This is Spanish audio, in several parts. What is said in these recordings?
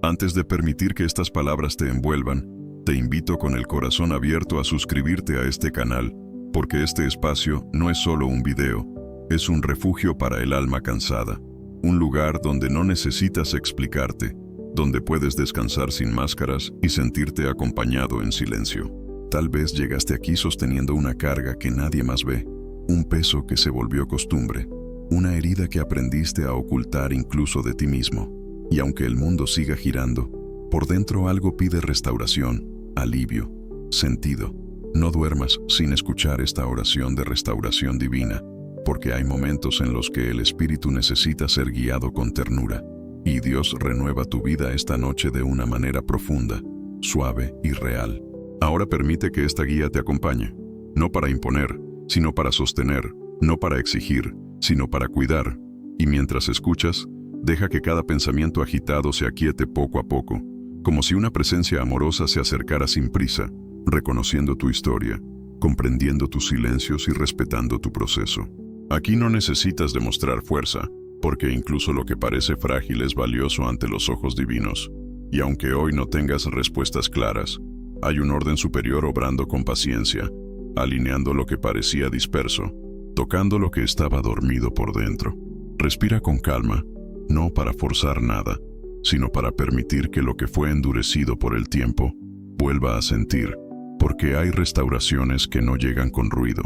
Antes de permitir que estas palabras te envuelvan, te invito con el corazón abierto a suscribirte a este canal, porque este espacio no es solo un video, es un refugio para el alma cansada, un lugar donde no necesitas explicarte, donde puedes descansar sin máscaras y sentirte acompañado en silencio. Tal vez llegaste aquí sosteniendo una carga que nadie más ve, un peso que se volvió costumbre, una herida que aprendiste a ocultar incluso de ti mismo. Y aunque el mundo siga girando, por dentro algo pide restauración, alivio, sentido. No duermas sin escuchar esta oración de restauración divina, porque hay momentos en los que el espíritu necesita ser guiado con ternura, y Dios renueva tu vida esta noche de una manera profunda, suave y real. Ahora permite que esta guía te acompañe, no para imponer, sino para sostener, no para exigir, sino para cuidar. Y mientras escuchas, deja que cada pensamiento agitado se aquiete poco a poco, como si una presencia amorosa se acercara sin prisa, reconociendo tu historia, comprendiendo tus silencios y respetando tu proceso. Aquí no necesitas demostrar fuerza, porque incluso lo que parece frágil es valioso ante los ojos divinos. Y aunque hoy no tengas respuestas claras, hay un orden superior obrando con paciencia, alineando lo que parecía disperso, tocando lo que estaba dormido por dentro. Respira con calma, no para forzar nada, sino para permitir que lo que fue endurecido por el tiempo vuelva a sentir, porque hay restauraciones que no llegan con ruido,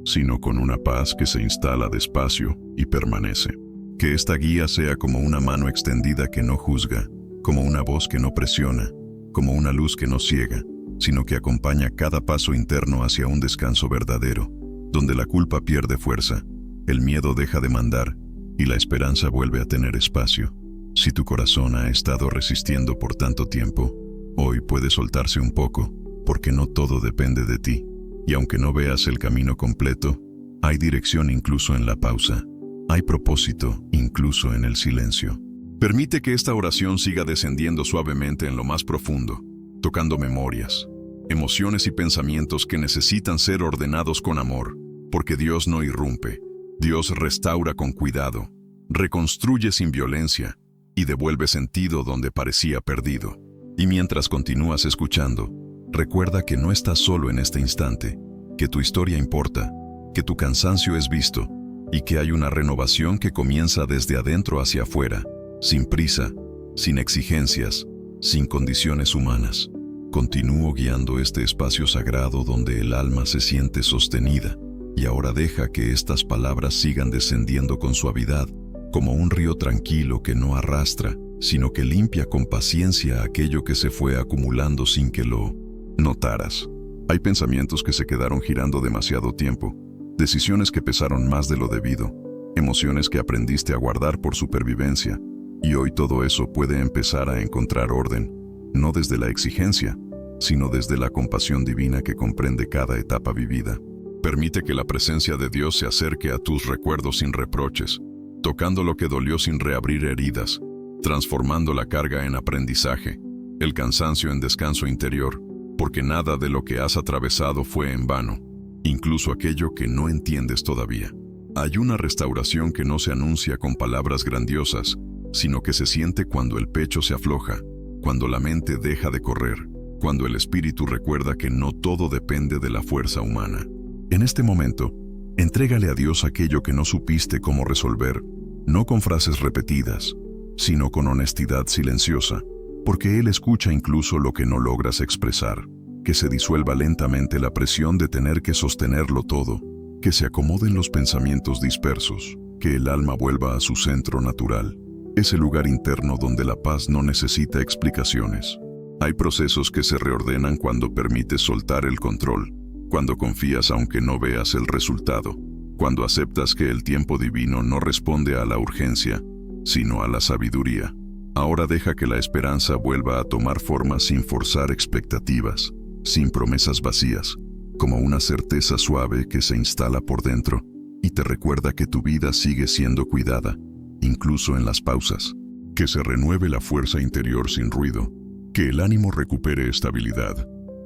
sino con una paz que se instala despacio y permanece. Que esta guía sea como una mano extendida que no juzga, como una voz que no presiona, como una luz que no ciega, sino que acompaña cada paso interno hacia un descanso verdadero, donde la culpa pierde fuerza, el miedo deja de mandar y la esperanza vuelve a tener espacio. Si tu corazón ha estado resistiendo por tanto tiempo, hoy puede soltarse un poco, porque no todo depende de ti. Y aunque no veas el camino completo, hay dirección incluso en la pausa. Hay propósito incluso en el silencio. Permite que esta oración siga descendiendo suavemente en lo más profundo, tocando memorias, emociones y pensamientos que necesitan ser ordenados con amor, porque Dios no irrumpe, Dios restaura con cuidado, reconstruye sin violencia y devuelve sentido donde parecía perdido. Y mientras continúas escuchando, recuerda que no estás solo en este instante, que tu historia importa, que tu cansancio es visto y que hay una renovación que comienza desde adentro hacia afuera, sin prisa, sin exigencias, sin condiciones humanas. Continúo guiando este espacio sagrado donde el alma se siente sostenida, y ahora deja que estas palabras sigan descendiendo con suavidad, como un río tranquilo que no arrastra, sino que limpia con paciencia aquello que se fue acumulando sin que lo notaras. Hay pensamientos que se quedaron girando demasiado tiempo, decisiones que pesaron más de lo debido, emociones que aprendiste a guardar por supervivencia, y hoy todo eso puede empezar a encontrar orden, no desde la exigencia, sino desde la compasión divina que comprende cada etapa vivida. Permite que la presencia de Dios se acerque a tus recuerdos sin reproches, tocando lo que dolió sin reabrir heridas, transformando la carga en aprendizaje, el cansancio en descanso interior, porque nada de lo que has atravesado fue en vano, incluso aquello que no entiendes todavía. Hay una restauración que no se anuncia con palabras grandiosas, sino que se siente cuando el pecho se afloja, cuando la mente deja de correr, cuando el espíritu recuerda que no todo depende de la fuerza humana. En este momento, entrégale a Dios aquello que no supiste cómo resolver, no con frases repetidas, sino con honestidad silenciosa, porque Él escucha incluso lo que no logras expresar. Que se disuelva lentamente la presión de tener que sostenerlo todo, que se acomoden los pensamientos dispersos, que el alma vuelva a su centro natural, ese lugar interno donde la paz no necesita explicaciones. Hay procesos que se reordenan cuando permites soltar el control, cuando confías aunque no veas el resultado, cuando aceptas que el tiempo divino no responde a la urgencia, sino a la sabiduría. Ahora deja que la esperanza vuelva a tomar forma sin forzar expectativas, sin promesas vacías, como una certeza suave que se instala por dentro y te recuerda que tu vida sigue siendo cuidada, incluso en las pausas. Que se renueve la fuerza interior sin ruido, que el ánimo recupere estabilidad,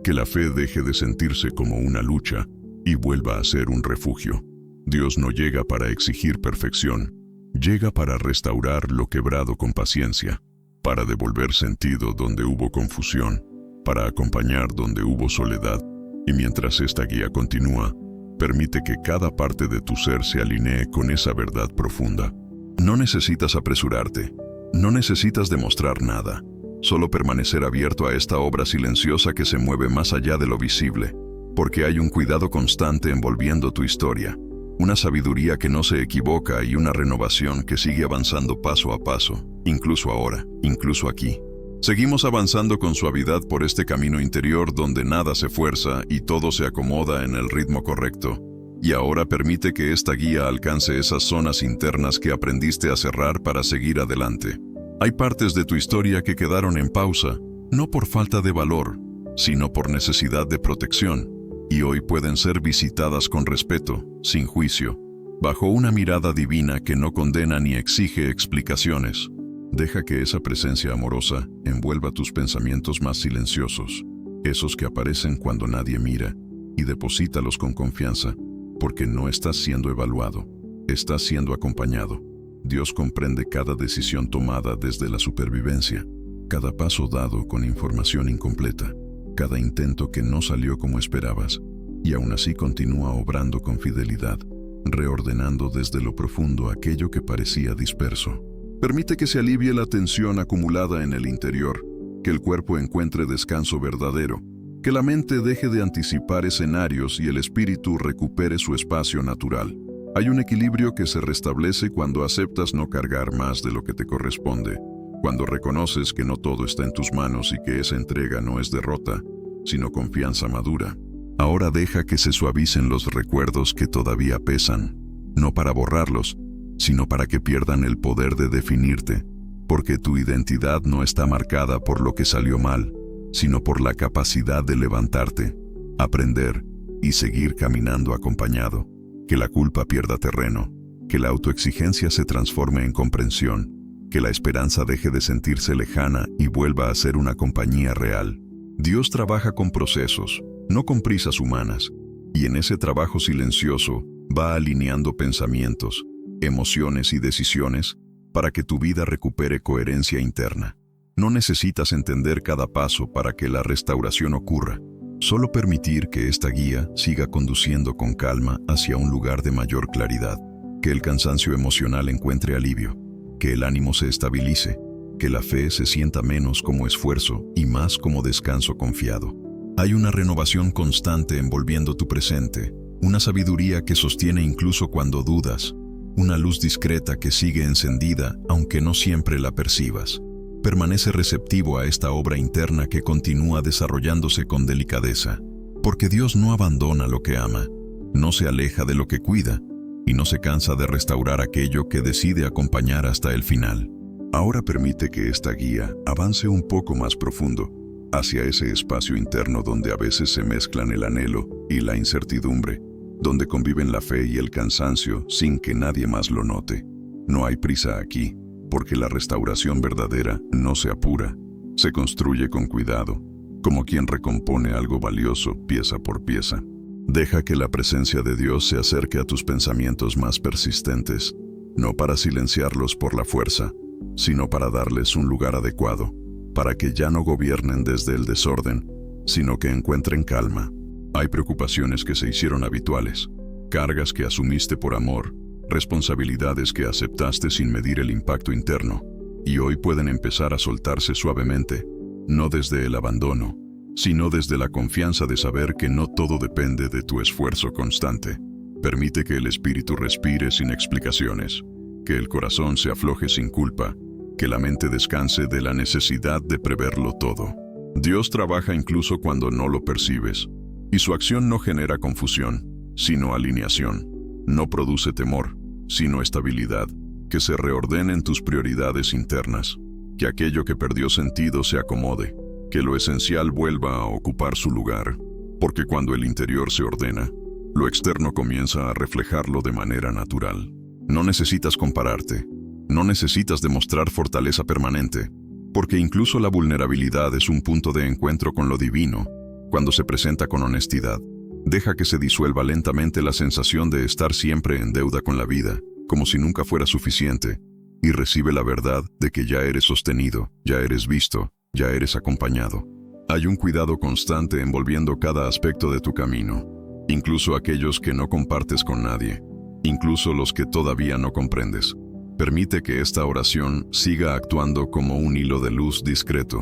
que la fe deje de sentirse como una lucha y vuelva a ser un refugio. Dios no llega para exigir perfección, llega para restaurar lo quebrado con paciencia. para devolver sentido donde hubo confusión, para acompañar donde hubo soledad. Y mientras esta guía continúa, permite que cada parte de tu ser se alinee con esa verdad profunda. No necesitas apresurarte, no necesitas demostrar nada, solo permanecer abierto a esta obra silenciosa que se mueve más allá de lo visible, porque hay un cuidado constante envolviendo tu historia, una sabiduría que no se equivoca y una renovación que sigue avanzando paso a paso, incluso ahora, incluso aquí. Seguimos avanzando con suavidad por este camino interior donde nada se fuerza y todo se acomoda en el ritmo correcto. Y ahora permite que esta guía alcance esas zonas internas que aprendiste a cerrar para seguir adelante. Hay partes de tu historia que quedaron en pausa, no por falta de valor, sino por necesidad de protección, y hoy pueden ser visitadas con respeto, sin juicio, bajo una mirada divina que no condena ni exige explicaciones. Deja que esa presencia amorosa envuelva tus pensamientos más silenciosos, esos que aparecen cuando nadie mira, y deposítalos con confianza, porque no estás siendo evaluado, estás siendo acompañado. Dios comprende cada decisión tomada desde la supervivencia, cada paso dado con información incompleta, cada intento que no salió como esperabas, y aún así continúa obrando con fidelidad, reordenando desde lo profundo aquello que parecía disperso. Permite que se alivie la tensión acumulada en el interior, que el cuerpo encuentre descanso verdadero, que la mente deje de anticipar escenarios y el espíritu recupere su espacio natural. Hay un equilibrio que se restablece cuando aceptas no cargar más de lo que te corresponde, cuando reconoces que no todo está en tus manos y que esa entrega no es derrota, sino confianza madura. Ahora deja que se suavicen los recuerdos que todavía pesan, no para borrarlos, sino para que pierdan el poder de definirte, porque tu identidad no está marcada por lo que salió mal, sino por la capacidad de levantarte, aprender y seguir caminando acompañado. Que la culpa pierda terreno, que la autoexigencia se transforme en comprensión, que la esperanza deje de sentirse lejana y vuelva a ser una compañía real. Dios trabaja con procesos, no con prisas humanas, y en ese trabajo silencioso va alineando pensamientos, emociones y decisiones para que tu vida recupere coherencia interna. No necesitas entender cada paso para que la restauración ocurra. Solo permitir que esta guía siga conduciendo con calma hacia un lugar de mayor claridad, que el cansancio emocional encuentre alivio, que el ánimo se estabilice, que la fe se sienta menos como esfuerzo y más como descanso confiado. Hay una renovación constante envolviendo tu presente, una sabiduría que sostiene incluso cuando dudas, una luz discreta que sigue encendida aunque no siempre la percibas. Permanece receptivo a esta obra interna que continúa desarrollándose con delicadeza, porque Dios no abandona lo que ama, no se aleja de lo que cuida, y no se cansa de restaurar aquello que decide acompañar hasta el final. Ahora permite que esta guía avance un poco más profundo, hacia ese espacio interno donde a veces se mezclan el anhelo y la incertidumbre, donde conviven la fe y el cansancio sin que nadie más lo note. No hay prisa aquí, porque la restauración verdadera no se apura, se construye con cuidado, como quien recompone algo valioso pieza por pieza. Deja que la presencia de Dios se acerque a tus pensamientos más persistentes, no para silenciarlos por la fuerza, sino para darles un lugar adecuado, para que ya no gobiernen desde el desorden, sino que encuentren calma. Hay preocupaciones que se hicieron habituales, cargas que asumiste por amor, responsabilidades que aceptaste sin medir el impacto interno, y hoy pueden empezar a soltarse suavemente, no desde el abandono, sino desde la confianza de saber que no todo depende de tu esfuerzo constante. Permite que el espíritu respire sin explicaciones, que el corazón se afloje sin culpa, que la mente descanse de la necesidad de preverlo todo. Dios trabaja incluso cuando no lo percibes, y su acción no genera confusión, sino alineación. No produce temor, sino estabilidad, que se reordenen tus prioridades internas, que aquello que perdió sentido se acomode, que lo esencial vuelva a ocupar su lugar, porque cuando el interior se ordena, lo externo comienza a reflejarlo de manera natural. No necesitas compararte, no necesitas demostrar fortaleza permanente, porque incluso la vulnerabilidad es un punto de encuentro con lo divino, cuando se presenta con honestidad. Deja que se disuelva lentamente la sensación de estar siempre en deuda con la vida, como si nunca fuera suficiente, y recibe la verdad de que ya eres sostenido, ya eres visto, ya eres acompañado. Hay un cuidado constante envolviendo cada aspecto de tu camino, incluso aquellos que no compartes con nadie, incluso los que todavía no comprendes. Permite que esta oración siga actuando como un hilo de luz discreto,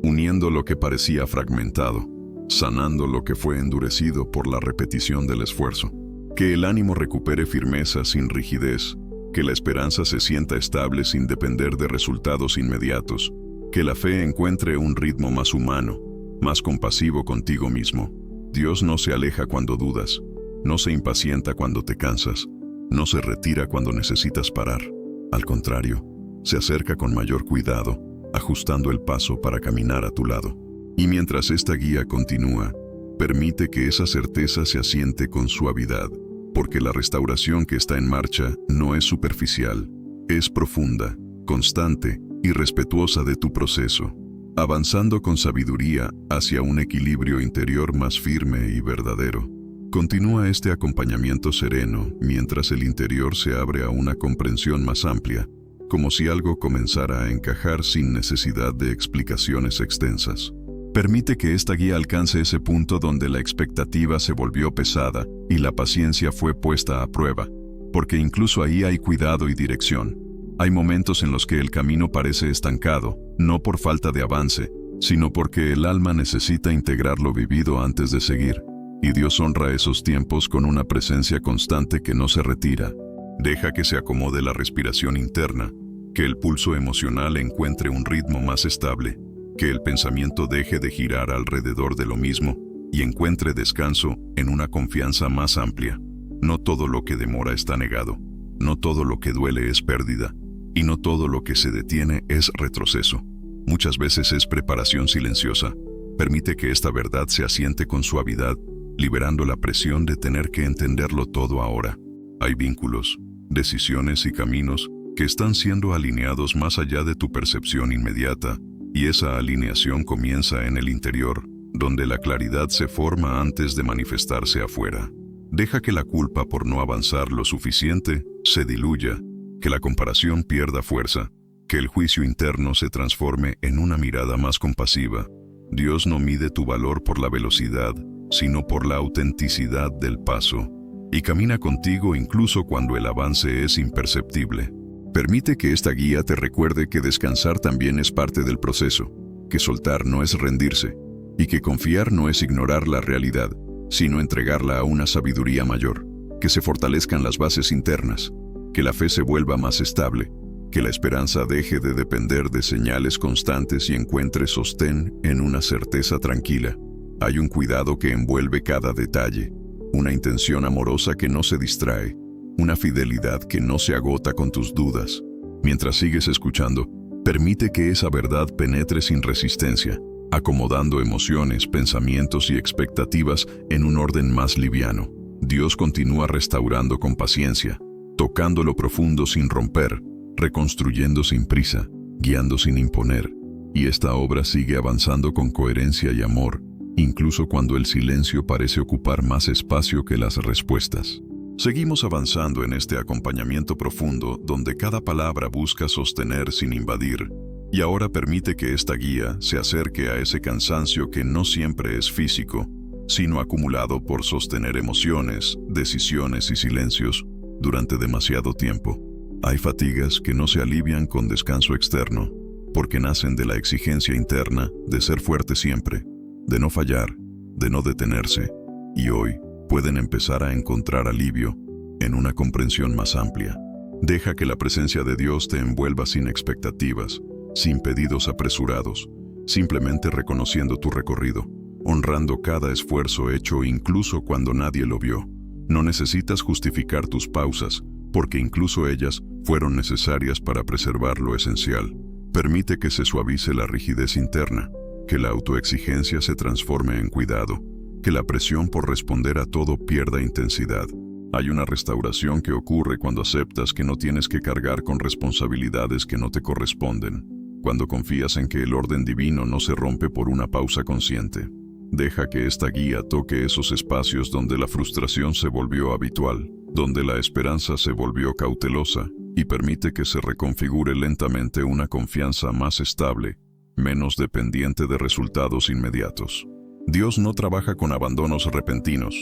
uniendo lo que parecía fragmentado, sanando lo que fue endurecido por la repetición del esfuerzo. Que el ánimo recupere firmeza sin rigidez, que la esperanza se sienta estable sin depender de resultados inmediatos, que la fe encuentre un ritmo más humano, más compasivo contigo mismo. Dios no se aleja cuando dudas, no se impacienta cuando te cansas, no se retira cuando necesitas parar. Al contrario, se acerca con mayor cuidado, ajustando el paso para caminar a tu lado. Y mientras esta guía continúa, permite que esa certeza se asiente con suavidad, porque la restauración que está en marcha no es superficial, es profunda, constante y respetuosa de tu proceso, avanzando con sabiduría hacia un equilibrio interior más firme y verdadero. Continúa este acompañamiento sereno mientras el interior se abre a una comprensión más amplia, como si algo comenzara a encajar sin necesidad de explicaciones extensas. Permite que esta guía alcance ese punto donde la expectativa se volvió pesada y la paciencia fue puesta a prueba, porque incluso ahí hay cuidado y dirección. Hay momentos en los que el camino parece estancado, no por falta de avance, sino porque el alma necesita integrar lo vivido antes de seguir, y Dios honra esos tiempos con una presencia constante que no se retira. Deja que se acomode la respiración interna, que el pulso emocional encuentre un ritmo más estable, que el pensamiento deje de girar alrededor de lo mismo y encuentre descanso en una confianza más amplia. No todo lo que demora está negado, no todo lo que duele es pérdida, y no todo lo que se detiene es retroceso. Muchas veces es preparación silenciosa. Permite que esta verdad se asiente con suavidad, liberando la presión de tener que entenderlo todo ahora. Hay vínculos, decisiones y caminos que están siendo alineados más allá de tu percepción inmediata, y esa alineación comienza en el interior, donde la claridad se forma antes de manifestarse afuera. Deja que la culpa por no avanzar lo suficiente se diluya, que la comparación pierda fuerza, que el juicio interno se transforme en una mirada más compasiva. Dios no mide tu valor por la velocidad, sino por la autenticidad del paso, y camina contigo incluso cuando el avance es imperceptible. Permite que esta guía te recuerde que descansar también es parte del proceso, que soltar no es rendirse, y que confiar no es ignorar la realidad, sino entregarla a una sabiduría mayor, que se fortalezcan las bases internas, que la fe se vuelva más estable, que la esperanza deje de depender de señales constantes y encuentre sostén en una certeza tranquila. Hay un cuidado que envuelve cada detalle, una intención amorosa que no se distrae, una fidelidad que no se agota con tus dudas. Mientras sigues escuchando, permite que esa verdad penetre sin resistencia, acomodando emociones, pensamientos y expectativas en un orden más liviano. Dios continúa restaurando con paciencia, tocando lo profundo sin romper, reconstruyendo sin prisa, guiando sin imponer, y esta obra sigue avanzando con coherencia y amor, incluso cuando el silencio parece ocupar más espacio que las respuestas. Seguimos avanzando en este acompañamiento profundo donde cada palabra busca sostener sin invadir, y ahora permite que esta guía se acerque a ese cansancio que no siempre es físico, sino acumulado por sostener emociones, decisiones y silencios durante demasiado tiempo. Hay fatigas que no se alivian con descanso externo, porque nacen de la exigencia interna de ser fuerte siempre, de no fallar, de no detenerse, y hoy pueden empezar a encontrar alivio en una comprensión más amplia. Deja que la presencia de Dios te envuelva sin expectativas, sin pedidos apresurados, simplemente reconociendo tu recorrido, honrando cada esfuerzo hecho incluso cuando nadie lo vio. No necesitas justificar tus pausas, porque incluso ellas fueron necesarias para preservar lo esencial. Permite que se suavice la rigidez interna, que la autoexigencia se transforme en cuidado, que la presión por responder a todo pierda intensidad. Hay una restauración que ocurre cuando aceptas que no tienes que cargar con responsabilidades que no te corresponden, cuando confías en que el orden divino no se rompe por una pausa consciente. Deja que esta guía toque esos espacios donde la frustración se volvió habitual, donde la esperanza se volvió cautelosa y permite que se reconfigure lentamente una confianza más estable, menos dependiente de resultados inmediatos. Dios no trabaja con abandonos repentinos,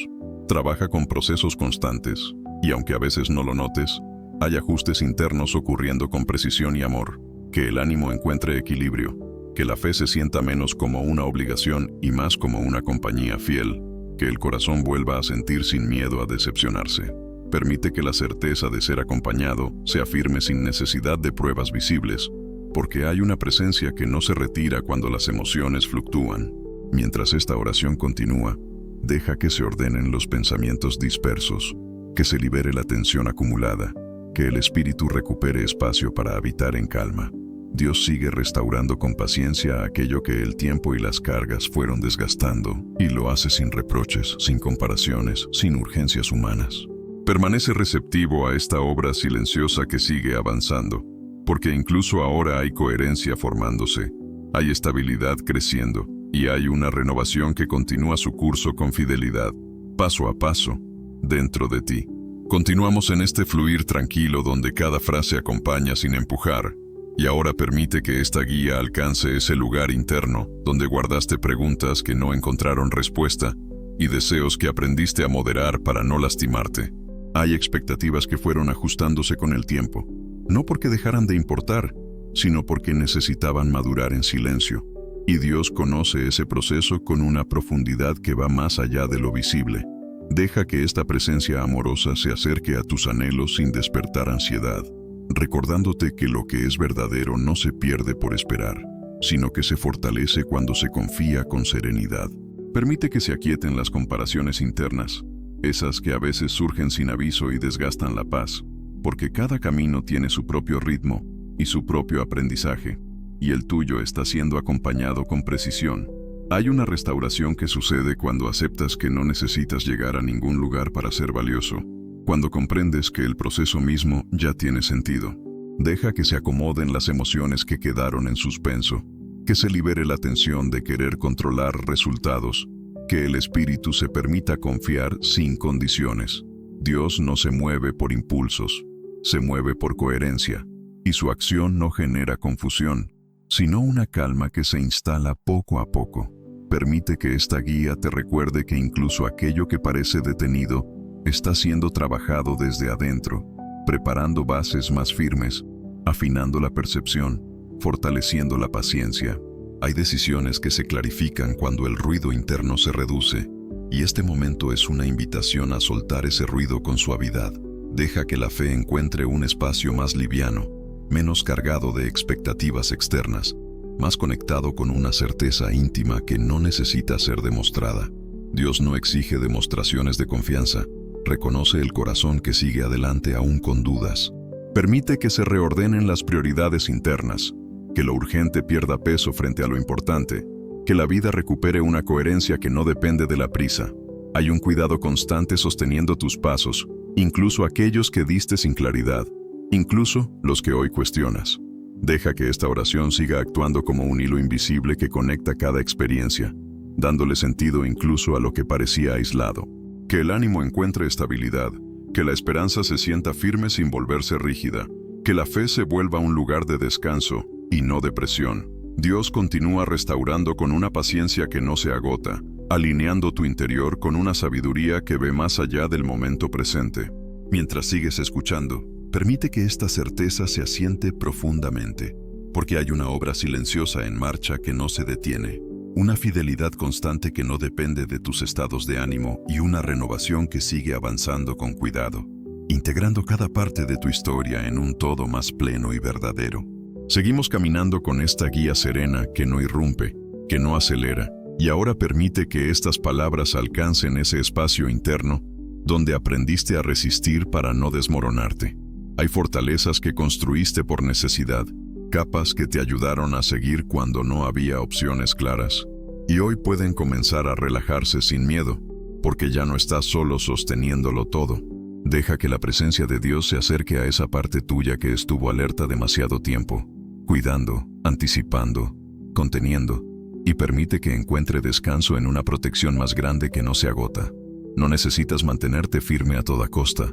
trabaja con procesos constantes, y aunque a veces no lo notes, hay ajustes internos ocurriendo con precisión y amor, que el ánimo encuentre equilibrio, que la fe se sienta menos como una obligación y más como una compañía fiel, que el corazón vuelva a sentir sin miedo a decepcionarse. Permite que la certeza de ser acompañado se afirme sin necesidad de pruebas visibles, porque hay una presencia que no se retira cuando las emociones fluctúan. Mientras esta oración continúa, deja que se ordenen los pensamientos dispersos, que se libere la tensión acumulada, que el espíritu recupere espacio para habitar en calma. Dios sigue restaurando con paciencia aquello que el tiempo y las cargas fueron desgastando, y lo hace sin reproches, sin comparaciones, sin urgencias humanas. Permanece receptivo a esta obra silenciosa que sigue avanzando, porque incluso ahora hay coherencia formándose, hay estabilidad creciendo, y hay una renovación que continúa su curso con fidelidad, paso a paso, dentro de ti. Continuamos en este fluir tranquilo donde cada frase acompaña sin empujar, y ahora permite que esta guía alcance ese lugar interno donde guardaste preguntas que no encontraron respuesta y deseos que aprendiste a moderar para no lastimarte. Hay expectativas que fueron ajustándose con el tiempo, no porque dejaran de importar, sino porque necesitaban madurar en silencio. Y Dios conoce ese proceso con una profundidad que va más allá de lo visible. Deja que esta presencia amorosa se acerque a tus anhelos sin despertar ansiedad, recordándote que lo que es verdadero no se pierde por esperar, sino que se fortalece cuando se confía con serenidad. Permite que se aquieten las comparaciones internas, esas que a veces surgen sin aviso y desgastan la paz, porque cada camino tiene su propio ritmo y su propio aprendizaje, y el tuyo está siendo acompañado con precisión. Hay una restauración que sucede cuando aceptas que no necesitas llegar a ningún lugar para ser valioso, cuando comprendes que el proceso mismo ya tiene sentido. Deja que se acomoden las emociones que quedaron en suspenso, que se libere la tensión de querer controlar resultados, que el espíritu se permita confiar sin condiciones. Dios no se mueve por impulsos, se mueve por coherencia, y su acción no genera confusión, sino una calma que se instala poco a poco. Permite que esta guía te recuerde que incluso aquello que parece detenido está siendo trabajado desde adentro, preparando bases más firmes, afinando la percepción, fortaleciendo la paciencia. Hay decisiones que se clarifican cuando el ruido interno se reduce, y este momento es una invitación a soltar ese ruido con suavidad. Deja que la fe encuentre un espacio más liviano, menos cargado de expectativas externas, más conectado con una certeza íntima que no necesita ser demostrada. Dios no exige demostraciones de confianza, reconoce el corazón que sigue adelante aún con dudas. Permite que se reordenen las prioridades internas, que lo urgente pierda peso frente a lo importante, que la vida recupere una coherencia que no depende de la prisa. Hay un cuidado constante sosteniendo tus pasos, incluso aquellos que diste sin claridad, incluso los que hoy cuestionas. Deja que esta oración siga actuando como un hilo invisible que conecta cada experiencia, dándole sentido incluso a lo que parecía aislado. Que el ánimo encuentre estabilidad, que la esperanza se sienta firme sin volverse rígida, que la fe se vuelva un lugar de descanso y no de presión. Dios continúa restaurando con una paciencia que no se agota, alineando tu interior con una sabiduría que ve más allá del momento presente. Mientras sigues escuchando, permite que esta certeza se asiente profundamente, porque hay una obra silenciosa en marcha que no se detiene, una fidelidad constante que no depende de tus estados de ánimo y una renovación que sigue avanzando con cuidado, integrando cada parte de tu historia en un todo más pleno y verdadero. Seguimos caminando con esta guía serena que no irrumpe, que no acelera, y ahora permite que estas palabras alcancen ese espacio interno donde aprendiste a resistir para no desmoronarte. Hay fortalezas que construiste por necesidad, capas que te ayudaron a seguir cuando no había opciones claras, y hoy pueden comenzar a relajarse sin miedo, porque ya no estás solo sosteniéndolo todo. Deja que la presencia de Dios se acerque a esa parte tuya que estuvo alerta demasiado tiempo, cuidando, anticipando, conteniendo, y permite que encuentre descanso en una protección más grande que no se agota. No necesitas mantenerte firme a toda costa.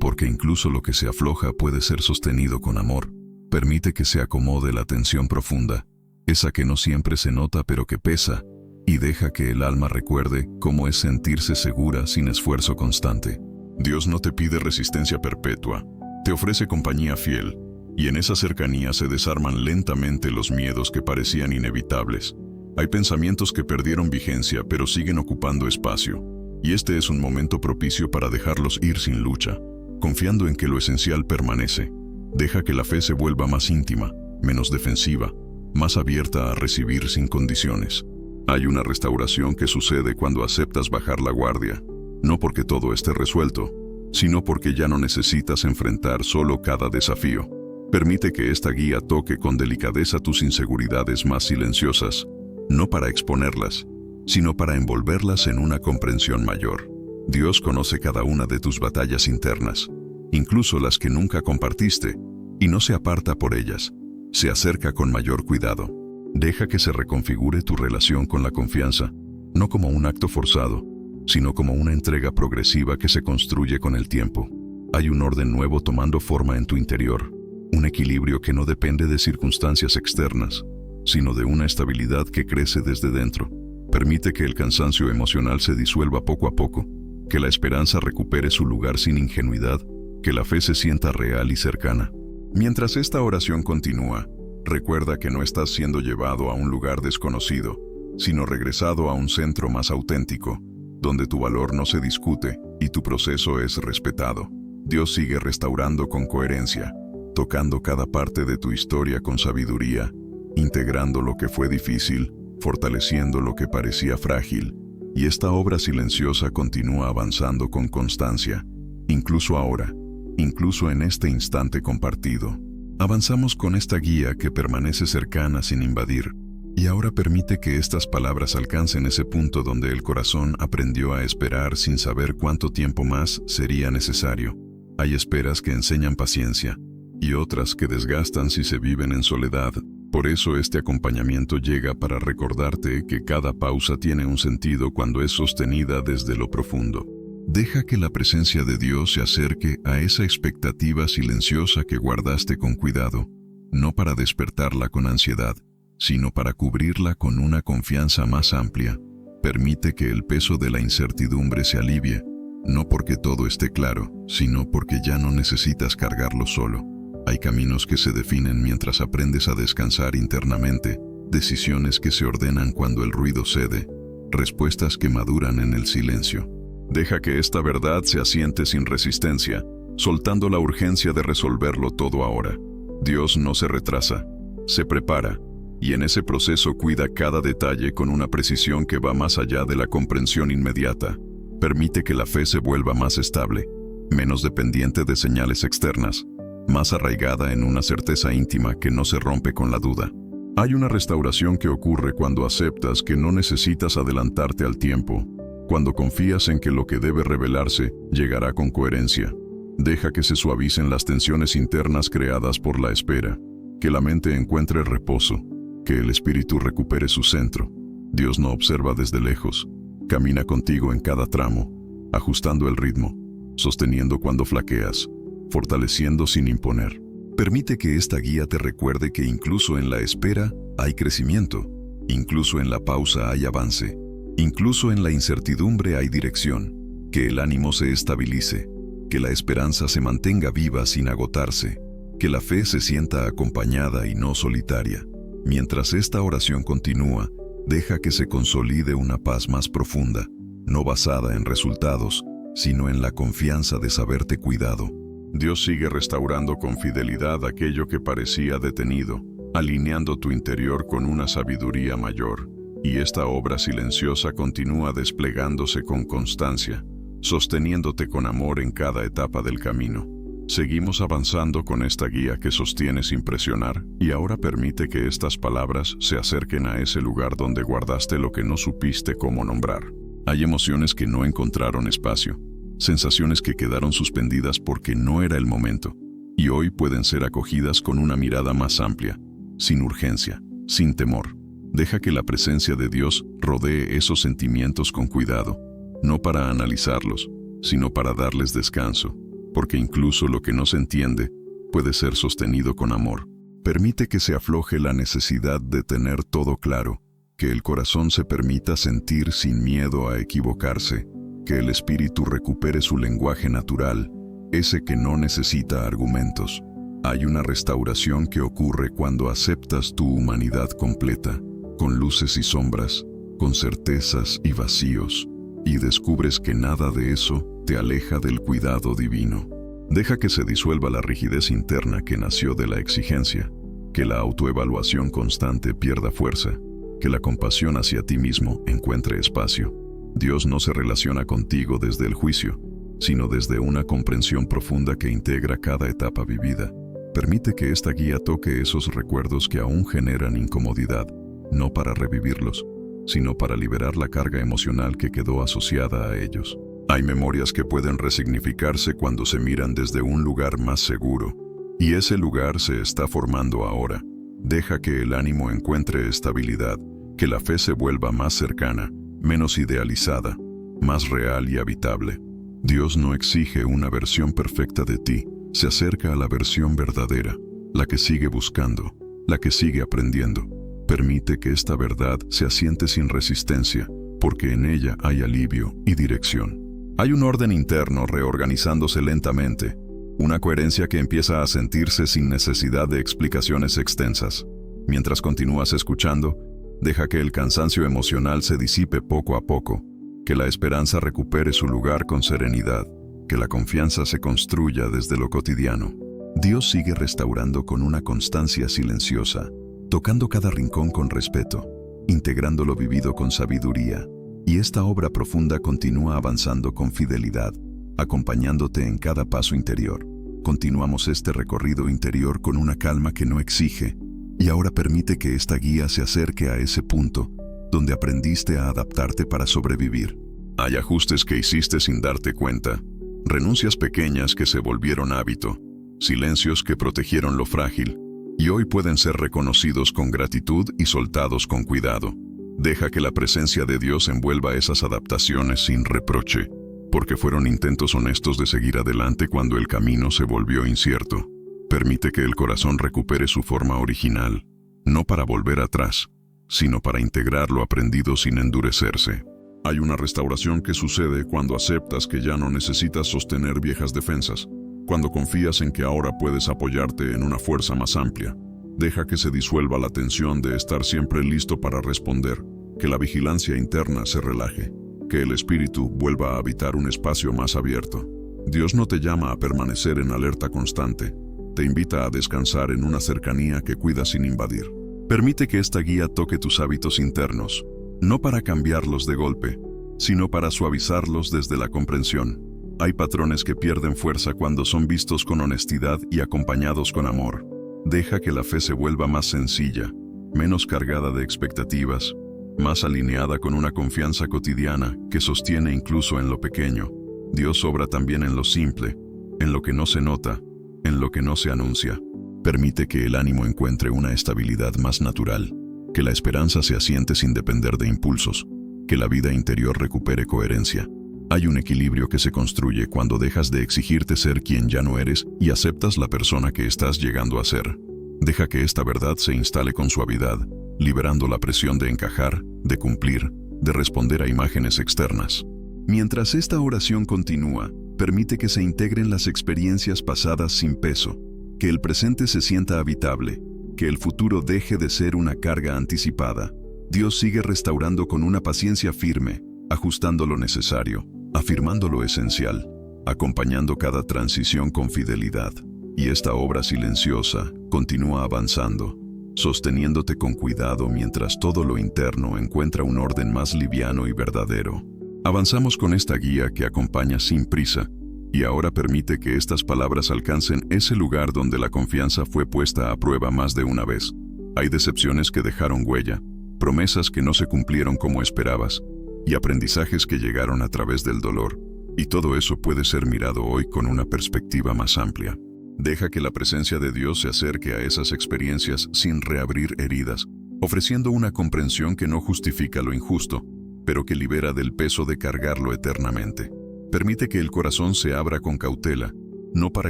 porque incluso lo que se afloja puede ser sostenido con amor. Permite que se acomode la tensión profunda, esa que no siempre se nota pero que pesa, y deja que el alma recuerde cómo es sentirse segura sin esfuerzo constante. Dios no te pide resistencia perpetua, te ofrece compañía fiel, y en esa cercanía se desarman lentamente los miedos que parecían inevitables. Hay pensamientos que perdieron vigencia pero siguen ocupando espacio, y este es un momento propicio para dejarlos ir sin lucha, confiando en que lo esencial permanece. Deja que la fe se vuelva más íntima, menos defensiva, más abierta a recibir sin condiciones. Hay una restauración que sucede cuando aceptas bajar la guardia, no porque todo esté resuelto, sino porque ya no necesitas enfrentar solo cada desafío. Permite que esta guía toque con delicadeza tus inseguridades más silenciosas, no para exponerlas, sino para envolverlas en una comprensión mayor. Dios conoce cada una de tus batallas internas, incluso las que nunca compartiste, y no se aparta por ellas, se acerca con mayor cuidado. Deja que se reconfigure tu relación con la confianza, no como un acto forzado, sino como una entrega progresiva que se construye con el tiempo. Hay un orden nuevo tomando forma en tu interior, un equilibrio que no depende de circunstancias externas, sino de una estabilidad que crece desde dentro. Permite que el cansancio emocional se disuelva poco a poco, que la esperanza recupere su lugar sin ingenuidad, que la fe se sienta real y cercana. Mientras esta oración continúa, recuerda que no estás siendo llevado a un lugar desconocido, sino regresado a un centro más auténtico, donde tu valor no se discute y tu proceso es respetado. Dios sigue restaurando con coherencia, tocando cada parte de tu historia con sabiduría, integrando lo que fue difícil, fortaleciendo lo que parecía frágil, y esta obra silenciosa continúa avanzando con constancia, incluso ahora, incluso en este instante compartido. Avanzamos con esta guía que permanece cercana sin invadir, y ahora permite que estas palabras alcancen ese punto donde el corazón aprendió a esperar sin saber cuánto tiempo más sería necesario. Hay esperas que enseñan paciencia, y otras que desgastan si se viven en soledad. Por eso este acompañamiento llega para recordarte que cada pausa tiene un sentido cuando es sostenida desde lo profundo. Deja que la presencia de Dios se acerque a esa expectativa silenciosa que guardaste con cuidado, no para despertarla con ansiedad, sino para cubrirla con una confianza más amplia. Permite que el peso de la incertidumbre se alivie, no porque todo esté claro, sino porque ya no necesitas cargarlo solo. Hay caminos que se definen mientras aprendes a descansar internamente, decisiones que se ordenan cuando el ruido cede, respuestas que maduran en el silencio. Deja que esta verdad se asiente sin resistencia, soltando la urgencia de resolverlo todo ahora. Dios no se retrasa, se prepara, y en ese proceso cuida cada detalle con una precisión que va más allá de la comprensión inmediata. Permite que la fe se vuelva más estable, menos dependiente de señales externas, más arraigada en una certeza íntima que no se rompe con la duda. Hay una restauración que ocurre cuando aceptas que no necesitas adelantarte al tiempo, cuando confías en que lo que debe revelarse llegará con coherencia. Deja que se suavicen las tensiones internas creadas por la espera, que la mente encuentre reposo, que el espíritu recupere su centro. Dios no observa desde lejos, camina contigo en cada tramo, ajustando el ritmo, sosteniendo cuando flaqueas, fortaleciendo sin imponer. Permite que esta guía te recuerde que incluso en la espera hay crecimiento, incluso en la pausa hay avance, incluso en la incertidumbre hay dirección, que el ánimo se estabilice, que la esperanza se mantenga viva sin agotarse, que la fe se sienta acompañada y no solitaria. Mientras esta oración continúa, deja que se consolide una paz más profunda, no basada en resultados, sino en la confianza de saberte cuidado. Dios sigue restaurando con fidelidad aquello que parecía detenido, alineando tu interior con una sabiduría mayor. Y esta obra silenciosa continúa desplegándose con constancia, sosteniéndote con amor en cada etapa del camino. Seguimos avanzando con esta guía que sostiene sin presionar, y ahora permite que estas palabras se acerquen a ese lugar donde guardaste lo que no supiste cómo nombrar. Hay emociones que no encontraron espacio, sensaciones que quedaron suspendidas porque no era el momento, y hoy pueden ser acogidas con una mirada más amplia, sin urgencia, sin temor. Deja que la presencia de Dios rodee esos sentimientos con cuidado, no para analizarlos, sino para darles descanso. porque incluso lo que no se entiende puede ser sostenido con amor. Permite que se afloje la necesidad de tener todo claro, que el corazón se permita sentir sin miedo a equivocarse, que el espíritu recupere su lenguaje natural, ese que no necesita argumentos. Hay una restauración que ocurre cuando aceptas tu humanidad completa, con luces y sombras, con certezas y vacíos, y descubres que nada de eso te aleja del cuidado divino. Deja que se disuelva la rigidez interna que nació de la exigencia, que la autoevaluación constante pierda fuerza, que la compasión hacia ti mismo encuentre espacio. Dios no se relaciona contigo desde el juicio, sino desde una comprensión profunda que integra cada etapa vivida. Permite que esta guía toque esos recuerdos que aún generan incomodidad, no para revivirlos, sino para liberar la carga emocional que quedó asociada a ellos. Hay memorias que pueden resignificarse cuando se miran desde un lugar más seguro, y ese lugar se está formando ahora. Deja que el ánimo encuentre estabilidad, que la fe se vuelva más cercana, menos idealizada, más real y habitable. Dios no exige una versión perfecta de ti, se acerca a la versión verdadera, la que sigue buscando, la que sigue aprendiendo. Permite que esta verdad se asiente sin resistencia, porque en ella hay alivio y dirección. Hay un orden interno reorganizándose lentamente, una coherencia que empieza a sentirse sin necesidad de explicaciones extensas. Mientras continúas escuchando, deja que el cansancio emocional se disipe poco a poco, que la esperanza recupere su lugar con serenidad, que la confianza se construya desde lo cotidiano. Dios sigue restaurando con una constancia silenciosa, tocando cada rincón con respeto, integrando lo vivido con sabiduría, y esta obra profunda continúa avanzando con fidelidad, acompañándote en cada paso interior. Continuamos este recorrido interior con una calma que no exige, y ahora permite que esta guía se acerque a ese punto donde aprendiste a adaptarte para sobrevivir. Hay ajustes que hiciste sin darte cuenta, renuncias pequeñas que se volvieron hábito, silencios que protegieron lo frágil, y hoy pueden ser reconocidos con gratitud y soltados con cuidado. Deja que la presencia de Dios envuelva esas adaptaciones sin reproche, porque fueron intentos honestos de seguir adelante cuando el camino se volvió incierto. Permite que el corazón recupere su forma original, no para volver atrás, sino para integrar lo aprendido sin endurecerse. Hay una restauración que sucede cuando aceptas que ya no necesitas sostener viejas defensas, cuando confías en que ahora puedes apoyarte en una fuerza más amplia. Deja que se disuelva la tensión de estar siempre listo para responder, que la vigilancia interna se relaje, que el espíritu vuelva a habitar un espacio más abierto. Dios no te llama a permanecer en alerta constante, te invita a descansar en una cercanía que cuida sin invadir. Permite que esta guía toque tus hábitos internos, no para cambiarlos de golpe, sino para suavizarlos desde la comprensión. Hay patrones que pierden fuerza cuando son vistos con honestidad y acompañados con amor. Deja que la fe se vuelva más sencilla, menos cargada de expectativas, más alineada con una confianza cotidiana que sostiene incluso en lo pequeño. Dios obra también en lo simple, en lo que no se nota, en lo que no se anuncia. Permite que el ánimo encuentre una estabilidad más natural, que la esperanza se asiente sin depender de impulsos, que la vida interior recupere coherencia. Hay un equilibrio que se construye cuando dejas de exigirte ser quien ya no eres y aceptas la persona que estás llegando a ser. Deja que esta verdad se instale con suavidad, liberando la presión de encajar, de cumplir, de responder a imágenes externas. Mientras esta oración continúa, permite que se integren las experiencias pasadas sin peso, que el presente se sienta habitable, que el futuro deje de ser una carga anticipada. Dios sigue restaurando con una paciencia firme, ajustando lo necesario, afirmando lo esencial, acompañando cada transición con fidelidad. Y esta obra silenciosa continúa avanzando, sosteniéndote con cuidado mientras todo lo interno encuentra un orden más liviano y verdadero. Avanzamos con esta guía que acompaña sin prisa, y ahora permite que estas palabras alcancen ese lugar donde la confianza fue puesta a prueba más de una vez. Hay decepciones que dejaron huella, promesas que no se cumplieron como esperabas, y aprendizajes que llegaron a través del dolor, y todo eso puede ser mirado hoy con una perspectiva más amplia. Deja que la presencia de Dios se acerque a esas experiencias sin reabrir heridas, ofreciendo una comprensión que no justifica lo injusto, pero que libera del peso de cargarlo eternamente. Permite que el corazón se abra con cautela, no para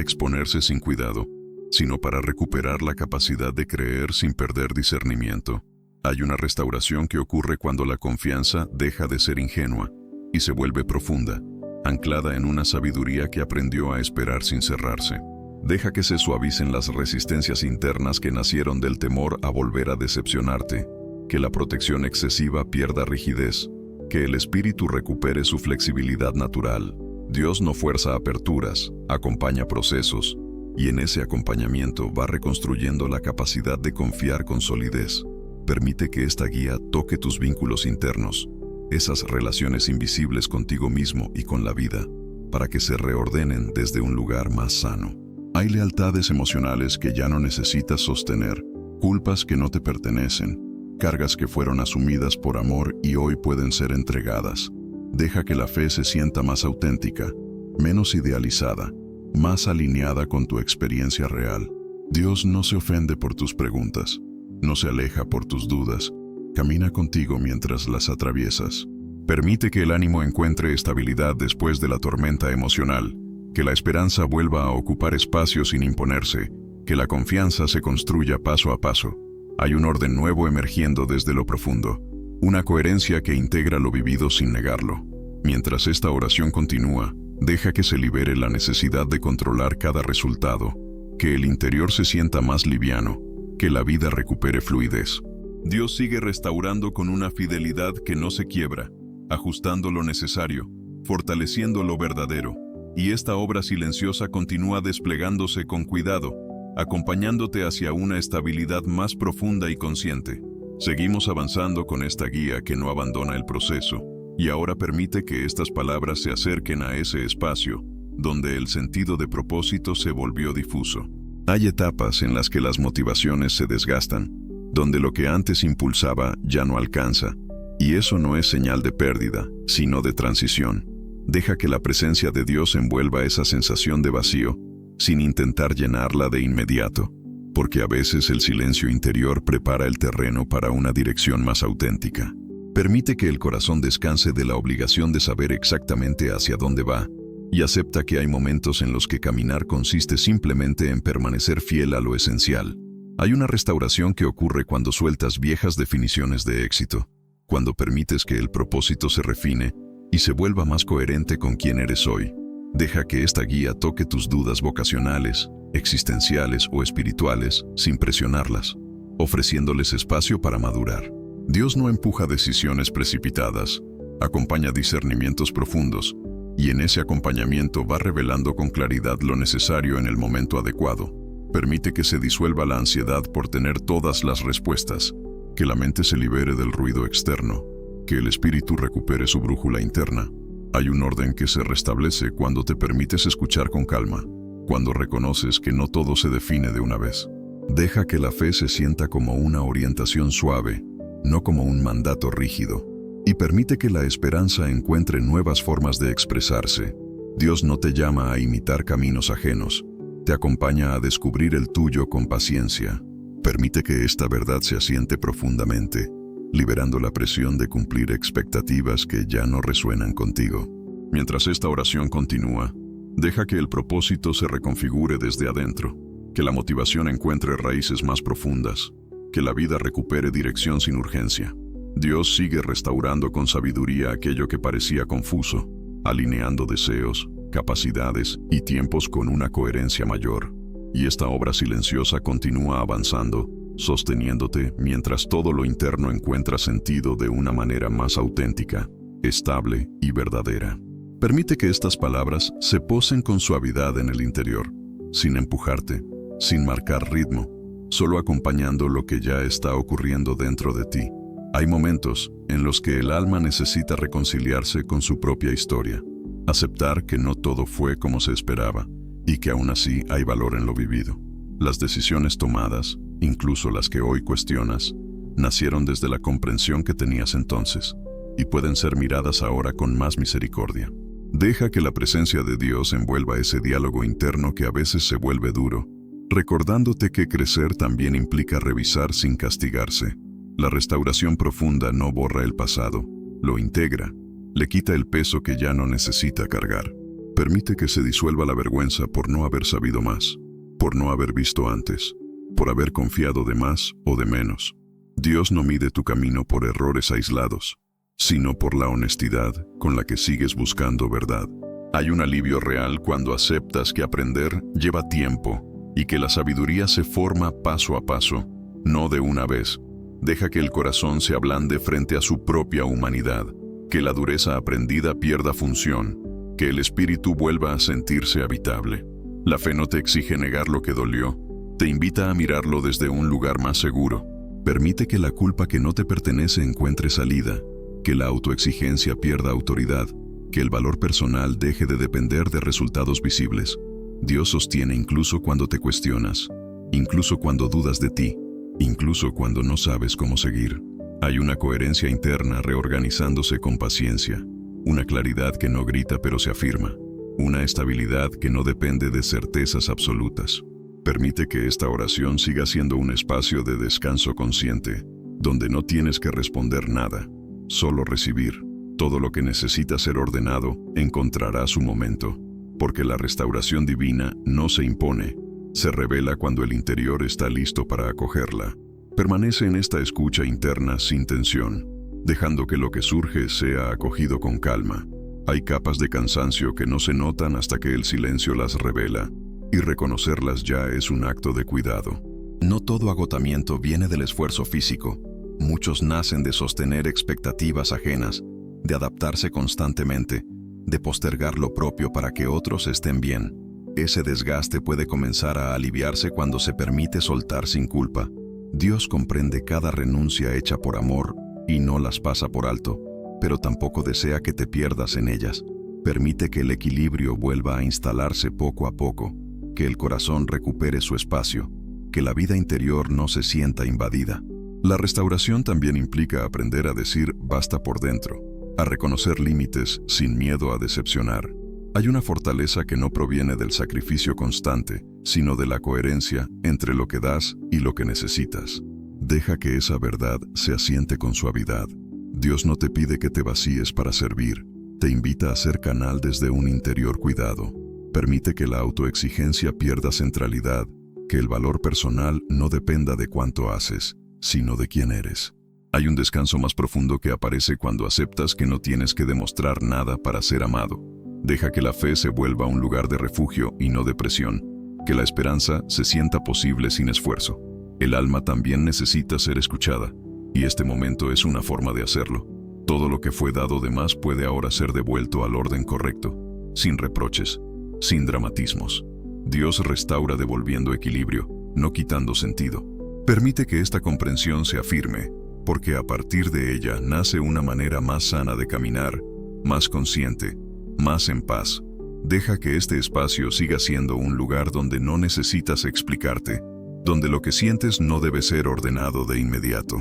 exponerse sin cuidado, sino para recuperar la capacidad de creer sin perder discernimiento. Hay una restauración que ocurre cuando la confianza deja de ser ingenua y se vuelve profunda, anclada en una sabiduría que aprendió a esperar sin cerrarse. Deja que se suavicen las resistencias internas que nacieron del temor a volver a decepcionarte, que la protección excesiva pierda rigidez, que el espíritu recupere su flexibilidad natural. Dios no fuerza aperturas, acompaña procesos, y en ese acompañamiento va reconstruyendo la capacidad de confiar con solidez. Permite que esta guía toque tus vínculos internos, esas relaciones invisibles contigo mismo y con la vida, para que se reordenen desde un lugar más sano. Hay lealtades emocionales que ya no necesitas sostener, culpas que no te pertenecen, cargas que fueron asumidas por amor y hoy pueden ser entregadas. Deja que la fe se sienta más auténtica, menos idealizada, más alineada con tu experiencia real. Dios no se ofende por tus preguntas, no se aleja por tus dudas, camina contigo mientras las atraviesas. Permite que el ánimo encuentre estabilidad después de la tormenta emocional, que la esperanza vuelva a ocupar espacio sin imponerse, que la confianza se construya paso a paso. Hay un orden nuevo emergiendo desde lo profundo, una coherencia que integra lo vivido sin negarlo. Mientras esta oración continúa, deja que se libere la necesidad de controlar cada resultado, que el interior se sienta más liviano, que la vida recupere fluidez. Dios sigue restaurando con una fidelidad que no se quiebra, ajustando lo necesario, fortaleciendo lo verdadero, y esta obra silenciosa continúa desplegándose con cuidado, acompañándote hacia una estabilidad más profunda y consciente. Seguimos avanzando con esta guía que no abandona el proceso, y ahora permite que estas palabras se acerquen a ese espacio, donde el sentido de propósito se volvió difuso. Hay etapas en las que las motivaciones se desgastan, donde lo que antes impulsaba ya no alcanza, y eso no es señal de pérdida, sino de transición. Deja que la presencia de Dios envuelva esa sensación de vacío, sin intentar llenarla de inmediato, porque a veces el silencio interior prepara el terreno para una dirección más auténtica. Permite que el corazón descanse de la obligación de saber exactamente hacia dónde va, y acepta que hay momentos en los que caminar consiste simplemente en permanecer fiel a lo esencial. Hay una restauración que ocurre cuando sueltas viejas definiciones de éxito, cuando permites que el propósito se refine y se vuelva más coherente con quién eres hoy. Deja que esta guía toque tus dudas vocacionales, existenciales o espirituales sin presionarlas, ofreciéndoles espacio para madurar. Dios no empuja decisiones precipitadas, acompaña discernimientos profundos, y en ese acompañamiento va revelando con claridad lo necesario en el momento adecuado. Permite que se disuelva la ansiedad por tener todas las respuestas, que la mente se libere del ruido externo, que el espíritu recupere su brújula interna. Hay un orden que se restablece cuando te permites escuchar con calma, cuando reconoces que no todo se define de una vez. Deja que la fe se sienta como una orientación suave, no como un mandato rígido, y permite que la esperanza encuentre nuevas formas de expresarse. Dios no te llama a imitar caminos ajenos, te acompaña a descubrir el tuyo con paciencia. Permite que esta verdad se asiente profundamente, liberando la presión de cumplir expectativas que ya no resuenan contigo. Mientras esta oración continúa, deja que el propósito se reconfigure desde adentro, que la motivación encuentre raíces más profundas, que la vida recupere dirección sin urgencia. Dios sigue restaurando con sabiduría aquello que parecía confuso, alineando deseos, capacidades y tiempos con una coherencia mayor. Y esta obra silenciosa continúa avanzando, sosteniéndote mientras todo lo interno encuentra sentido de una manera más auténtica, estable y verdadera. Permite que estas palabras se posen con suavidad en el interior, sin empujarte, sin marcar ritmo, solo acompañando lo que ya está ocurriendo dentro de ti. Hay momentos en los que el alma necesita reconciliarse con su propia historia, aceptar que no todo fue como se esperaba y que aún así hay valor en lo vivido. Las decisiones tomadas, incluso las que hoy cuestionas, nacieron desde la comprensión que tenías entonces y pueden ser miradas ahora con más misericordia. Deja que la presencia de Dios envuelva ese diálogo interno que a veces se vuelve duro, recordándote que crecer también implica revisar sin castigarse. La restauración profunda no borra el pasado, lo integra, le quita el peso que ya no necesita cargar. Permite que se disuelva la vergüenza por no haber sabido más, por no haber visto antes, por haber confiado de más o de menos. Dios no mide tu camino por errores aislados, sino por la honestidad con la que sigues buscando verdad. Hay un alivio real cuando aceptas que aprender lleva tiempo y que la sabiduría se forma paso a paso, no de una vez. Deja que el corazón se ablande frente a su propia humanidad, que la dureza aprendida pierda función, que el espíritu vuelva a sentirse habitable. La fe no te exige negar lo que dolió, te invita a mirarlo desde un lugar más seguro. Permite que la culpa que no te pertenece encuentre salida, que la autoexigencia pierda autoridad, que el valor personal deje de depender de resultados visibles. Dios sostiene incluso cuando te cuestionas, incluso cuando dudas de ti, incluso cuando no sabes cómo seguir. Hay una coherencia interna reorganizándose con paciencia, una claridad que no grita pero se afirma, una estabilidad que no depende de certezas absolutas. Permite que esta oración siga siendo un espacio de descanso consciente, donde no tienes que responder nada, solo recibir. Todo lo que necesita ser ordenado encontrará su momento, porque la restauración divina no se impone, se revela cuando el interior está listo para acogerla. Permanece en esta escucha interna sin tensión, dejando que lo que surge sea acogido con calma. Hay capas de cansancio que no se notan hasta que el silencio las revela, y reconocerlas ya es un acto de cuidado. No todo agotamiento viene del esfuerzo físico. Muchos nacen de sostener expectativas ajenas, de adaptarse constantemente, de postergar lo propio para que otros estén bien. Ese desgaste puede comenzar a aliviarse cuando se permite soltar sin culpa. Dios comprende cada renuncia hecha por amor y no las pasa por alto, pero tampoco desea que te pierdas en ellas. Permite que el equilibrio vuelva a instalarse poco a poco, que el corazón recupere su espacio, que la vida interior no se sienta invadida. La restauración también implica aprender a decir basta por dentro, a reconocer límites sin miedo a decepcionar. Hay una fortaleza que no proviene del sacrificio constante, sino de la coherencia entre lo que das y lo que necesitas. Deja que esa verdad se asiente con suavidad. Dios no te pide que te vacíes para servir, te invita a ser canal desde un interior cuidado. Permite que la autoexigencia pierda centralidad, que el valor personal no dependa de cuánto haces, sino de quién eres. Hay un descanso más profundo que aparece cuando aceptas que no tienes que demostrar nada para ser amado. Deja que la fe se vuelva un lugar de refugio y no de presión, que la esperanza se sienta posible sin esfuerzo. El alma también necesita ser escuchada, y este momento es una forma de hacerlo. Todo lo que fue dado de más puede ahora ser devuelto al orden correcto, sin reproches, sin dramatismos. Dios restaura devolviendo equilibrio, no quitando sentido. Permite que esta comprensión se afirme, porque a partir de ella nace una manera más sana de caminar, más consciente, más en paz. Deja que este espacio siga siendo un lugar donde no necesitas explicarte, donde lo que sientes no debe ser ordenado de inmediato.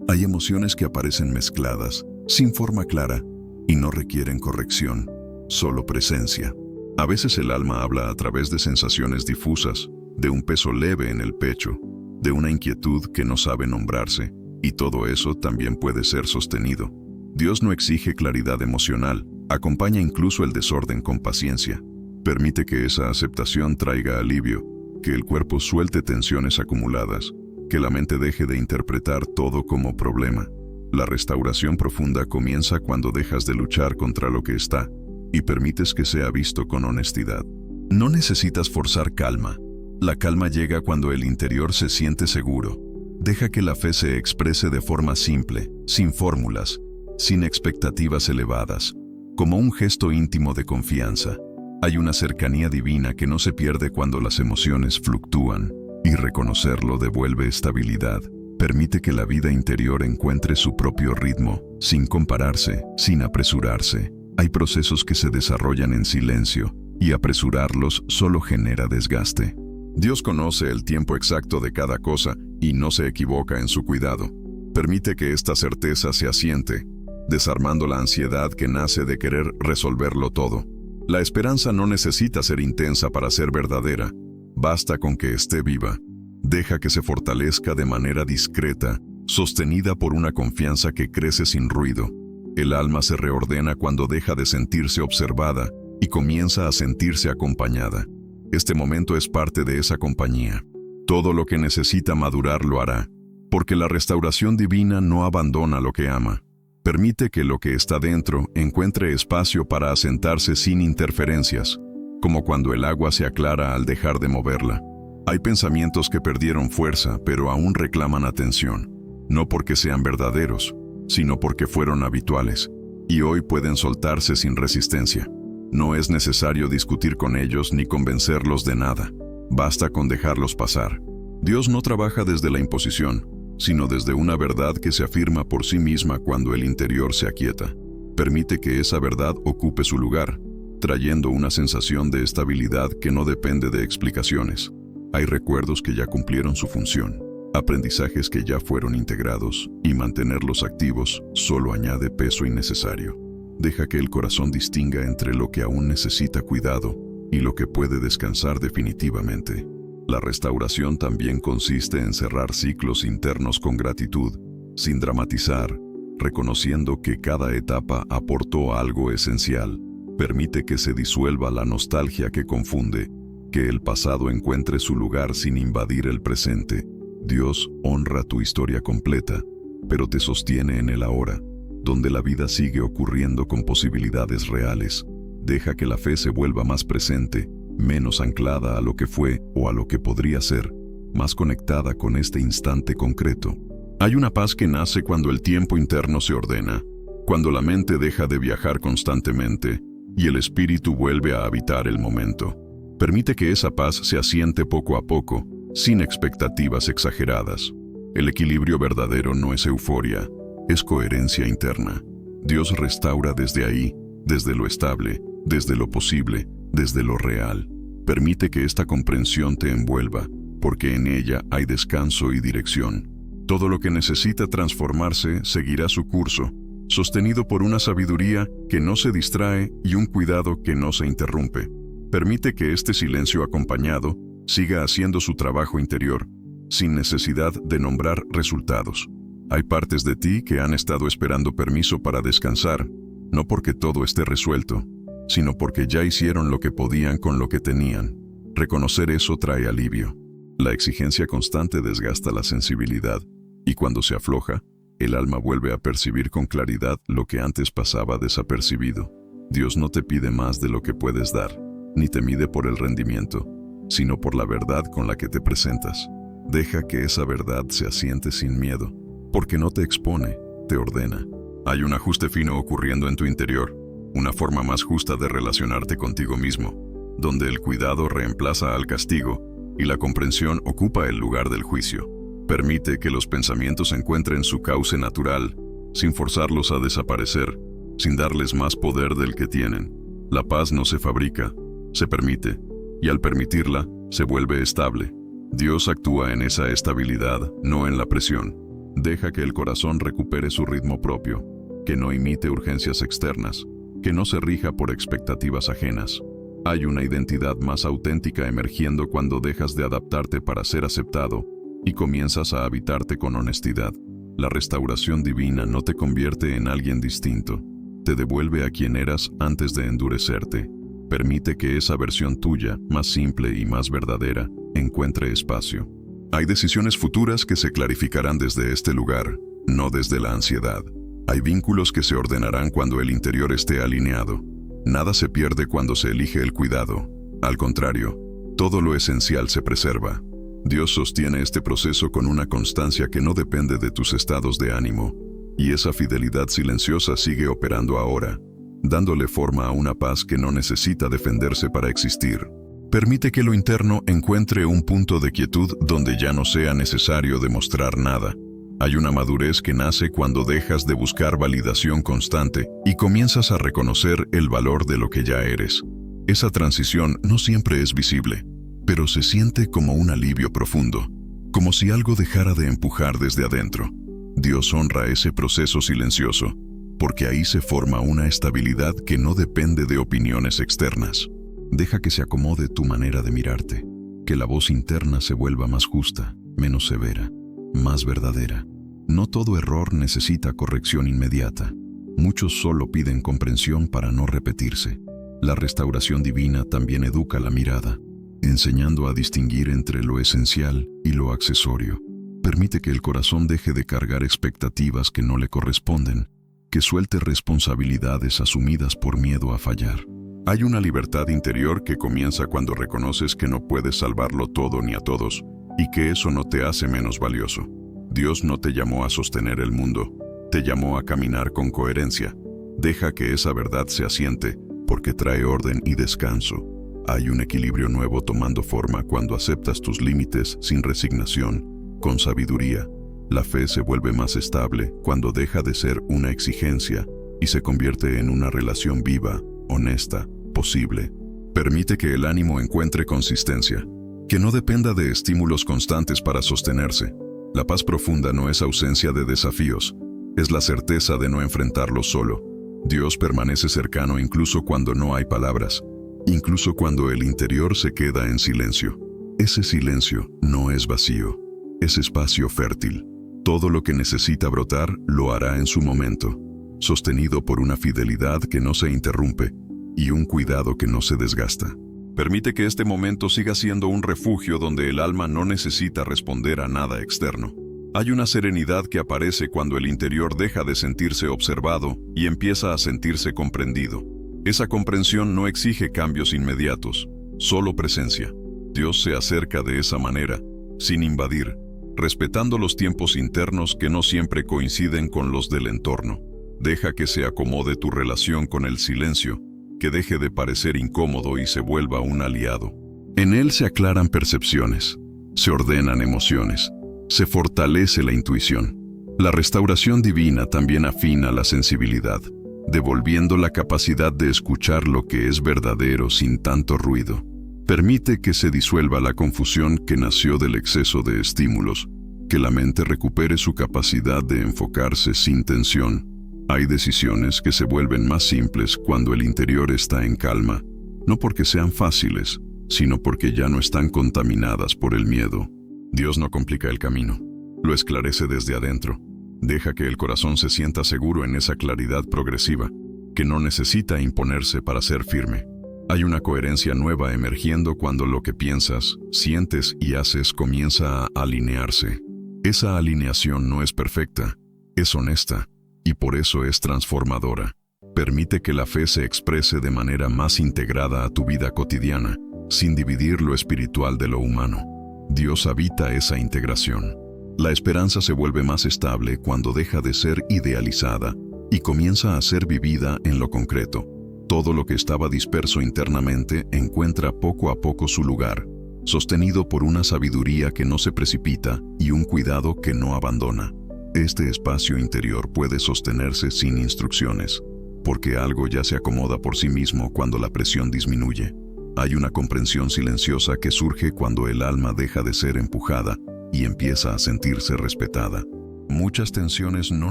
Hay emociones que aparecen mezcladas, sin forma clara, y no requieren corrección, solo presencia. A veces el alma habla a través de sensaciones difusas, de un peso leve en el pecho, de una inquietud que no sabe nombrarse, y todo eso también puede ser sostenido. Dios no exige claridad emocional, acompaña incluso el desorden con paciencia. Permite que esa aceptación traiga alivio, que el cuerpo suelte tensiones acumuladas, que la mente deje de interpretar todo como problema. La restauración profunda comienza cuando dejas de luchar contra lo que está y permites que sea visto con honestidad. No necesitas forzar calma. La calma llega cuando el interior se siente seguro. Deja que la fe se exprese de forma simple, sin fórmulas, sin expectativas elevadas, como un gesto íntimo de confianza. Hay una cercanía divina que no se pierde cuando las emociones fluctúan, y reconocerlo devuelve estabilidad. Permite que la vida interior encuentre su propio ritmo, sin compararse, sin apresurarse. Hay procesos que se desarrollan en silencio, y apresurarlos solo genera desgaste. Dios conoce el tiempo exacto de cada cosa y no se equivoca en su cuidado. Permite que esta certeza se asiente, desarmando la ansiedad que nace de querer resolverlo todo. La esperanza no necesita ser intensa para ser verdadera, basta con que esté viva. Deja que se fortalezca de manera discreta, sostenida por una confianza que crece sin ruido. El alma se reordena cuando deja de sentirse observada y comienza a sentirse acompañada. Este momento es parte de esa compañía. Todo lo que necesita madurar lo hará, porque la restauración divina no abandona lo que ama. Permite que lo que está dentro encuentre espacio para asentarse sin interferencias, como cuando el agua se aclara al dejar de moverla. Hay pensamientos que perdieron fuerza, pero aún reclaman atención, no porque sean verdaderos, sino porque fueron habituales, y hoy pueden soltarse sin resistencia. No es necesario discutir con ellos ni convencerlos de nada. Basta con dejarlos pasar. Dios no trabaja desde la imposición, sino desde una verdad que se afirma por sí misma cuando el interior se aquieta. Permite que esa verdad ocupe su lugar, trayendo una sensación de estabilidad que no depende de explicaciones. Hay recuerdos que ya cumplieron su función, aprendizajes que ya fueron integrados, y mantenerlos activos solo añade peso innecesario. Deja que el corazón distinga entre lo que aún necesita cuidado y lo que puede descansar definitivamente. La restauración también consiste en cerrar ciclos internos con gratitud, sin dramatizar, reconociendo que cada etapa aportó algo esencial. Permite que se disuelva la nostalgia que confunde, que el pasado encuentre su lugar sin invadir el presente. Dios honra tu historia completa, pero te sostiene en el ahora, donde la vida sigue ocurriendo con posibilidades reales. Deja que la fe se vuelva más presente, menos anclada a lo que fue o a lo que podría ser, más conectada con este instante concreto. Hay una paz que nace cuando el tiempo interno se ordena, cuando la mente deja de viajar constantemente y el espíritu vuelve a habitar el momento. Permite que esa paz se asiente poco a poco, sin expectativas exageradas. El equilibrio verdadero no es euforia, es coherencia interna. Dios restaura desde ahí, desde lo estable, desde lo posible, desde lo real. Permite que esta comprensión te envuelva, porque en ella hay descanso y dirección. Todo lo que necesita transformarse seguirá su curso, sostenido por una sabiduría que no se distrae y un cuidado que no se interrumpe. Permite que este silencio acompañado siga haciendo su trabajo interior, sin necesidad de nombrar resultados. Hay partes de ti que han estado esperando permiso para descansar, no porque todo esté resuelto, sino porque ya hicieron lo que podían con lo que tenían. Reconocer eso trae alivio. La exigencia constante desgasta la sensibilidad, y cuando se afloja, el alma vuelve a percibir con claridad lo que antes pasaba desapercibido. Dios no te pide más de lo que puedes dar, ni te mide por el rendimiento, sino por la verdad con la que te presentas. Deja que esa verdad se asiente sin miedo, porque no te expone, te ordena. Hay un ajuste fino ocurriendo en tu interior, una forma más justa de relacionarte contigo mismo, donde el cuidado reemplaza al castigo y la comprensión ocupa el lugar del juicio. Permite que los pensamientos encuentren su cauce natural, sin forzarlos a desaparecer, sin darles más poder del que tienen. La paz no se fabrica, se permite, y al permitirla, se vuelve estable. Dios actúa en esa estabilidad, no en la presión. Deja que el corazón recupere su ritmo propio, que no imite urgencias externas, que no se rija por expectativas ajenas. Hay una identidad más auténtica emergiendo cuando dejas de adaptarte para ser aceptado y comienzas a habitarte con honestidad. La restauración divina no te convierte en alguien distinto, te devuelve a quien eras antes de endurecerte. Permite que esa versión tuya, más simple y más verdadera, encuentre espacio. Hay decisiones futuras que se clarificarán desde este lugar, no desde la ansiedad. Hay vínculos que se ordenarán cuando el interior esté alineado. Nada se pierde cuando se elige el cuidado. Al contrario, todo lo esencial se preserva. Dios sostiene este proceso con una constancia que no depende de tus estados de ánimo, y esa fidelidad silenciosa sigue operando ahora, dándole forma a una paz que no necesita defenderse para existir. Permite que lo interno encuentre un punto de quietud donde ya no sea necesario demostrar nada. Hay una madurez que nace cuando dejas de buscar validación constante y comienzas a reconocer el valor de lo que ya eres. Esa transición no siempre es visible, pero se siente como un alivio profundo, como si algo dejara de empujar desde adentro. Dios honra ese proceso silencioso, porque ahí se forma una estabilidad que no depende de opiniones externas. Deja que se acomode tu manera de mirarte, que la voz interna se vuelva más justa, menos severa, más verdadera. No todo error necesita corrección inmediata. Muchos solo piden comprensión para no repetirse. La restauración divina también educa la mirada, enseñando a distinguir entre lo esencial y lo accesorio. Permite que el corazón deje de cargar expectativas que no le corresponden, que suelte responsabilidades asumidas por miedo a fallar. Hay una libertad interior que comienza cuando reconoces que no puedes salvarlo todo ni a todos, y que eso no te hace menos valioso. Dios no te llamó a sostener el mundo, te llamó a caminar con coherencia. Deja que esa verdad se asiente, porque trae orden y descanso. Hay un equilibrio nuevo tomando forma cuando aceptas tus límites sin resignación, con sabiduría. La fe se vuelve más estable cuando deja de ser una exigencia y se convierte en una relación viva, honesta, posible. Permite que el ánimo encuentre consistencia, que no dependa de estímulos constantes para sostenerse. La paz profunda no es ausencia de desafíos, es la certeza de no enfrentarlos solo. Dios permanece cercano incluso cuando no hay palabras, incluso cuando el interior se queda en silencio. Ese silencio no es vacío, es espacio fértil. Todo lo que necesita brotar lo hará en su momento, sostenido por una fidelidad que no se interrumpe y un cuidado que no se desgasta. Permite que este momento siga siendo un refugio donde el alma no necesita responder a nada externo. Hay una serenidad que aparece cuando el interior deja de sentirse observado y empieza a sentirse comprendido. Esa comprensión no exige cambios inmediatos, solo presencia. Dios se acerca de esa manera, sin invadir, respetando los tiempos internos que no siempre coinciden con los del entorno. Deja que se acomode tu relación con el silencio, que deje de parecer incómodo y se vuelva un aliado. En él se aclaran percepciones, se ordenan emociones, se fortalece la intuición. La restauración divina también afina la sensibilidad, devolviendo la capacidad de escuchar lo que es verdadero sin tanto ruido. Permite que se disuelva la confusión que nació del exceso de estímulos, que la mente recupere su capacidad de enfocarse sin tensión. Hay decisiones que se vuelven más simples cuando el interior está en calma, no porque sean fáciles, sino porque ya no están contaminadas por el miedo. Dios no complica el camino, lo esclarece desde adentro. Deja que el corazón se sienta seguro en esa claridad progresiva, que no necesita imponerse para ser firme. Hay una coherencia nueva emergiendo cuando lo que piensas, sientes y haces comienza a alinearse. Esa alineación no es perfecta, es honesta, y por eso es transformadora. Permite que la fe se exprese de manera más integrada a tu vida cotidiana, sin dividir lo espiritual de lo humano. Dios habita esa integración. La esperanza se vuelve más estable cuando deja de ser idealizada y comienza a ser vivida en lo concreto. Todo lo que estaba disperso internamente encuentra poco a poco su lugar, sostenido por una sabiduría que no se precipita y un cuidado que no abandona. Este espacio interior puede sostenerse sin instrucciones, porque algo ya se acomoda por sí mismo cuando la presión disminuye. Hay una comprensión silenciosa que surge cuando el alma deja de ser empujada y empieza a sentirse respetada. Muchas tensiones no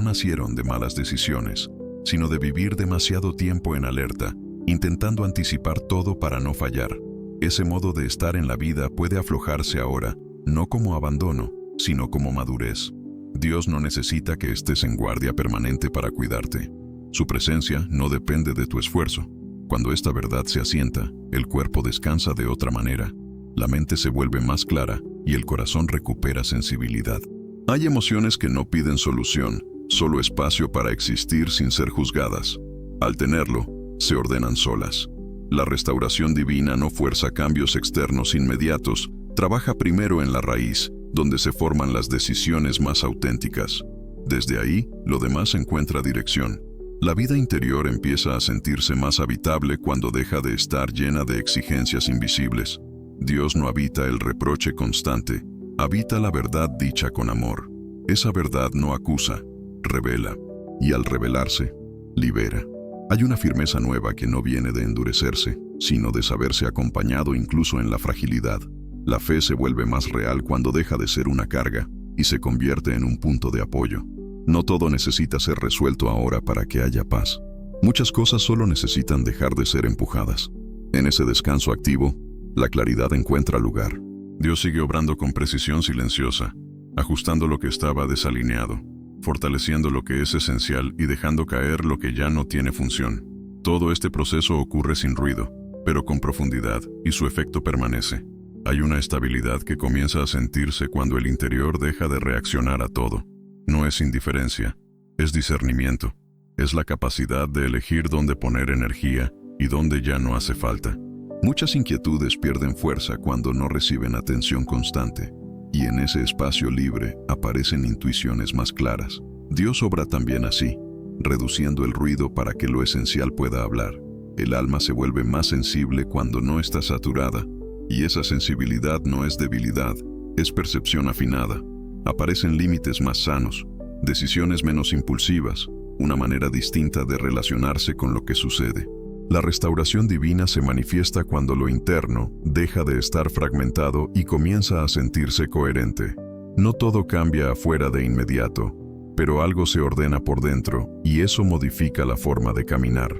nacieron de malas decisiones, sino de vivir demasiado tiempo en alerta, intentando anticipar todo para no fallar. Ese modo de estar en la vida puede aflojarse ahora, no como abandono, sino como madurez. Dios no necesita que estés en guardia permanente para cuidarte. Su presencia no depende de tu esfuerzo. Cuando esta verdad se asienta, el cuerpo descansa de otra manera, la mente se vuelve más clara y el corazón recupera sensibilidad. Hay emociones que no piden solución, solo espacio para existir sin ser juzgadas. Al tenerlo, se ordenan solas. La restauración divina no fuerza cambios externos inmediatos, trabaja primero en la raíz, donde se forman las decisiones más auténticas. Desde ahí, lo demás encuentra dirección. La vida interior empieza a sentirse más habitable cuando deja de estar llena de exigencias invisibles. Dios no habita el reproche constante, habita la verdad dicha con amor. Esa verdad no acusa, revela, y al revelarse, libera. Hay una firmeza nueva que no viene de endurecerse, sino de saberse acompañado incluso en la fragilidad. La fe se vuelve más real cuando deja de ser una carga y se convierte en un punto de apoyo. No todo necesita ser resuelto ahora para que haya paz. Muchas cosas solo necesitan dejar de ser empujadas. En ese descanso activo, la claridad encuentra lugar. Dios sigue obrando con precisión silenciosa, ajustando lo que estaba desalineado, fortaleciendo lo que es esencial y dejando caer lo que ya no tiene función. Todo este proceso ocurre sin ruido, pero con profundidad, y su efecto permanece. Hay una estabilidad que comienza a sentirse cuando el interior deja de reaccionar a todo. No es indiferencia, es discernimiento. Es la capacidad de elegir dónde poner energía y dónde ya no hace falta. Muchas inquietudes pierden fuerza cuando no reciben atención constante, y en ese espacio libre aparecen intuiciones más claras. Dios obra también así, reduciendo el ruido para que lo esencial pueda hablar. El alma se vuelve más sensible cuando no está saturada, y esa sensibilidad no es debilidad, es percepción afinada. Aparecen límites más sanos, decisiones menos impulsivas, una manera distinta de relacionarse con lo que sucede. La restauración divina se manifiesta cuando lo interno deja de estar fragmentado y comienza a sentirse coherente. No todo cambia afuera de inmediato, pero algo se ordena por dentro y eso modifica la forma de caminar.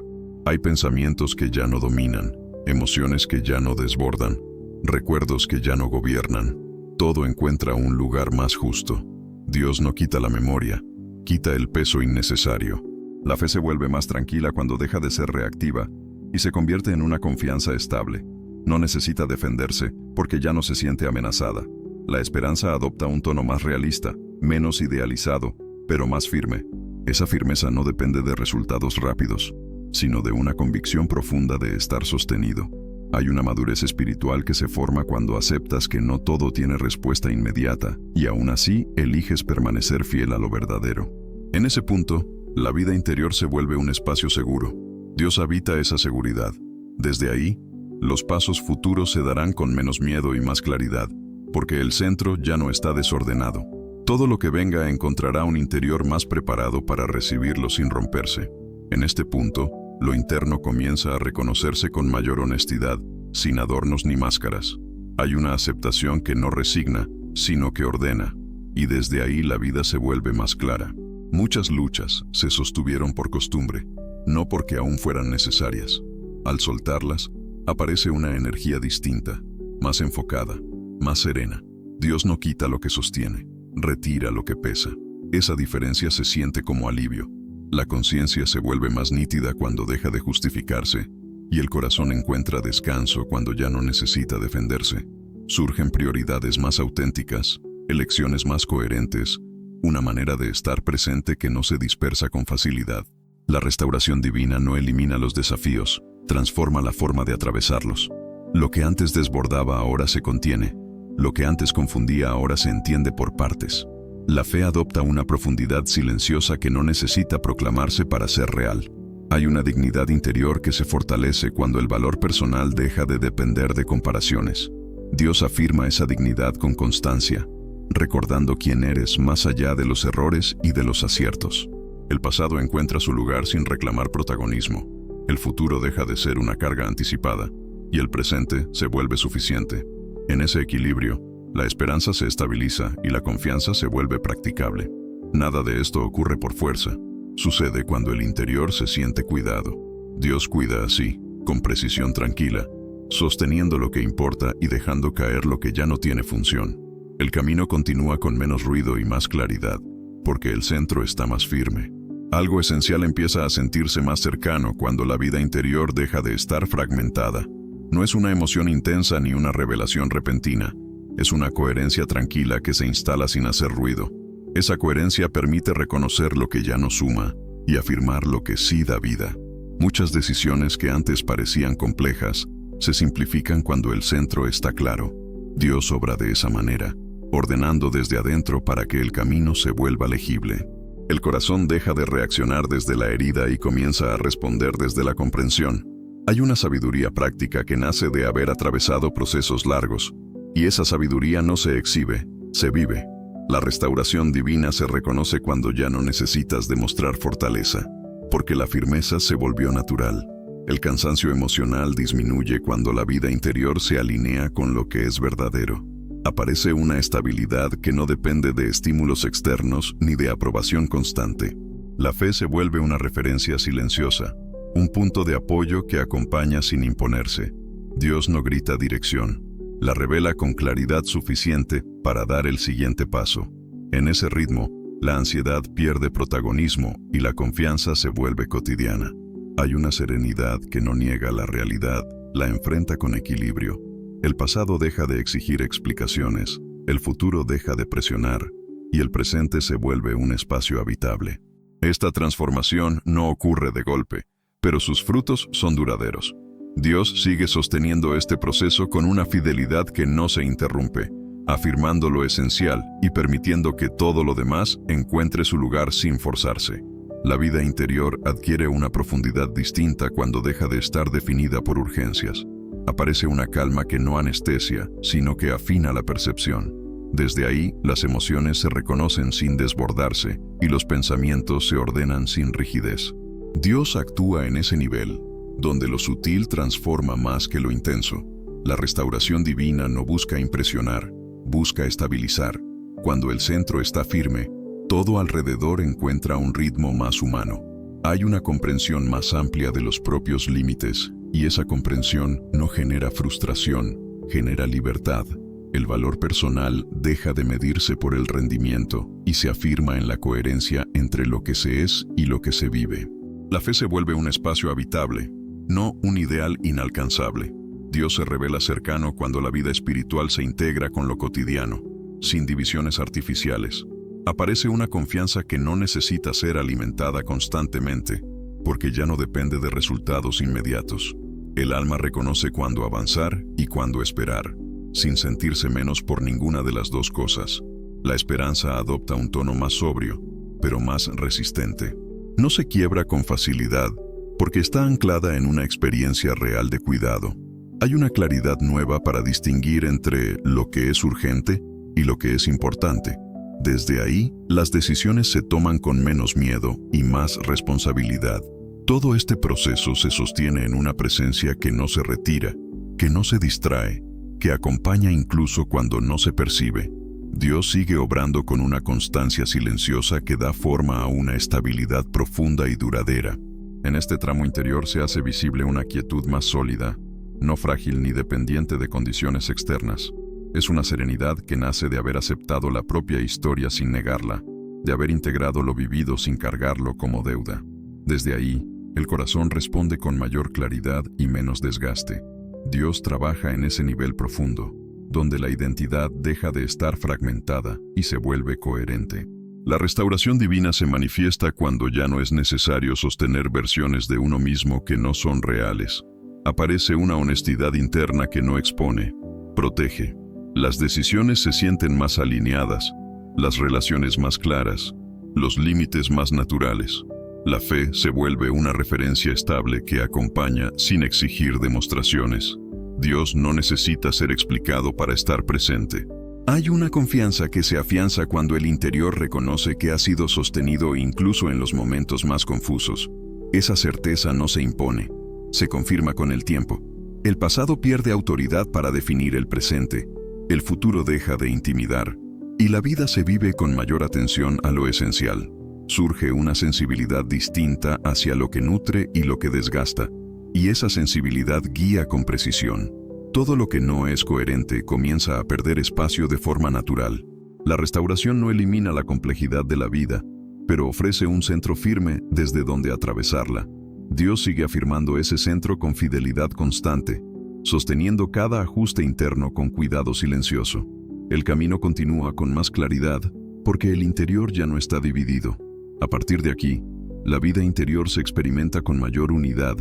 Hay pensamientos que ya no dominan, emociones que ya no desbordan, recuerdos que ya no gobiernan. Todo encuentra un lugar más justo. Dios no quita la memoria, quita el peso innecesario. La fe se vuelve más tranquila cuando deja de ser reactiva y se convierte en una confianza estable. No necesita defenderse porque ya no se siente amenazada. La esperanza adopta un tono más realista, menos idealizado, pero más firme. Esa firmeza no depende de resultados rápidos, sino de una convicción profunda de estar sostenido. Hay una madurez espiritual que se forma cuando aceptas que no todo tiene respuesta inmediata y aún así eliges permanecer fiel a lo verdadero. En ese punto, la vida interior se vuelve un espacio seguro. Dios habita esa seguridad. Desde ahí, los pasos futuros se darán con menos miedo y más claridad, porque el centro ya no está desordenado. Todo lo que venga encontrará un interior más preparado para recibirlo sin romperse. En este punto, lo interno comienza a reconocerse con mayor honestidad, sin adornos ni máscaras. Hay una aceptación que no resigna, sino que ordena, y desde ahí la vida se vuelve más clara. Muchas luchas se sostuvieron por costumbre, no porque aún fueran necesarias. Al soltarlas, aparece una energía distinta, más enfocada, más serena. Dios no quita lo que sostiene, retira lo que pesa. Esa diferencia se siente como alivio. La conciencia se vuelve más nítida cuando deja de justificarse, y el corazón encuentra descanso cuando ya no necesita defenderse. Surgen prioridades más auténticas, elecciones más coherentes, una manera de estar presente que no se dispersa con facilidad. La restauración divina no elimina los desafíos, transforma la forma de atravesarlos. Lo que antes desbordaba ahora se contiene, lo que antes confundía ahora se entiende por partes. La fe adopta una profundidad silenciosa que no necesita proclamarse para ser real. Hay una dignidad interior que se fortalece cuando el valor personal deja de depender de comparaciones. Dios afirma esa dignidad con constancia, recordando quién eres más allá de los errores y de los aciertos. El pasado encuentra su lugar sin reclamar protagonismo. El futuro deja de ser una carga anticipada, y el presente se vuelve suficiente. En ese equilibrio, la esperanza se estabiliza y la confianza se vuelve practicable. Nada de esto ocurre por fuerza. Sucede cuando el interior se siente cuidado. Dios cuida así, con precisión tranquila, sosteniendo lo que importa y dejando caer lo que ya no tiene función. El camino continúa con menos ruido y más claridad, porque el centro está más firme. Algo esencial empieza a sentirse más cercano cuando la vida interior deja de estar fragmentada. No es una emoción intensa ni una revelación repentina. Es una coherencia tranquila que se instala sin hacer ruido. Esa coherencia permite reconocer lo que ya no suma y afirmar lo que sí da vida. Muchas decisiones que antes parecían complejas se simplifican cuando el centro está claro. Dios obra de esa manera, ordenando desde adentro para que el camino se vuelva legible. El corazón deja de reaccionar desde la herida y comienza a responder desde la comprensión. Hay una sabiduría práctica que nace de haber atravesado procesos largos, y esa sabiduría no se exhibe, se vive. La restauración divina se reconoce cuando ya no necesitas demostrar fortaleza, porque la firmeza se volvió natural. El cansancio emocional disminuye cuando la vida interior se alinea con lo que es verdadero. Aparece una estabilidad que no depende de estímulos externos ni de aprobación constante. La fe se vuelve una referencia silenciosa, un punto de apoyo que acompaña sin imponerse. Dios no grita dirección, la revela con claridad suficiente para dar el siguiente paso. En ese ritmo, la ansiedad pierde protagonismo y la confianza se vuelve cotidiana. Hay una serenidad que no niega la realidad, la enfrenta con equilibrio. El pasado deja de exigir explicaciones, el futuro deja de presionar, y el presente se vuelve un espacio habitable. Esta transformación no ocurre de golpe, pero sus frutos son duraderos. Dios sigue sosteniendo este proceso con una fidelidad que no se interrumpe, afirmando lo esencial y permitiendo que todo lo demás encuentre su lugar sin forzarse. La vida interior adquiere una profundidad distinta cuando deja de estar definida por urgencias. Aparece una calma que no anestesia, sino que afina la percepción. Desde ahí, las emociones se reconocen sin desbordarse y los pensamientos se ordenan sin rigidez. Dios actúa en ese nivel, donde lo sutil transforma más que lo intenso. La restauración divina no busca impresionar, busca estabilizar. Cuando el centro está firme, todo alrededor encuentra un ritmo más humano. Hay una comprensión más amplia de los propios límites, y esa comprensión no genera frustración, genera libertad. El valor personal deja de medirse por el rendimiento y se afirma en la coherencia entre lo que se es y lo que se vive. La fe se vuelve un espacio habitable, no un ideal inalcanzable. Dios se revela cercano cuando la vida espiritual se integra con lo cotidiano, sin divisiones artificiales. Aparece una confianza que no necesita ser alimentada constantemente, porque ya no depende de resultados inmediatos. El alma reconoce cuándo avanzar y cuándo esperar, sin sentirse menos por ninguna de las dos cosas. La esperanza adopta un tono más sobrio, pero más resistente. No se quiebra con facilidad, porque está anclada en una experiencia real de cuidado. Hay una claridad nueva para distinguir entre lo que es urgente y lo que es importante. Desde ahí, las decisiones se toman con menos miedo y más responsabilidad. Todo este proceso se sostiene en una presencia que no se retira, que no se distrae, que acompaña incluso cuando no se percibe. Dios sigue obrando con una constancia silenciosa que da forma a una estabilidad profunda y duradera. En este tramo interior se hace visible una quietud más sólida, no frágil ni dependiente de condiciones externas. Es una serenidad que nace de haber aceptado la propia historia sin negarla, de haber integrado lo vivido sin cargarlo como deuda. Desde ahí, el corazón responde con mayor claridad y menos desgaste. Dios trabaja en ese nivel profundo, donde la identidad deja de estar fragmentada y se vuelve coherente. La restauración divina se manifiesta cuando ya no es necesario sostener versiones de uno mismo que no son reales. Aparece una honestidad interna que no expone, protege. Las decisiones se sienten más alineadas, las relaciones más claras, los límites más naturales. La fe se vuelve una referencia estable que acompaña sin exigir demostraciones. Dios no necesita ser explicado para estar presente. Hay una confianza que se afianza cuando el interior reconoce que ha sido sostenido incluso en los momentos más confusos. Esa certeza no se impone, se confirma con el tiempo. El pasado pierde autoridad para definir el presente, el futuro deja de intimidar, y la vida se vive con mayor atención a lo esencial. Surge una sensibilidad distinta hacia lo que nutre y lo que desgasta, y esa sensibilidad guía con precisión. Todo lo que no es coherente comienza a perder espacio de forma natural. La restauración no elimina la complejidad de la vida, pero ofrece un centro firme desde donde atravesarla. Dios sigue afirmando ese centro con fidelidad constante, sosteniendo cada ajuste interno con cuidado silencioso. El camino continúa con más claridad, porque el interior ya no está dividido. A partir de aquí, la vida interior se experimenta con mayor unidad,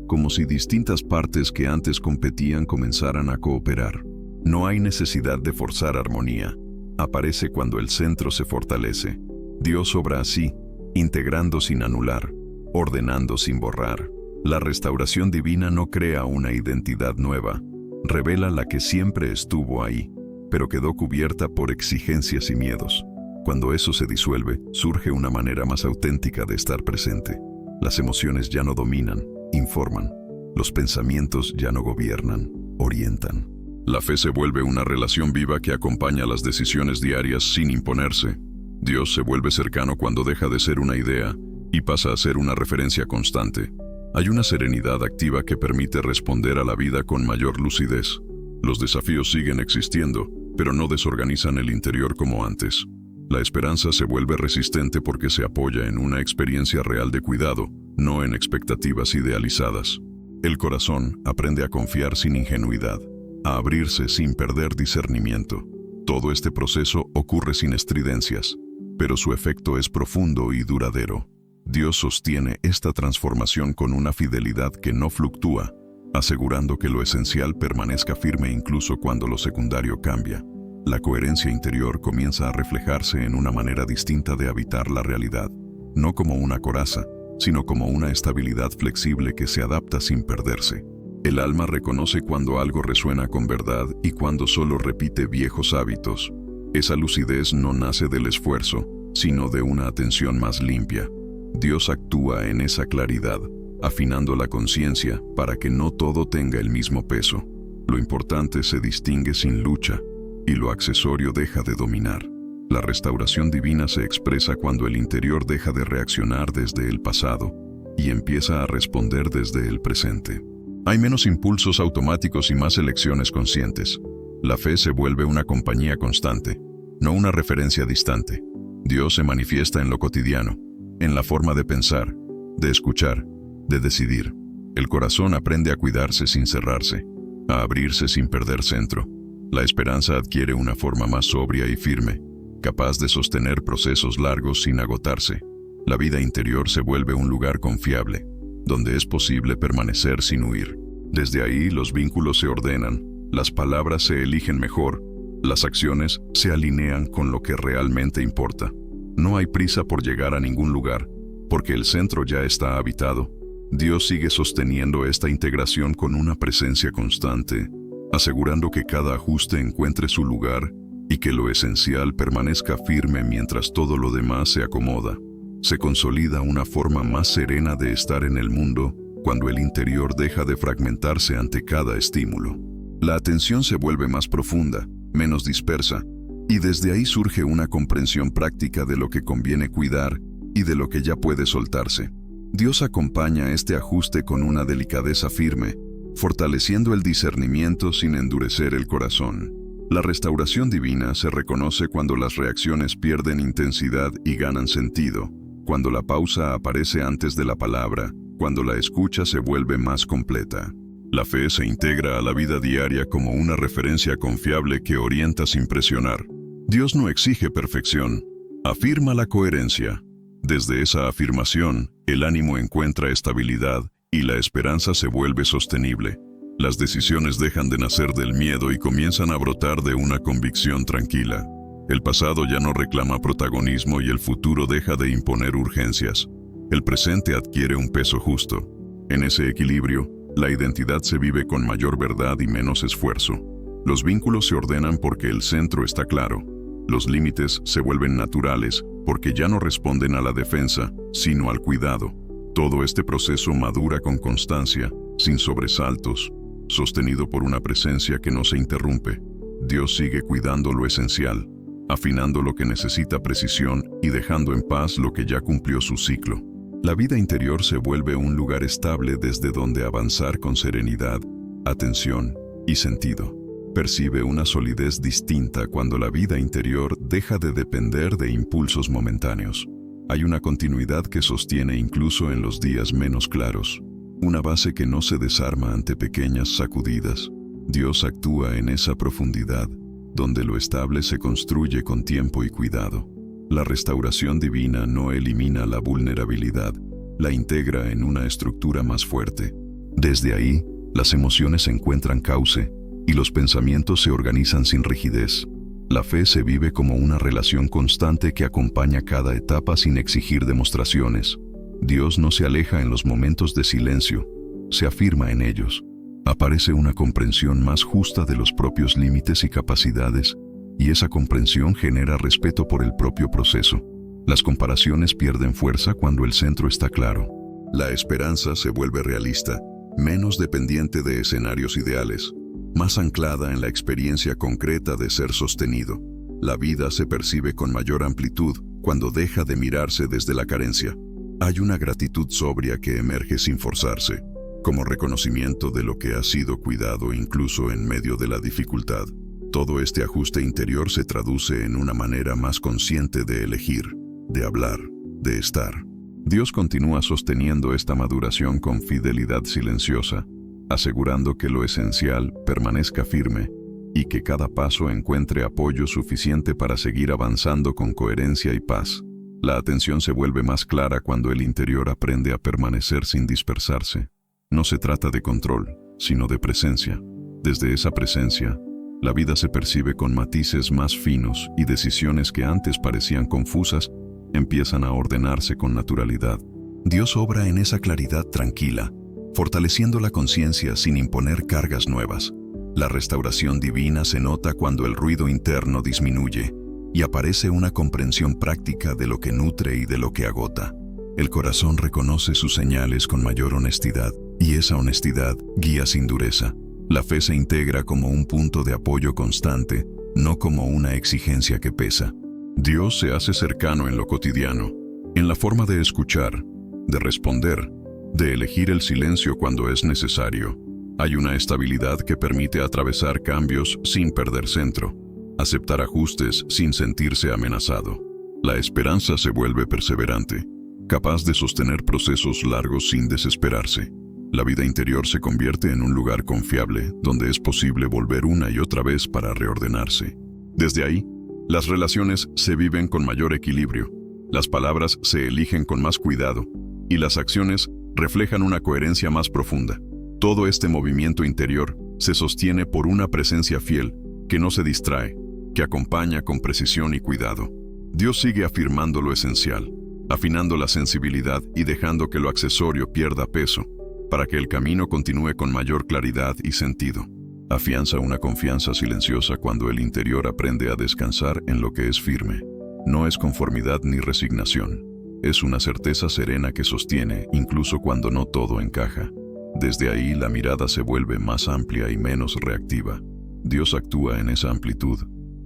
como si distintas partes que antes competían comenzaran a cooperar. No hay necesidad de forzar armonía. Aparece cuando el centro se fortalece. Dios obra así, integrando sin anular, ordenando sin borrar. La restauración divina no crea una identidad nueva, revela la que siempre estuvo ahí, pero quedó cubierta por exigencias y miedos. Cuando eso se disuelve, surge una manera más auténtica de estar presente. Las emociones ya no dominan, informan. Los pensamientos ya no gobiernan, orientan. La fe se vuelve una relación viva que acompaña las decisiones diarias sin imponerse. Dios se vuelve cercano cuando deja de ser una idea y pasa a ser una referencia constante. Hay una serenidad activa que permite responder a la vida con mayor lucidez. Los desafíos siguen existiendo, pero no desorganizan el interior como antes. La esperanza se vuelve resistente porque se apoya en una experiencia real de cuidado, no en expectativas idealizadas. El corazón aprende a confiar sin ingenuidad, a abrirse sin perder discernimiento. Todo este proceso ocurre sin estridencias, pero su efecto es profundo y duradero. Dios sostiene esta transformación con una fidelidad que no fluctúa, asegurando que lo esencial permanezca firme incluso cuando lo secundario cambia. La coherencia interior comienza a reflejarse en una manera distinta de habitar la realidad, no como una coraza, sino como una estabilidad flexible que se adapta sin perderse. El alma reconoce cuando algo resuena con verdad y cuando solo repite viejos hábitos. Esa lucidez no nace del esfuerzo, sino de una atención más limpia. Dios actúa en esa claridad, afinando la conciencia para que no todo tenga el mismo peso. Lo importante se distingue sin lucha, y lo accesorio deja de dominar. La restauración divina se expresa cuando el interior deja de reaccionar desde el pasado y empieza a responder desde el presente. Hay menos impulsos automáticos y más elecciones conscientes. La fe se vuelve una compañía constante, no una referencia distante. Dios se manifiesta en lo cotidiano, en la forma de pensar, de escuchar, de decidir. El corazón aprende a cuidarse sin cerrarse, a abrirse sin perder centro. La esperanza adquiere una forma más sobria y firme, capaz de sostener procesos largos sin agotarse. La vida interior se vuelve un lugar confiable, donde es posible permanecer sin huir. Desde ahí los vínculos se ordenan, las palabras se eligen mejor, las acciones se alinean con lo que realmente importa. No hay prisa por llegar a ningún lugar, porque el centro ya está habitado. Dios sigue sosteniendo esta integración con una presencia constante, asegurando que cada ajuste encuentre su lugar y que lo esencial permanezca firme mientras todo lo demás se acomoda. Se consolida una forma más serena de estar en el mundo cuando el interior deja de fragmentarse ante cada estímulo. La atención se vuelve más profunda, menos dispersa, y desde ahí surge una comprensión práctica de lo que conviene cuidar y de lo que ya puede soltarse. Dios acompaña este ajuste con una delicadeza firme, fortaleciendo el discernimiento sin endurecer el corazón. La restauración divina se reconoce cuando las reacciones pierden intensidad y ganan sentido, cuando la pausa aparece antes de la palabra, cuando la escucha se vuelve más completa. La fe se integra a la vida diaria como una referencia confiable que orienta sin presionar. Dios no exige perfección, afirma la coherencia. Desde esa afirmación, el ánimo encuentra estabilidad y la esperanza se vuelve sostenible. Las decisiones dejan de nacer del miedo y comienzan a brotar de una convicción tranquila. El pasado ya no reclama protagonismo y el futuro deja de imponer urgencias. El presente adquiere un peso justo. En ese equilibrio, la identidad se vive con mayor verdad y menos esfuerzo. Los vínculos se ordenan porque el centro está claro. Los límites se vuelven naturales porque ya no responden a la defensa, sino al cuidado. Todo este proceso madura con constancia, sin sobresaltos, sostenido por una presencia que no se interrumpe. Dios sigue cuidando lo esencial, afinando lo que necesita precisión y dejando en paz lo que ya cumplió su ciclo. La vida interior se vuelve un lugar estable desde donde avanzar con serenidad, atención y sentido. Percibe una solidez distinta cuando la vida interior deja de depender de impulsos momentáneos. Hay una continuidad que sostiene incluso en los días menos claros, una base que no se desarma ante pequeñas sacudidas. Dios actúa en esa profundidad, donde lo estable se construye con tiempo y cuidado. La restauración divina no elimina la vulnerabilidad, la integra en una estructura más fuerte. Desde ahí, las emociones encuentran cauce y los pensamientos se organizan sin rigidez. La fe se vive como una relación constante que acompaña cada etapa sin exigir demostraciones. Dios no se aleja en los momentos de silencio, se afirma en ellos. Aparece una comprensión más justa de los propios límites y capacidades, y esa comprensión genera respeto por el propio proceso. Las comparaciones pierden fuerza cuando el centro está claro. La esperanza se vuelve realista, menos dependiente de escenarios ideales, más anclada en la experiencia concreta de ser sostenido. La vida se percibe con mayor amplitud cuando deja de mirarse desde la carencia. Hay una gratitud sobria que emerge sin forzarse, como reconocimiento de lo que ha sido cuidado incluso en medio de la dificultad. Todo este ajuste interior se traduce en una manera más consciente de elegir, de hablar, de estar. Dios continúa sosteniendo esta maduración con fidelidad silenciosa, asegurando que lo esencial permanezca firme y que cada paso encuentre apoyo suficiente para seguir avanzando con coherencia y paz. La atención se vuelve más clara cuando el interior aprende a permanecer sin dispersarse. No se trata de control, sino de presencia. Desde esa presencia, la vida se percibe con matices más finos y decisiones que antes parecían confusas empiezan a ordenarse con naturalidad. Dios obra en esa claridad tranquila, fortaleciendo la conciencia sin imponer cargas nuevas. La restauración divina se nota cuando el ruido interno disminuye y aparece una comprensión práctica de lo que nutre y de lo que agota. El corazón reconoce sus señales con mayor honestidad y esa honestidad guía sin dureza. La fe se integra como un punto de apoyo constante, no como una exigencia que pesa. Dios se hace cercano en lo cotidiano, en la forma de escuchar, de responder, de elegir el silencio cuando es necesario. Hay una estabilidad que permite atravesar cambios sin perder centro, aceptar ajustes sin sentirse amenazado. La esperanza se vuelve perseverante, capaz de sostener procesos largos sin desesperarse. La vida interior se convierte en un lugar confiable donde es posible volver una y otra vez para reordenarse. Desde ahí, las relaciones se viven con mayor equilibrio, las palabras se eligen con más cuidado y las acciones reflejan una coherencia más profunda. Todo este movimiento interior se sostiene por una presencia fiel que no se distrae, que acompaña con precisión y cuidado. Dios sigue afirmando lo esencial, afinando la sensibilidad y dejando que lo accesorio pierda peso, para que el camino continúe con mayor claridad y sentido. Afianza una confianza silenciosa cuando el interior aprende a descansar en lo que es firme. No es conformidad ni resignación. Es una certeza serena que sostiene incluso cuando no todo encaja. Desde ahí la mirada se vuelve más amplia y menos reactiva. Dios actúa en esa amplitud,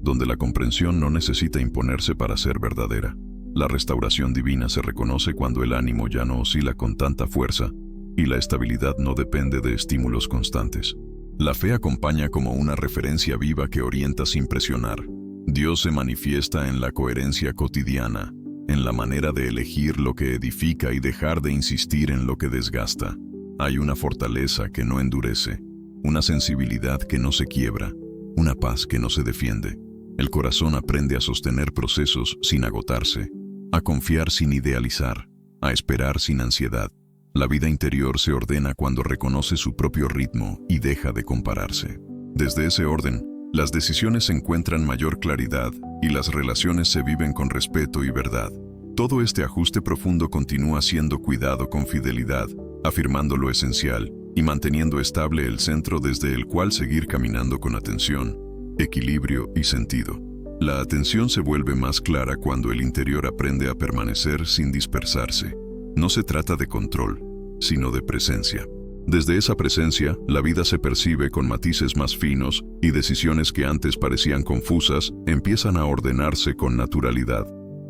donde la comprensión no necesita imponerse para ser verdadera. La restauración divina se reconoce cuando el ánimo ya no oscila con tanta fuerza y la estabilidad no depende de estímulos constantes. La fe acompaña como una referencia viva que orienta sin presionar. Dios se manifiesta en la coherencia cotidiana, en la manera de elegir lo que edifica y dejar de insistir en lo que desgasta. Hay una fortaleza que no endurece, una sensibilidad que no se quiebra, una paz que no se defiende. El corazón aprende a sostener procesos sin agotarse, a confiar sin idealizar, a esperar sin ansiedad. La vida interior se ordena cuando reconoce su propio ritmo y deja de compararse. Desde ese orden, las decisiones encuentran mayor claridad y las relaciones se viven con respeto y verdad. Todo este ajuste profundo continúa siendo cuidado con fidelidad, afirmando lo esencial y manteniendo estable el centro desde el cual seguir caminando con atención, equilibrio y sentido. La atención se vuelve más clara cuando el interior aprende a permanecer sin dispersarse. No se trata de control, sino de presencia. Desde esa presencia, la vida se percibe con matices más finos y decisiones que antes parecían confusas empiezan a ordenarse con naturalidad.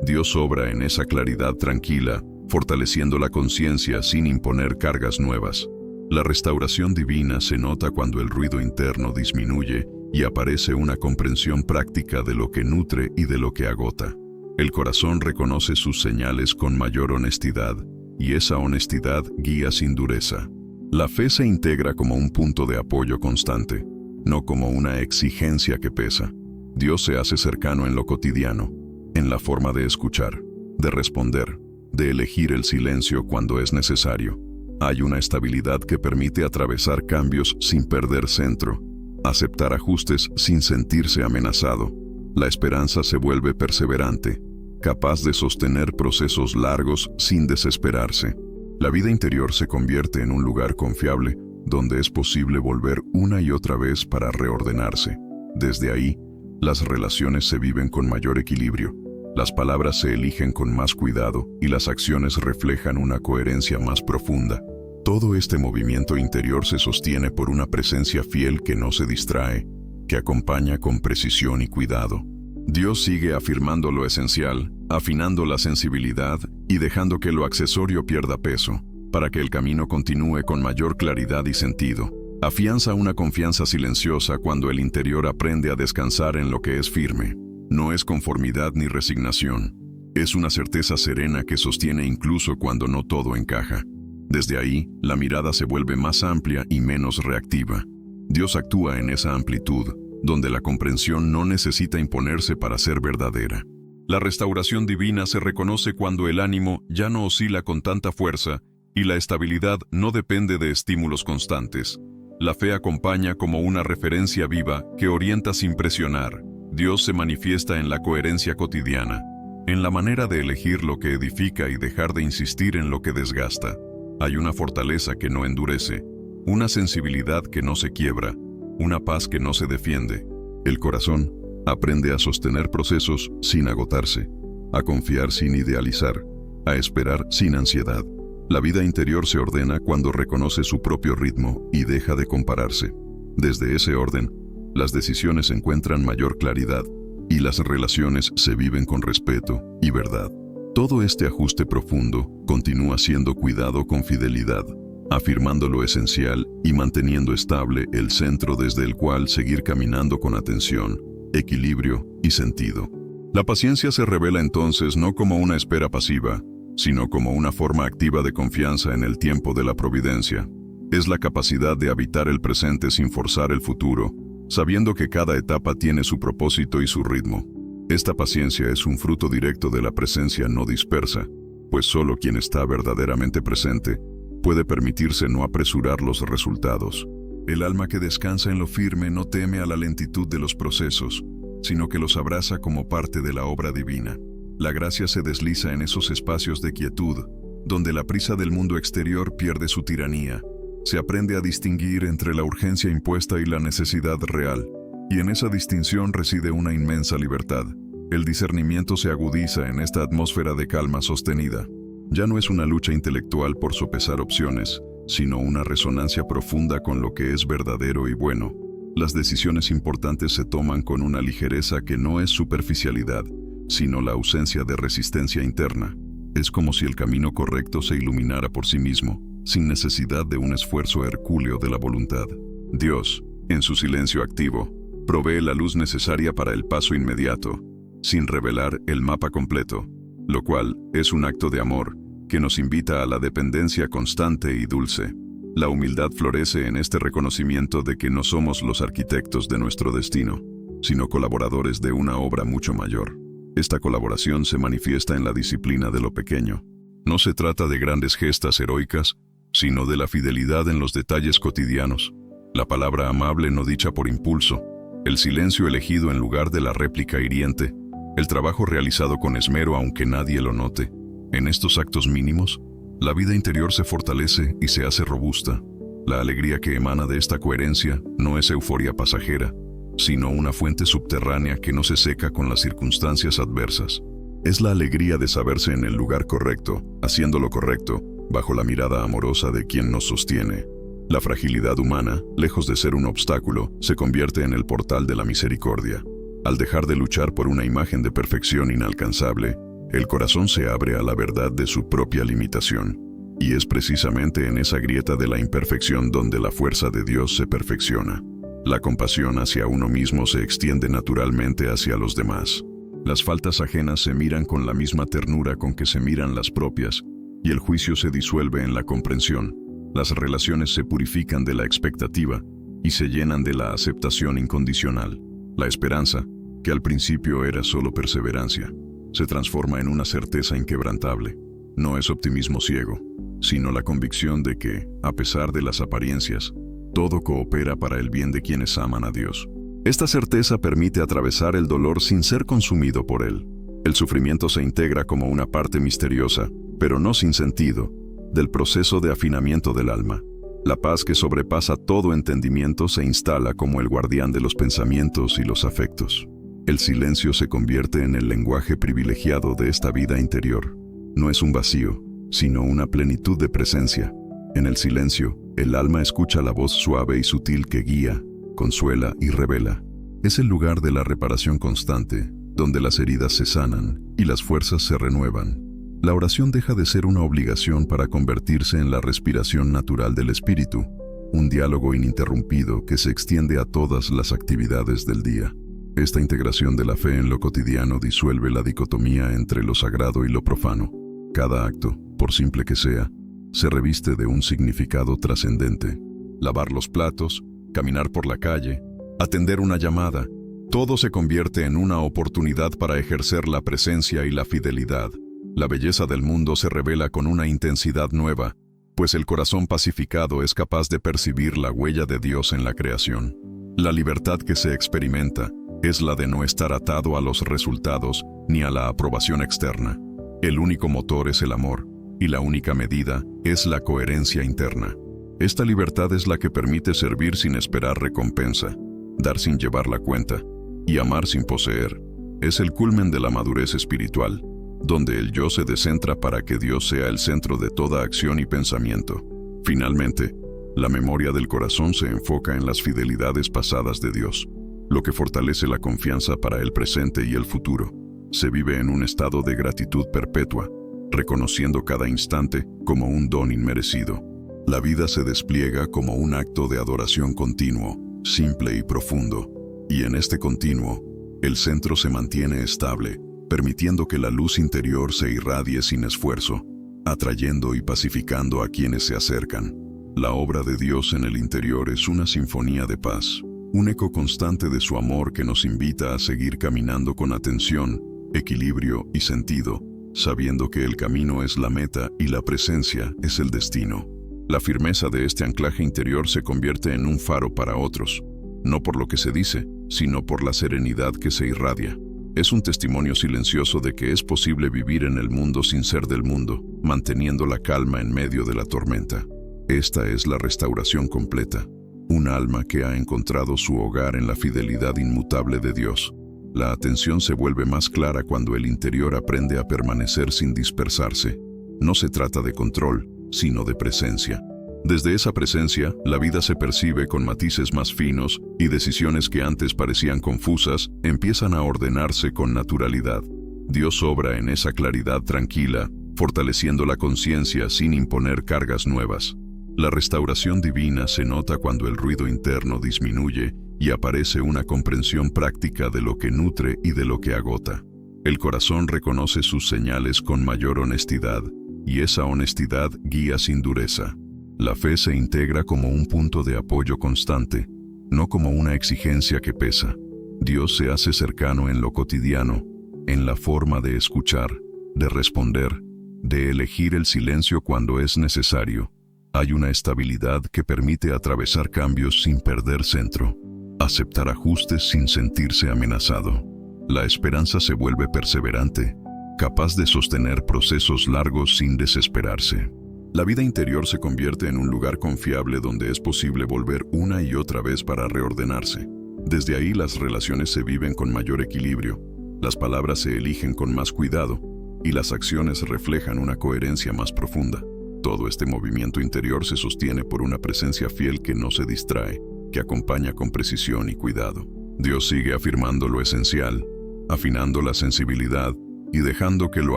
Dios obra en esa claridad tranquila, fortaleciendo la conciencia sin imponer cargas nuevas. La restauración divina se nota cuando el ruido interno disminuye y aparece una comprensión práctica de lo que nutre y de lo que agota. El corazón reconoce sus señales con mayor honestidad, y esa honestidad guía sin dureza. La fe se integra como un punto de apoyo constante, no como una exigencia que pesa. Dios se hace cercano en lo cotidiano, en la forma de escuchar, de responder, de elegir el silencio cuando es necesario. Hay una estabilidad que permite atravesar cambios sin perder centro, aceptar ajustes sin sentirse amenazado. La esperanza se vuelve perseverante, capaz de sostener procesos largos sin desesperarse. La vida interior se convierte en un lugar confiable donde es posible volver una y otra vez para reordenarse. Desde ahí, las relaciones se viven con mayor equilibrio, las palabras se eligen con más cuidado y las acciones reflejan una coherencia más profunda. Todo este movimiento interior se sostiene por una presencia fiel que no se distrae, que acompaña con precisión y cuidado. Dios sigue afirmando lo esencial, afinando la sensibilidad y dejando que lo accesorio pierda peso, para que el camino continúe con mayor claridad y sentido. Afianza una confianza silenciosa cuando el interior aprende a descansar en lo que es firme. No es conformidad ni resignación. Es una certeza serena que sostiene incluso cuando no todo encaja. Desde ahí, la mirada se vuelve más amplia y menos reactiva. Dios actúa en esa amplitud, donde la comprensión no necesita imponerse para ser verdadera. La restauración divina se reconoce cuando el ánimo ya no oscila con tanta fuerza y la estabilidad no depende de estímulos constantes. La fe acompaña como una referencia viva que orienta sin presionar. Dios se manifiesta en la coherencia cotidiana, en la manera de elegir lo que edifica y dejar de insistir en lo que desgasta. Hay una fortaleza que no endurece, una sensibilidad que no se quiebra, una paz que no se defiende. El corazón aprende a sostener procesos sin agotarse, a confiar sin idealizar, a esperar sin ansiedad. La vida interior se ordena cuando reconoce su propio ritmo y deja de compararse. Desde ese orden, las decisiones encuentran mayor claridad y las relaciones se viven con respeto y verdad. Todo este ajuste profundo continúa siendo cuidado con fidelidad, afirmando lo esencial y manteniendo estable el centro desde el cual seguir caminando con atención, equilibrio y sentido. La paciencia se revela entonces no como una espera pasiva, sino como una forma activa de confianza en el tiempo de la providencia. Es la capacidad de habitar el presente sin forzar el futuro, sabiendo que cada etapa tiene su propósito y su ritmo. Esta paciencia es un fruto directo de la presencia no dispersa, pues solo quien está verdaderamente presente puede permitirse no apresurar los resultados. El alma que descansa en lo firme no teme a la lentitud de los procesos, sino que los abraza como parte de la obra divina. La gracia se desliza en esos espacios de quietud, donde la prisa del mundo exterior pierde su tiranía. Se aprende a distinguir entre la urgencia impuesta y la necesidad real, y en esa distinción reside una inmensa libertad. El discernimiento se agudiza en esta atmósfera de calma sostenida. Ya no es una lucha intelectual por sopesar opciones, sino una resonancia profunda con lo que es verdadero y bueno. Las decisiones importantes se toman con una ligereza que no es superficialidad, sino la ausencia de resistencia interna. Es como si el camino correcto se iluminara por sí mismo, sin necesidad de un esfuerzo hercúleo de la voluntad. Dios, en su silencio activo, provee la luz necesaria para el paso inmediato, sin revelar el mapa completo, lo cual es un acto de amor que nos invita a la dependencia constante y dulce. La humildad florece en este reconocimiento de que no somos los arquitectos de nuestro destino, sino colaboradores de una obra mucho mayor. Esta colaboración se manifiesta en la disciplina de lo pequeño. No se trata de grandes gestas heroicas, sino de la fidelidad en los detalles cotidianos. La palabra amable no dicha por impulso, el silencio elegido en lugar de la réplica hiriente, el trabajo realizado con esmero aunque nadie lo note. En estos actos mínimos, la vida interior se fortalece y se hace robusta. La alegría que emana de esta coherencia no es euforia pasajera, sino una fuente subterránea que no se seca con las circunstancias adversas. Es la alegría de saberse en el lugar correcto, haciendo lo correcto, bajo la mirada amorosa de quien nos sostiene. La fragilidad humana, lejos de ser un obstáculo, se convierte en el portal de la misericordia. Al dejar de luchar por una imagen de perfección inalcanzable, el corazón se abre a la verdad de su propia limitación. Y es precisamente en esa grieta de la imperfección donde la fuerza de Dios se perfecciona. La compasión hacia uno mismo se extiende naturalmente hacia los demás. Las faltas ajenas se miran con la misma ternura con que se miran las propias, y el juicio se disuelve en la comprensión. Las relaciones se purifican de la expectativa y se llenan de la aceptación incondicional. La esperanza, que al principio era solo perseverancia, se transforma en una certeza inquebrantable. No es optimismo ciego, sino la convicción de que, a pesar de las apariencias, todo coopera para el bien de quienes aman a Dios. Esta certeza permite atravesar el dolor sin ser consumido por él. El sufrimiento se integra como una parte misteriosa, pero no sin sentido, del proceso de afinamiento del alma. La paz que sobrepasa todo entendimiento se instala como el guardián de los pensamientos y los afectos. El silencio se convierte en el lenguaje privilegiado de esta vida interior. No es un vacío, sino una plenitud de presencia. En el silencio, el alma escucha la voz suave y sutil que guía, consuela y revela. Es el lugar de la reparación constante, donde las heridas se sanan y las fuerzas se renuevan. La oración deja de ser una obligación para convertirse en la respiración natural del espíritu. un diálogo ininterrumpido que se extiende a todas las actividades del día. Esta integración de la fe en lo cotidiano disuelve la dicotomía entre lo sagrado y lo profano. Cada acto, por simple que sea, se reviste de un significado trascendente. Lavar los platos, caminar por la calle, atender una llamada, todo se convierte en una oportunidad para ejercer la presencia y la fidelidad. La belleza del mundo se revela con una intensidad nueva, pues el corazón pacificado es capaz de percibir la huella de Dios en la creación. La libertad que se experimenta es la de no estar atado a los resultados ni a la aprobación externa. El único motor es el amor, y la única medida es la coherencia interna. Esta libertad es la que permite servir sin esperar recompensa, dar sin llevar la cuenta, y amar sin poseer. Es el culmen de la madurez espiritual, donde el yo se descentra para que Dios sea el centro de toda acción y pensamiento. Finalmente, la memoria del corazón se enfoca en las fidelidades pasadas de Dios, lo que fortalece la confianza para el presente y el futuro. Se vive en un estado de gratitud perpetua, reconociendo cada instante como un don inmerecido. La vida se despliega como un acto de adoración continuo, simple y profundo, y en este continuo, el centro se mantiene estable, permitiendo que la luz interior se irradie sin esfuerzo, atrayendo y pacificando a quienes se acercan. La obra de Dios en el interior es una sinfonía de paz, un eco constante de su amor que nos invita a seguir caminando con atención, equilibrio y sentido, sabiendo que el camino es la meta y la presencia es el destino. La firmeza de este anclaje interior se convierte en un faro para otros, no por lo que se dice, sino por la serenidad que se irradia. Es un testimonio silencioso de que es posible vivir en el mundo sin ser del mundo, manteniendo la calma en medio de la tormenta. Esta es la restauración completa, un alma que ha encontrado su hogar en la fidelidad inmutable de Dios. La atención se vuelve más clara cuando el interior aprende a permanecer sin dispersarse. No se trata de control, sino de presencia. Desde esa presencia, la vida se percibe con matices más finos y decisiones que antes parecían confusas empiezan a ordenarse con naturalidad. Dios obra en esa claridad tranquila, fortaleciendo la conciencia sin imponer cargas nuevas. La restauración divina se nota cuando el ruido interno disminuye y aparece una comprensión práctica de lo que nutre y de lo que agota. El corazón reconoce sus señales con mayor honestidad, y esa honestidad guía sin dureza. La fe se integra como un punto de apoyo constante, no como una exigencia que pesa. Dios se hace cercano en lo cotidiano, en la forma de escuchar, de responder, de elegir el silencio cuando es necesario. Hay una estabilidad que permite atravesar cambios sin perder centro, aceptar ajustes sin sentirse amenazado. La esperanza se vuelve perseverante, capaz de sostener procesos largos sin desesperarse. La vida interior se convierte en un lugar confiable donde es posible volver una y otra vez para reordenarse. Desde ahí las relaciones se viven con mayor equilibrio, las palabras se eligen con más cuidado y las acciones reflejan una coherencia más profunda. Todo este movimiento interior se sostiene por una presencia fiel que no se distrae, que acompaña con precisión y cuidado. Dios sigue afirmando lo esencial, afinando la sensibilidad y dejando que lo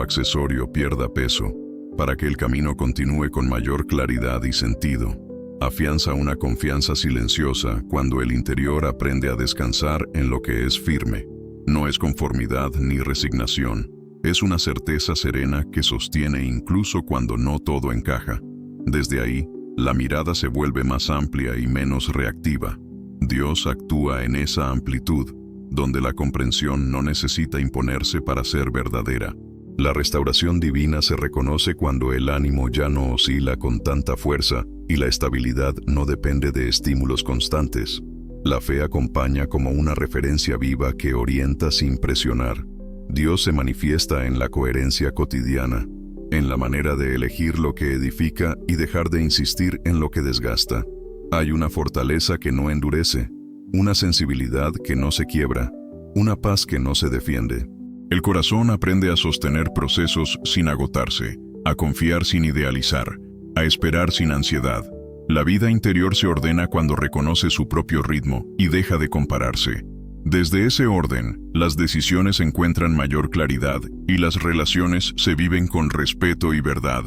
accesorio pierda peso, para que el camino continúe con mayor claridad y sentido. Afianza una confianza silenciosa cuando el interior aprende a descansar en lo que es firme. No es conformidad ni resignación, es una certeza serena que sostiene incluso cuando no todo encaja. Desde ahí, la mirada se vuelve más amplia y menos reactiva. Dios actúa en esa amplitud, donde la comprensión no necesita imponerse para ser verdadera. La restauración divina se reconoce cuando el ánimo ya no oscila con tanta fuerza y la estabilidad no depende de estímulos constantes. La fe acompaña como una referencia viva que orienta sin presionar. Dios se manifiesta en la coherencia cotidiana, en la manera de elegir lo que edifica y dejar de insistir en lo que desgasta. Hay una fortaleza que no endurece, una sensibilidad que no se quiebra, una paz que no se defiende. El corazón aprende a sostener procesos sin agotarse, a confiar sin idealizar, a esperar sin ansiedad. La vida interior se ordena cuando reconoce su propio ritmo y deja de compararse. Desde ese orden, las decisiones encuentran mayor claridad y las relaciones se viven con respeto y verdad.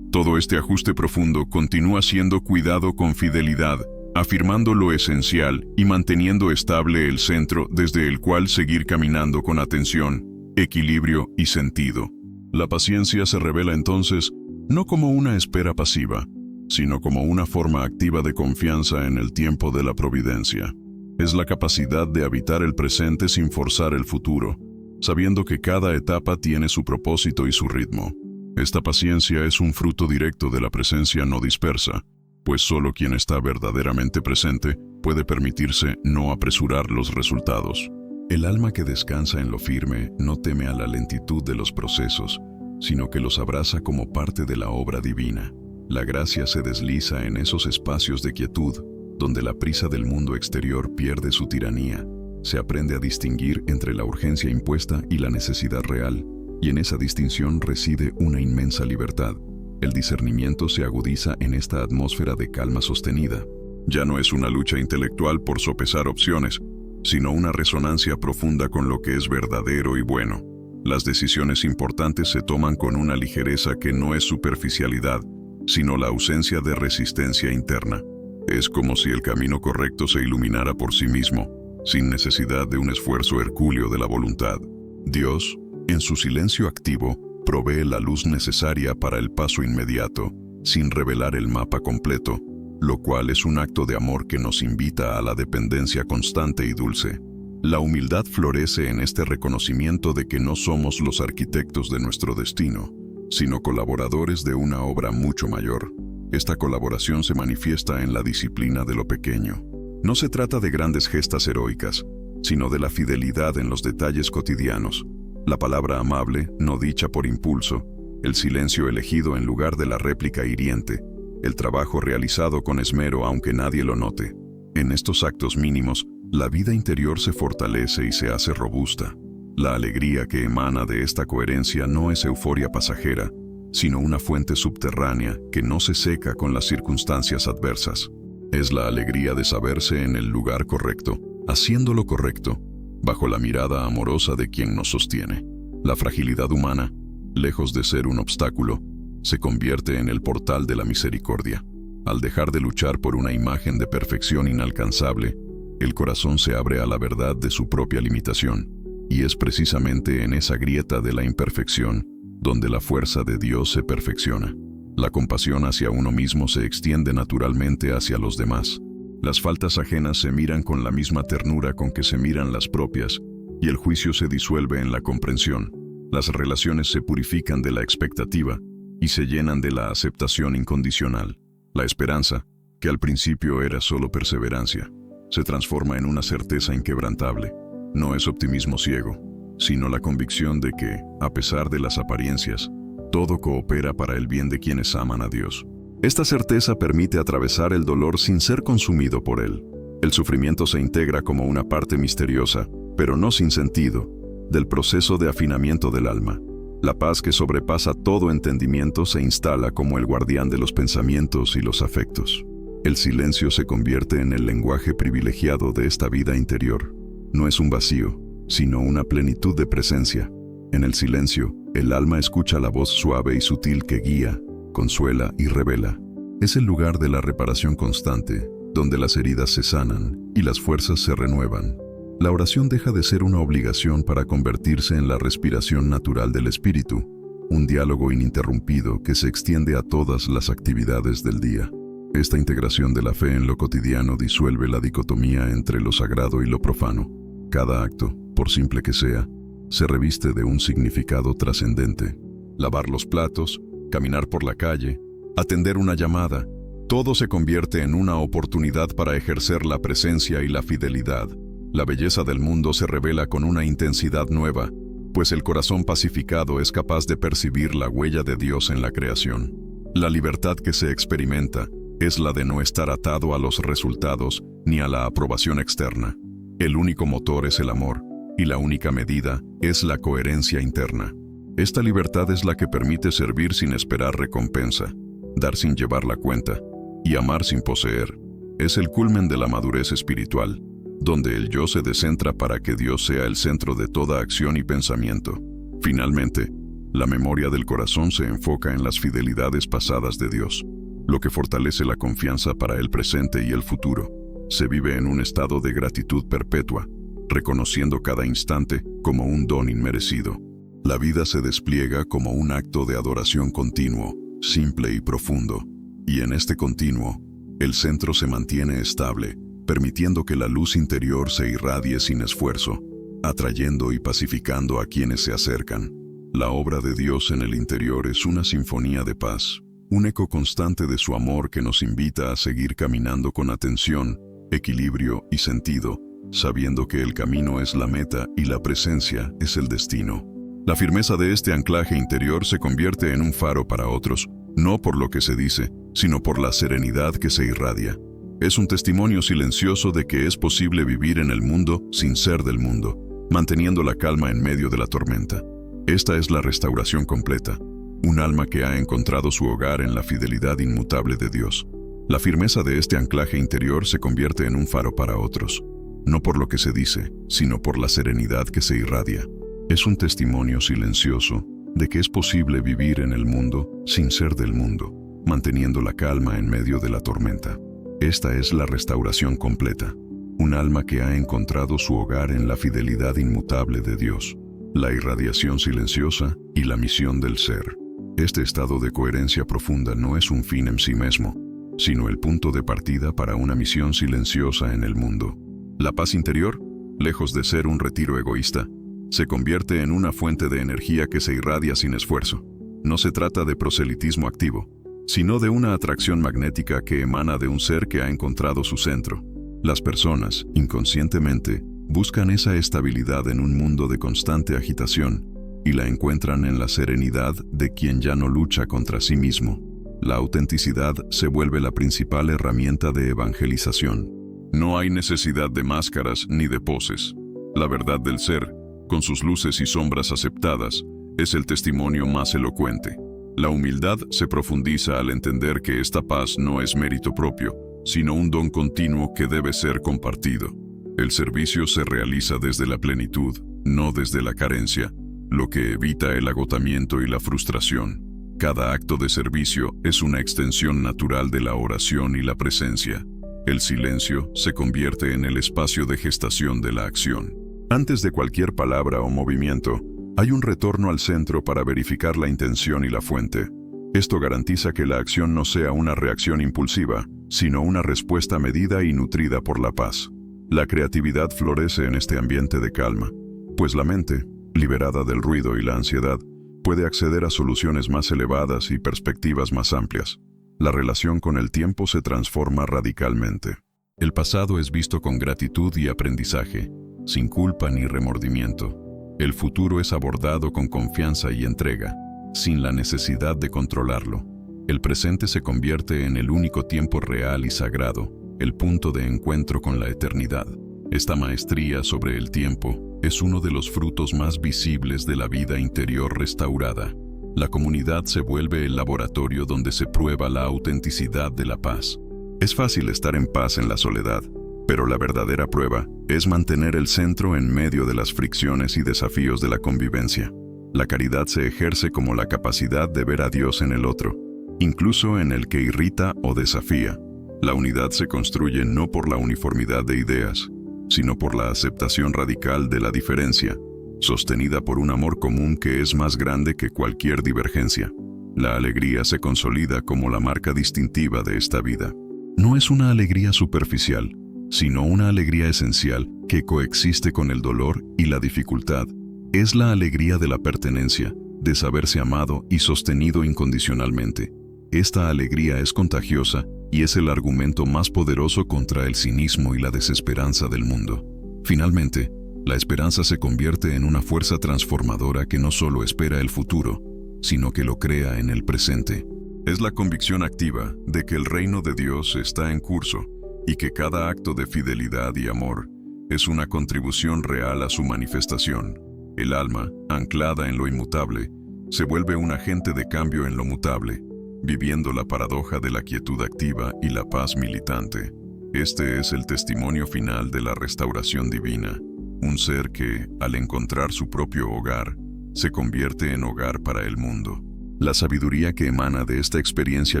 Todo este ajuste profundo continúa siendo cuidado con fidelidad, afirmando lo esencial y manteniendo estable el centro desde el cual seguir caminando con atención, equilibrio y sentido. La paciencia se revela entonces no como una espera pasiva, sino como una forma activa de confianza en el tiempo de la providencia. Es la capacidad de habitar el presente sin forzar el futuro, sabiendo que cada etapa tiene su propósito y su ritmo. Esta paciencia es un fruto directo de la presencia no dispersa, pues solo quien está verdaderamente presente puede permitirse no apresurar los resultados. El alma que descansa en lo firme no teme a la lentitud de los procesos, sino que los abraza como parte de la obra divina. La gracia se desliza en esos espacios de quietud, donde la prisa del mundo exterior pierde su tiranía. Se aprende a distinguir entre la urgencia impuesta y la necesidad real, y en esa distinción reside una inmensa libertad. El discernimiento se agudiza en esta atmósfera de calma sostenida. Ya no es una lucha intelectual por sopesar opciones, sino una resonancia profunda con lo que es verdadero y bueno. Las decisiones importantes se toman con una ligereza que no es superficialidad, sino la ausencia de resistencia interna. Es como si el camino correcto se iluminara por sí mismo, sin necesidad de un esfuerzo hercúleo de la voluntad. Dios, en su silencio activo, provee la luz necesaria para el paso inmediato, sin revelar el mapa completo, lo cual es un acto de amor que nos invita a la dependencia constante y dulce. La humildad florece en este reconocimiento de que no somos los arquitectos de nuestro destino, sino colaboradores de una obra mucho mayor. Esta colaboración se manifiesta en la disciplina de lo pequeño. No se trata de grandes gestas heroicas, sino de la fidelidad en los detalles cotidianos. La palabra amable, no dicha por impulso, el silencio elegido en lugar de la réplica hiriente, el trabajo realizado con esmero aunque nadie lo note. En estos actos mínimos, la vida interior se fortalece y se hace robusta. La alegría que emana de esta coherencia no es euforia pasajera, sino una fuente subterránea que no se seca con las circunstancias adversas. Es la alegría de saberse en el lugar correcto, haciendo lo correcto, bajo la mirada amorosa de quien nos sostiene. La fragilidad humana, lejos de ser un obstáculo, se convierte en el portal de la misericordia. Al dejar de luchar por una imagen de perfección inalcanzable, el corazón se abre a la verdad de su propia limitación, y es precisamente en esa grieta de la imperfección donde la fuerza de Dios se perfecciona. La compasión hacia uno mismo se extiende naturalmente hacia los demás. Las faltas ajenas se miran con la misma ternura con que se miran las propias, y el juicio se disuelve en la comprensión. Las relaciones se purifican de la expectativa y se llenan de la aceptación incondicional. La esperanza, que al principio era solo perseverancia, se transforma en una certeza inquebrantable. No es optimismo ciego, sino la convicción de que, a pesar de las apariencias, todo coopera para el bien de quienes aman a Dios. Esta certeza permite atravesar el dolor sin ser consumido por él. El sufrimiento se integra como una parte misteriosa, pero no sin sentido, del proceso de afinamiento del alma. La paz que sobrepasa todo entendimiento se instala como el guardián de los pensamientos y los afectos. El silencio se convierte en el lenguaje privilegiado de esta vida interior. No es un vacío, sino una plenitud de presencia. En el silencio, el alma escucha la voz suave y sutil que guía, consuela y revela. Es el lugar de la reparación constante, donde las heridas se sanan y las fuerzas se renuevan. La oración deja de ser una obligación para convertirse en la respiración natural del espíritu, un diálogo ininterrumpido que se extiende a todas las actividades del día. Esta integración de la fe en lo cotidiano disuelve la dicotomía entre lo sagrado y lo profano. Cada acto, por simple que sea, se reviste de un significado trascendente. Lavar los platos, caminar por la calle, atender una llamada, todo se convierte en una oportunidad para ejercer la presencia y la fidelidad. La belleza del mundo se revela con una intensidad nueva, pues el corazón pacificado es capaz de percibir la huella de Dios en la creación. La libertad que se experimenta es la de no estar atado a los resultados ni a la aprobación externa. El único motor es el amor, y la única medida es la coherencia interna. Esta libertad es la que permite servir sin esperar recompensa, dar sin llevar la cuenta, y amar sin poseer. Es el culmen de la madurez espiritual, donde el yo se descentra para que Dios sea el centro de toda acción y pensamiento. Finalmente, la memoria del corazón se enfoca en las fidelidades pasadas de Dios. lo que fortalece la confianza para el presente y el futuro. Se vive en un estado de gratitud perpetua, reconociendo cada instante como un don inmerecido. La vida se despliega como un acto de adoración continuo, simple y profundo, y en este continuo, el centro se mantiene estable, permitiendo que la luz interior se irradie sin esfuerzo, atrayendo y pacificando a quienes se acercan. La obra de Dios en el interior es una sinfonía de paz, un eco constante de su amor que nos invita a seguir caminando con atención, equilibrio y sentido, sabiendo que el camino es la meta y la presencia es el destino. La firmeza de este anclaje interior se convierte en un faro para otros, no por lo que se dice, sino por la serenidad que se irradia. Es un testimonio silencioso de que es posible vivir en el mundo sin ser del mundo, manteniendo la calma en medio de la tormenta. Esta es la restauración completa, un alma que ha encontrado su hogar en la fidelidad inmutable de Dios. La firmeza de este anclaje interior se convierte en un faro para otros, no por lo que se dice, sino por la serenidad que se irradia. Es un testimonio silencioso de que es posible vivir en el mundo sin ser del mundo, manteniendo la calma en medio de la tormenta. Esta es la restauración completa, un alma que ha encontrado su hogar en la fidelidad inmutable de Dios, la irradiación silenciosa y la misión del ser. Este estado de coherencia profunda no es un fin en sí mismo, sino el punto de partida para una misión silenciosa en el mundo. La paz interior, lejos de ser un retiro egoísta, se convierte en una fuente de energía que se irradia sin esfuerzo. No se trata de proselitismo activo, sino de una atracción magnética que emana de un ser que ha encontrado su centro. Las personas, inconscientemente, buscan esa estabilidad en un mundo de constante agitación y la encuentran en la serenidad de quien ya no lucha contra sí mismo. La autenticidad se vuelve la principal herramienta de evangelización. No hay necesidad de máscaras ni de poses. La verdad del ser, con sus luces y sombras aceptadas, es el testimonio más elocuente. La humildad se profundiza al entender que esta paz no es mérito propio, sino un don continuo que debe ser compartido. El servicio se realiza desde la plenitud, no desde la carencia, lo que evita el agotamiento y la frustración. Cada acto de servicio es una extensión natural de la oración y la presencia. El silencio se convierte en el espacio de gestación de la acción. Antes de cualquier palabra o movimiento, hay un retorno al centro para verificar la intención y la fuente. Esto garantiza que la acción no sea una reacción impulsiva, sino una respuesta medida y nutrida por la paz. La creatividad florece en este ambiente de calma, pues la mente, liberada del ruido y la ansiedad, puede acceder a soluciones más elevadas y perspectivas más amplias. La relación con el tiempo se transforma radicalmente. El pasado es visto con gratitud y aprendizaje, sin culpa ni remordimiento. El futuro es abordado con confianza y entrega, sin la necesidad de controlarlo. El presente se convierte en el único tiempo real y sagrado, el punto de encuentro con la eternidad. Esta maestría sobre el tiempo es uno de los frutos más visibles de la vida interior restaurada. La comunidad se vuelve el laboratorio donde se prueba la autenticidad de la paz. Es fácil estar en paz en la soledad, pero la verdadera prueba es mantener el centro en medio de las fricciones y desafíos de la convivencia. La caridad se ejerce como la capacidad de ver a Dios en el otro, incluso en el que irrita o desafía. La unidad se construye no por la uniformidad de ideas, sino por la aceptación radical de la diferencia, sostenida por un amor común que es más grande que cualquier divergencia. La alegría se consolida como la marca distintiva de esta vida. No es una alegría superficial, sino una alegría esencial que coexiste con el dolor y la dificultad. Es la alegría de la pertenencia, de saberse amado y sostenido incondicionalmente. Esta alegría es contagiosa y es el argumento más poderoso contra el cinismo y la desesperanza del mundo. Finalmente, la esperanza se convierte en una fuerza transformadora que no solo espera el futuro, sino que lo crea en el presente. Es la convicción activa de que el reino de Dios está en curso y que cada acto de fidelidad y amor es una contribución real a su manifestación. El alma, anclada en lo inmutable, se vuelve un agente de cambio en lo mutable, viviendo la paradoja de la quietud activa y la paz militante. Este es el testimonio final de la restauración divina, un ser que, al encontrar su propio hogar, se convierte en hogar para el mundo. La sabiduría que emana de esta experiencia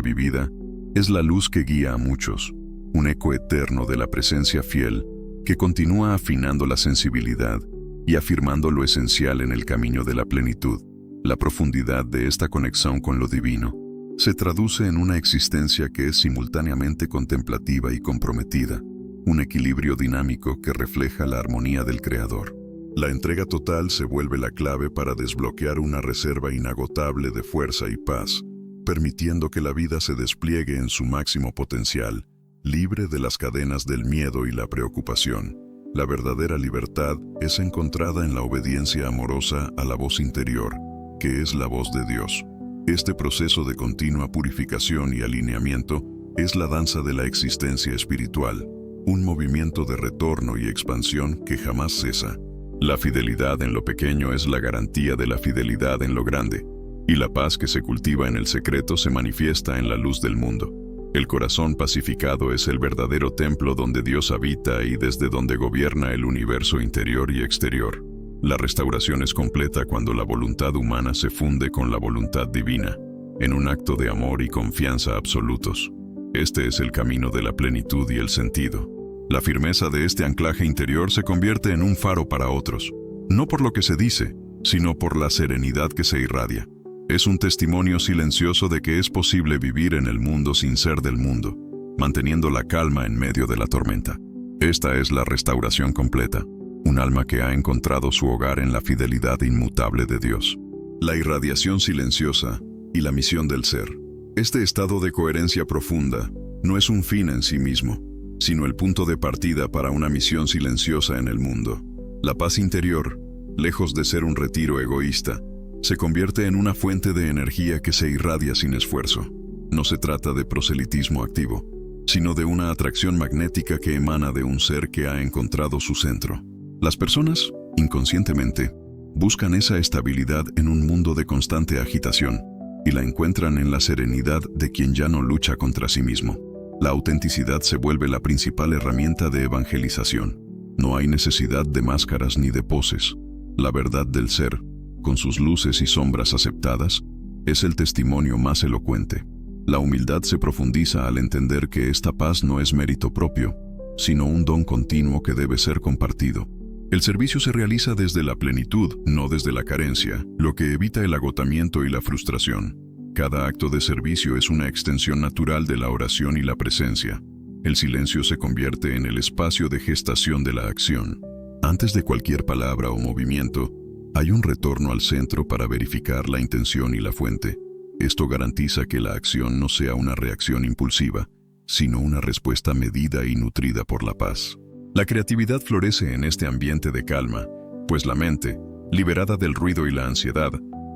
vivida Es la luz que guía a muchos, un eco eterno de la presencia fiel que continúa afinando la sensibilidad y afirmando lo esencial en el camino de la plenitud. La profundidad de esta conexión con lo divino se traduce en una existencia que es simultáneamente contemplativa y comprometida, un equilibrio dinámico que refleja la armonía del Creador. La entrega total se vuelve la clave para desbloquear una reserva inagotable de fuerza y paz, permitiendo que la vida se despliegue en su máximo potencial, libre de las cadenas del miedo y la preocupación. La verdadera libertad es encontrada en la obediencia amorosa a la voz interior, que es la voz de Dios. Este proceso de continua purificación y alineamiento es la danza de la existencia espiritual, un movimiento de retorno y expansión que jamás cesa. La fidelidad en lo pequeño es la garantía de la fidelidad en lo grande, y la paz que se cultiva en el secreto se manifiesta en la luz del mundo. El corazón pacificado es el verdadero templo donde Dios habita y desde donde gobierna el universo interior y exterior. La restauración es completa cuando la voluntad humana se funde con la voluntad divina, en un acto de amor y confianza absolutos. Este es el camino de la plenitud y el sentido. La firmeza de este anclaje interior se convierte en un faro para otros, no por lo que se dice, sino por la serenidad que se irradia. Es un testimonio silencioso de que es posible vivir en el mundo sin ser del mundo, manteniendo la calma en medio de la tormenta. Esta es la restauración completa, un alma que ha encontrado su hogar en la fidelidad inmutable de Dios. La irradiación silenciosa y la misión del ser. Este estado de coherencia profunda no es un fin en sí mismo, sino el punto de partida para una misión silenciosa en el mundo. La paz interior, lejos de ser un retiro egoísta, se convierte en una fuente de energía que se irradia sin esfuerzo. No se trata de proselitismo activo, sino de una atracción magnética que emana de un ser que ha encontrado su centro. Las personas, inconscientemente, buscan esa estabilidad en un mundo de constante agitación y la encuentran en la serenidad de quien ya no lucha contra sí mismo. La autenticidad se vuelve la principal herramienta de evangelización. No hay necesidad de máscaras ni de poses. La verdad del ser, con sus luces y sombras aceptadas, es el testimonio más elocuente. La humildad se profundiza al entender que esta paz no es mérito propio, sino un don continuo que debe ser compartido. El servicio se realiza desde la plenitud, no desde la carencia, lo que evita el agotamiento y la frustración. Cada acto de servicio es una extensión natural de la oración y la presencia. El silencio se convierte en el espacio de gestación de la acción. Antes de cualquier palabra o movimiento, hay un retorno al centro para verificar la intención y la fuente. Esto garantiza que la acción no sea una reacción impulsiva, sino una respuesta medida y nutrida por la paz. La creatividad florece en este ambiente de calma, pues la mente, liberada del ruido y la ansiedad,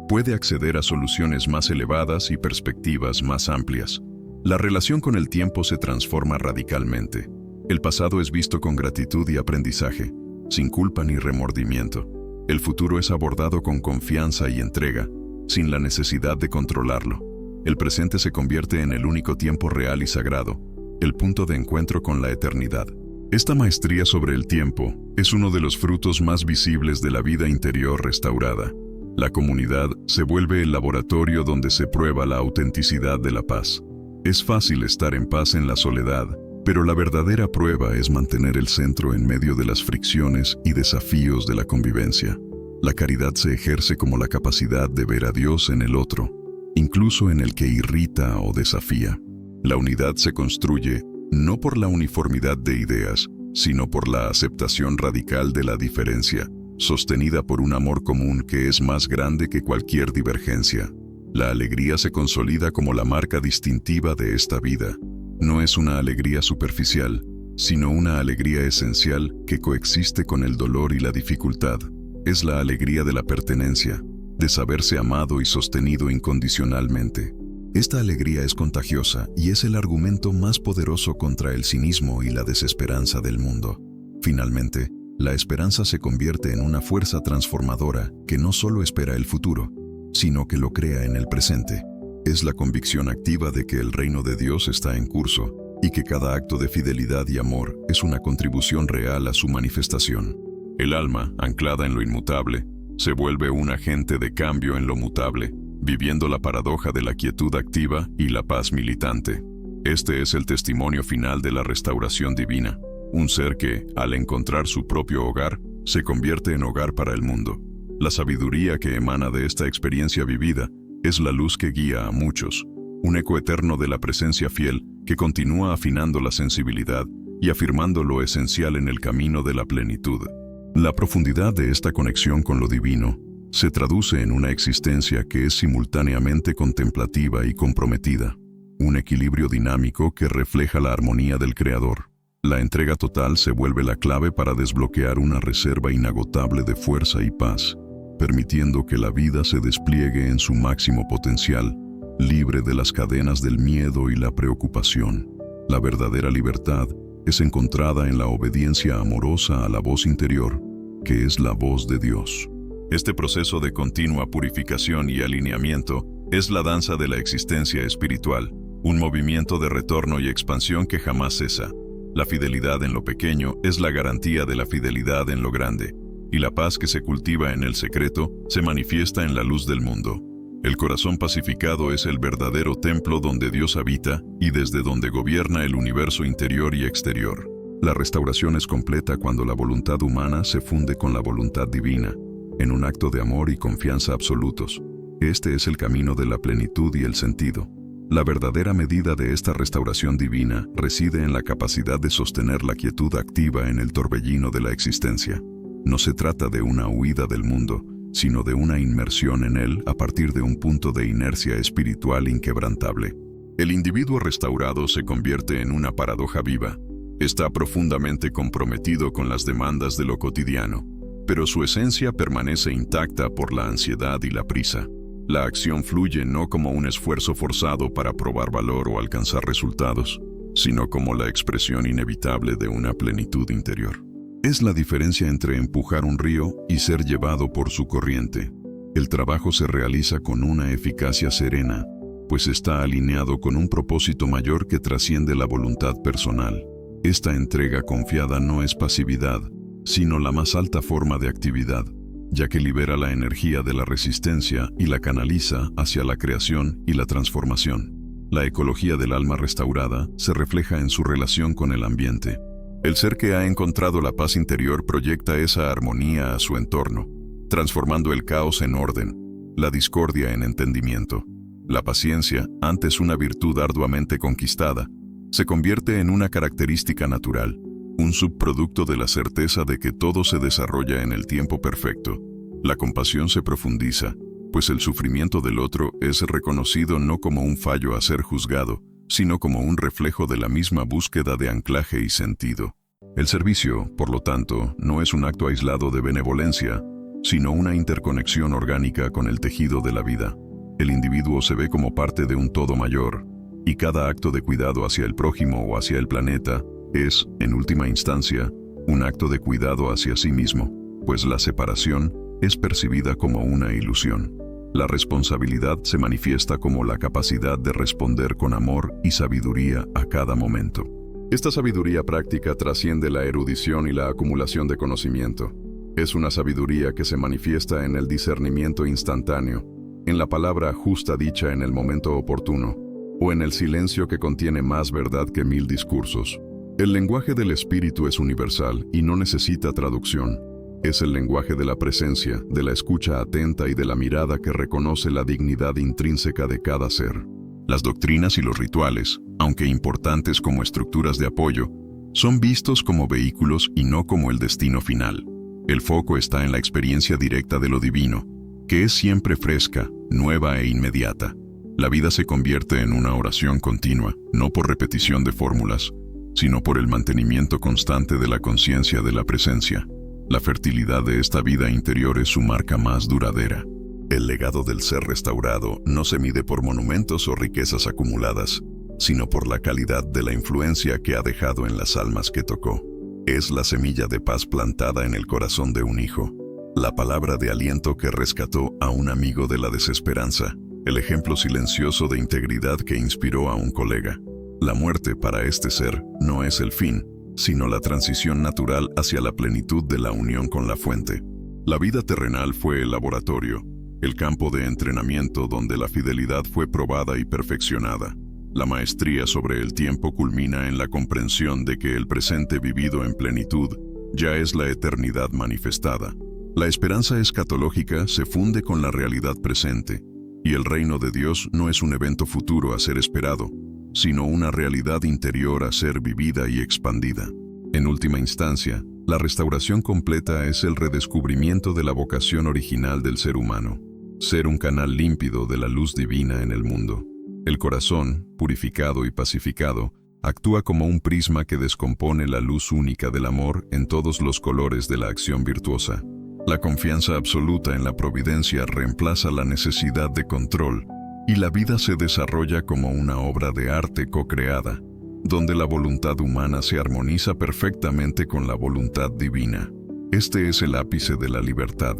puede acceder a soluciones más elevadas y perspectivas más amplias. La relación con el tiempo se transforma radicalmente. El pasado es visto con gratitud y aprendizaje, sin culpa ni remordimiento. El futuro es abordado con confianza y entrega, sin la necesidad de controlarlo. El presente se convierte en el único tiempo real y sagrado, el punto de encuentro con la eternidad. Esta maestría sobre el tiempo es uno de los frutos más visibles de la vida interior restaurada. La comunidad se vuelve el laboratorio donde se prueba la autenticidad de la paz. Es fácil estar en paz en la soledad, pero la verdadera prueba es mantener el centro en medio de las fricciones y desafíos de la convivencia. La caridad se ejerce como la capacidad de ver a Dios en el otro, incluso en el que irrita o desafía. La unidad se construye no por la uniformidad de ideas, sino por la aceptación radical de la diferencia, sostenida por un amor común que es más grande que cualquier divergencia. La alegría se consolida como la marca distintiva de esta vida. No es una alegría superficial, sino una alegría esencial que coexiste con el dolor y la dificultad. Es la alegría de la pertenencia, de saberse amado y sostenido incondicionalmente. Esta alegría es contagiosa y es el argumento más poderoso contra el cinismo y la desesperanza del mundo. Finalmente, la esperanza se convierte en una fuerza transformadora que no solo espera el futuro, sino que lo crea en el presente. Es la convicción activa de que el reino de Dios está en curso y que cada acto de fidelidad y amor es una contribución real a su manifestación. El alma, anclada en lo inmutable, se vuelve un agente de cambio en lo mutable, viviendo la paradoja de la quietud activa y la paz militante. Este es el testimonio final de la restauración divina, un ser que, al encontrar su propio hogar, se convierte en hogar para el mundo. La sabiduría que emana de esta experiencia vivida es la luz que guía a muchos, un eco eterno de la presencia fiel que continúa afinando la sensibilidad y afirmando lo esencial en el camino de la plenitud. La profundidad de esta conexión con lo divino se traduce en una existencia que es simultáneamente contemplativa y comprometida, un equilibrio dinámico que refleja la armonía del Creador. La entrega total se vuelve la clave para desbloquear una reserva inagotable de fuerza y paz, permitiendo que la vida se despliegue en su máximo potencial, libre de las cadenas del miedo y la preocupación. La verdadera libertad es encontrada en la obediencia amorosa a la voz interior, que es la voz de Dios. Este proceso de continua purificación y alineamiento es la danza de la existencia espiritual, un movimiento de retorno y expansión que jamás cesa. La fidelidad en lo pequeño es la garantía de la fidelidad en lo grande, y la paz que se cultiva en el secreto se manifiesta en la luz del mundo. El corazón pacificado es el verdadero templo donde Dios habita y desde donde gobierna el universo interior y exterior. La restauración es completa cuando la voluntad humana se funde con la voluntad divina, en un acto de amor y confianza absolutos. Este es el camino de la plenitud y el sentido. La verdadera medida de esta restauración divina reside en la capacidad de sostener la quietud activa en el torbellino de la existencia. No se trata de una huida del mundo, sino de una inmersión en él a partir de un punto de inercia espiritual inquebrantable. El individuo restaurado se convierte en una paradoja viva. Está profundamente comprometido con las demandas de lo cotidiano, pero su esencia permanece intacta por la ansiedad y la prisa. La acción fluye no como un esfuerzo forzado para probar valor o alcanzar resultados, sino como la expresión inevitable de una plenitud interior. Es la diferencia entre empujar un río y ser llevado por su corriente. El trabajo se realiza con una eficacia serena, pues está alineado con un propósito mayor que trasciende la voluntad personal. Esta entrega confiada no es pasividad, sino la más alta forma de actividad, ya que libera la energía de la resistencia y la canaliza hacia la creación y la transformación. La ecología del alma restaurada se refleja en su relación con el ambiente. El ser que ha encontrado la paz interior proyecta esa armonía a su entorno, transformando el caos en orden, la discordia en entendimiento. La paciencia, antes una virtud arduamente conquistada, se convierte en una característica natural, un subproducto de la certeza de que todo se desarrolla en el tiempo perfecto. La compasión se profundiza, pues el sufrimiento del otro es reconocido no como un fallo a ser juzgado, sino como un reflejo de la misma búsqueda de anclaje y sentido. El servicio, por lo tanto, no es un acto aislado de benevolencia, sino una interconexión orgánica con el tejido de la vida. El individuo se ve como parte de un todo mayor, y cada acto de cuidado hacia el prójimo o hacia el planeta es, en última instancia, un acto de cuidado hacia sí mismo, pues la separación es percibida como una ilusión. La responsabilidad se manifiesta como la capacidad de responder con amor y sabiduría a cada momento. Esta sabiduría práctica trasciende la erudición y la acumulación de conocimiento. Es una sabiduría que se manifiesta en el discernimiento instantáneo, en la palabra justa dicha en el momento oportuno, o en el silencio que contiene más verdad que 1000 discursos. El lenguaje del espíritu es universal y no necesita traducción. Es el lenguaje de la presencia, de la escucha atenta y de la mirada que reconoce la dignidad intrínseca de cada ser. Las doctrinas y los rituales, aunque importantes como estructuras de apoyo, son vistos como vehículos y no como el destino final. El foco está en la experiencia directa de lo divino, que es siempre fresca, nueva e inmediata. La vida se convierte en una oración continua, no por repetición de fórmulas, sino por el mantenimiento constante de la conciencia de la presencia. La fertilidad de esta vida interior es su marca más duradera. El legado del ser restaurado no se mide por monumentos o riquezas acumuladas, sino por la calidad de la influencia que ha dejado en las almas que tocó. Es la semilla de paz plantada en el corazón de un hijo, la palabra de aliento que rescató a un amigo de la desesperanza, el ejemplo silencioso de integridad que inspiró a un colega. La muerte para este ser no es el fin, sino la transición natural hacia la plenitud de la unión con la fuente. La vida terrenal fue el laboratorio, el campo de entrenamiento donde la fidelidad fue probada y perfeccionada. La maestría sobre el tiempo culmina en la comprensión de que el presente vivido en plenitud ya es la eternidad manifestada. La esperanza escatológica se funde con la realidad presente, y el reino de Dios no es un evento futuro a ser esperado, sino una realidad interior a ser vivida y expandida. En última instancia, la restauración completa es el redescubrimiento de la vocación original del ser humano, ser un canal límpido de la luz divina en el mundo. El corazón, purificado y pacificado, actúa como un prisma que descompone la luz única del amor en todos los colores de la acción virtuosa. La confianza absoluta en la providencia reemplaza la necesidad de control, y la vida se desarrolla como una obra de arte co-creada, donde la voluntad humana se armoniza perfectamente con la voluntad divina. Este es el ápice de la libertad,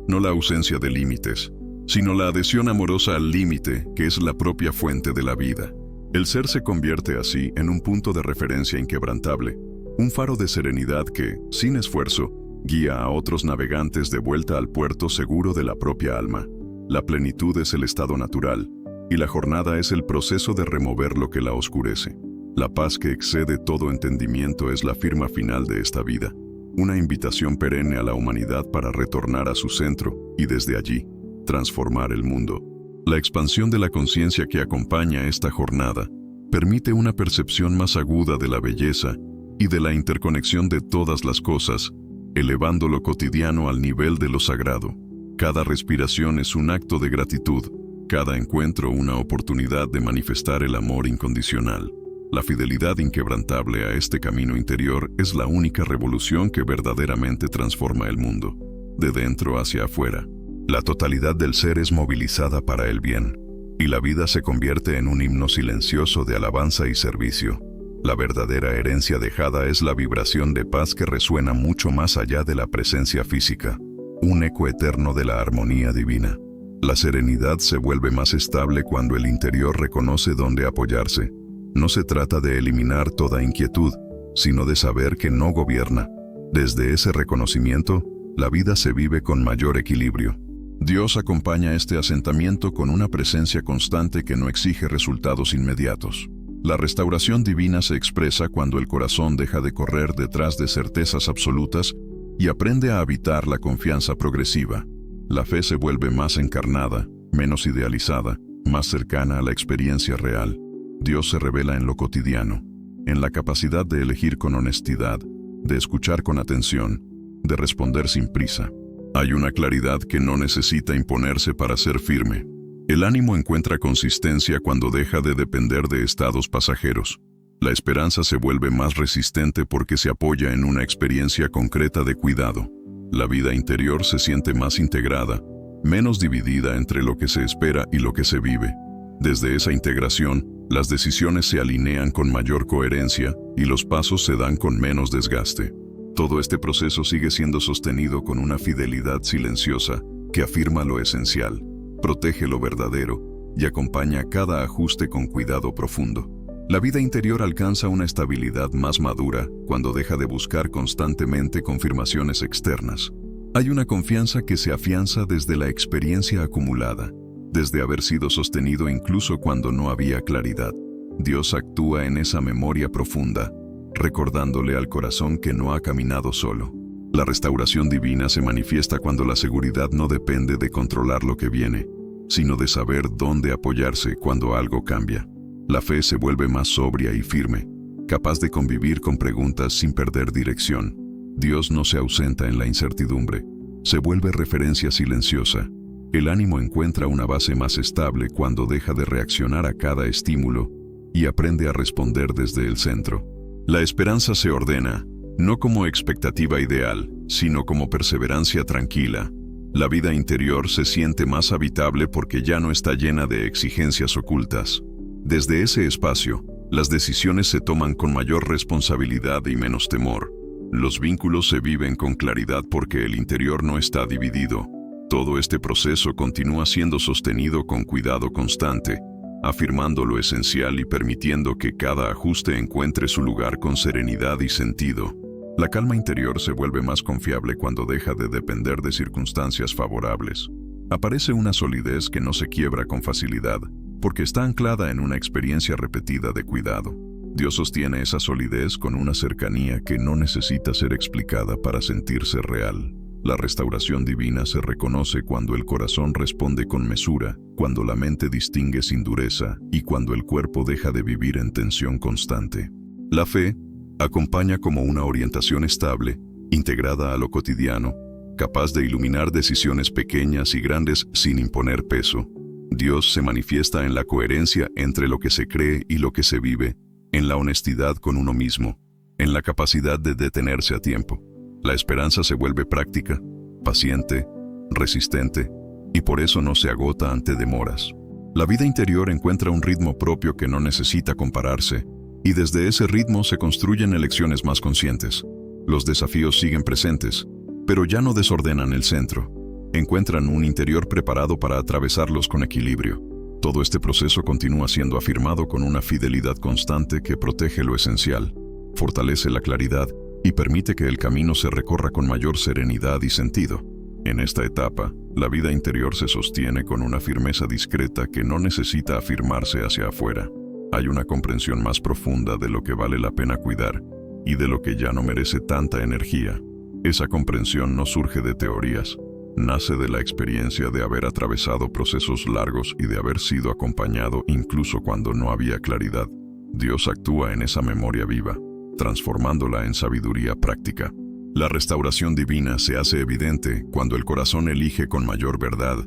no la ausencia de límites, sino la adhesión amorosa al límite, que es la propia fuente de la vida. El ser se convierte así en un punto de referencia inquebrantable, un faro de serenidad que, sin esfuerzo, guía a otros navegantes de vuelta al puerto seguro de la propia alma. La plenitud es el estado natural, y la jornada es el proceso de remover lo que la oscurece. La paz que excede todo entendimiento es la firma final de esta vida, una invitación perenne a la humanidad para retornar a su centro y desde allí, transformar el mundo. La expansión de la conciencia que acompaña esta jornada permite una percepción más aguda de la belleza y de la interconexión de todas las cosas, elevando lo cotidiano al nivel de lo sagrado. Cada respiración es un acto de gratitud, cada encuentro una oportunidad de manifestar el amor incondicional. La fidelidad inquebrantable a este camino interior es la única revolución que verdaderamente transforma el mundo, de dentro hacia afuera. La totalidad del ser es movilizada para el bien, y la vida se convierte en un himno silencioso de alabanza y servicio. La verdadera herencia dejada es la vibración de paz que resuena mucho más allá de la presencia física, un eco eterno de la armonía divina. La serenidad se vuelve más estable cuando el interior reconoce dónde apoyarse. No se trata de eliminar toda inquietud, sino de saber que no gobierna. Desde ese reconocimiento, la vida se vive con mayor equilibrio. Dios acompaña este asentamiento con una presencia constante que no exige resultados inmediatos. La restauración divina se expresa cuando el corazón deja de correr detrás de certezas absolutas y aprende a habitar la confianza progresiva. La fe se vuelve más encarnada, menos idealizada, más cercana a la experiencia real. Dios se revela en lo cotidiano, en la capacidad de elegir con honestidad, de escuchar con atención, de responder sin prisa. Hay una claridad que no necesita imponerse para ser firme. El ánimo encuentra consistencia cuando deja de depender de estados pasajeros. La esperanza se vuelve más resistente porque se apoya en una experiencia concreta de cuidado. La vida interior se siente más integrada, menos dividida entre lo que se espera y lo que se vive. Desde esa integración, las decisiones se alinean con mayor coherencia y los pasos se dan con menos desgaste. Todo este proceso sigue siendo sostenido con una fidelidad silenciosa que afirma lo esencial, protege lo verdadero y acompaña cada ajuste con cuidado profundo. La vida interior alcanza una estabilidad más madura cuando deja de buscar constantemente confirmaciones externas. Hay una confianza que se afianza desde la experiencia acumulada, desde haber sido sostenido incluso cuando no había claridad. Dios actúa en esa memoria profunda, recordándole al corazón que no ha caminado solo. La restauración divina se manifiesta cuando la seguridad no depende de controlar lo que viene, sino de saber dónde apoyarse cuando algo cambia. La fe se vuelve más sobria y firme, capaz de convivir con preguntas sin perder dirección. Dios no se ausenta en la incertidumbre, se vuelve referencia silenciosa. El ánimo encuentra una base más estable cuando deja de reaccionar a cada estímulo y aprende a responder desde el centro. La esperanza se ordena, no como expectativa ideal, sino como perseverancia tranquila. La vida interior se siente más habitable porque ya no está llena de exigencias ocultas. Desde ese espacio, las decisiones se toman con mayor responsabilidad y menos temor. Los vínculos se viven con claridad porque el interior no está dividido. Todo este proceso continúa siendo sostenido con cuidado constante, afirmando lo esencial y permitiendo que cada ajuste encuentre su lugar con serenidad y sentido. La calma interior se vuelve más confiable cuando deja de depender de circunstancias favorables. Aparece una solidez que no se quiebra con facilidad, porque está anclada en una experiencia repetida de cuidado. Dios sostiene esa solidez con una cercanía que no necesita ser explicada para sentirse real. La restauración divina se reconoce cuando el corazón responde con mesura, cuando la mente distingue sin dureza y cuando el cuerpo deja de vivir en tensión constante. La fe acompaña como una orientación estable, integrada a lo cotidiano, capaz de iluminar decisiones pequeñas y grandes sin imponer peso. Dios se manifiesta en la coherencia entre lo que se cree y lo que se vive, en la honestidad con uno mismo, en la capacidad de detenerse a tiempo. La esperanza se vuelve práctica, paciente, resistente, y por eso no se agota ante demoras. La vida interior encuentra un ritmo propio que no necesita compararse, y desde ese ritmo se construyen elecciones más conscientes. Los desafíos siguen presentes, pero ya no desordenan el centro. Encuentran un interior preparado para atravesarlos con equilibrio. Todo este proceso continúa siendo afirmado con una fidelidad constante que protege lo esencial, fortalece la claridad y permite que el camino se recorra con mayor serenidad y sentido. En esta etapa, la vida interior se sostiene con una firmeza discreta que no necesita afirmarse hacia afuera. Hay una comprensión más profunda de lo que vale la pena cuidar y de lo que ya no merece tanta energía. Esa comprensión no surge de teorías, nace de la experiencia de haber atravesado procesos largos y de haber sido acompañado incluso cuando no había claridad. Dios actúa en esa memoria viva, transformándola en sabiduría práctica. La restauración divina se hace evidente cuando el corazón elige con mayor verdad,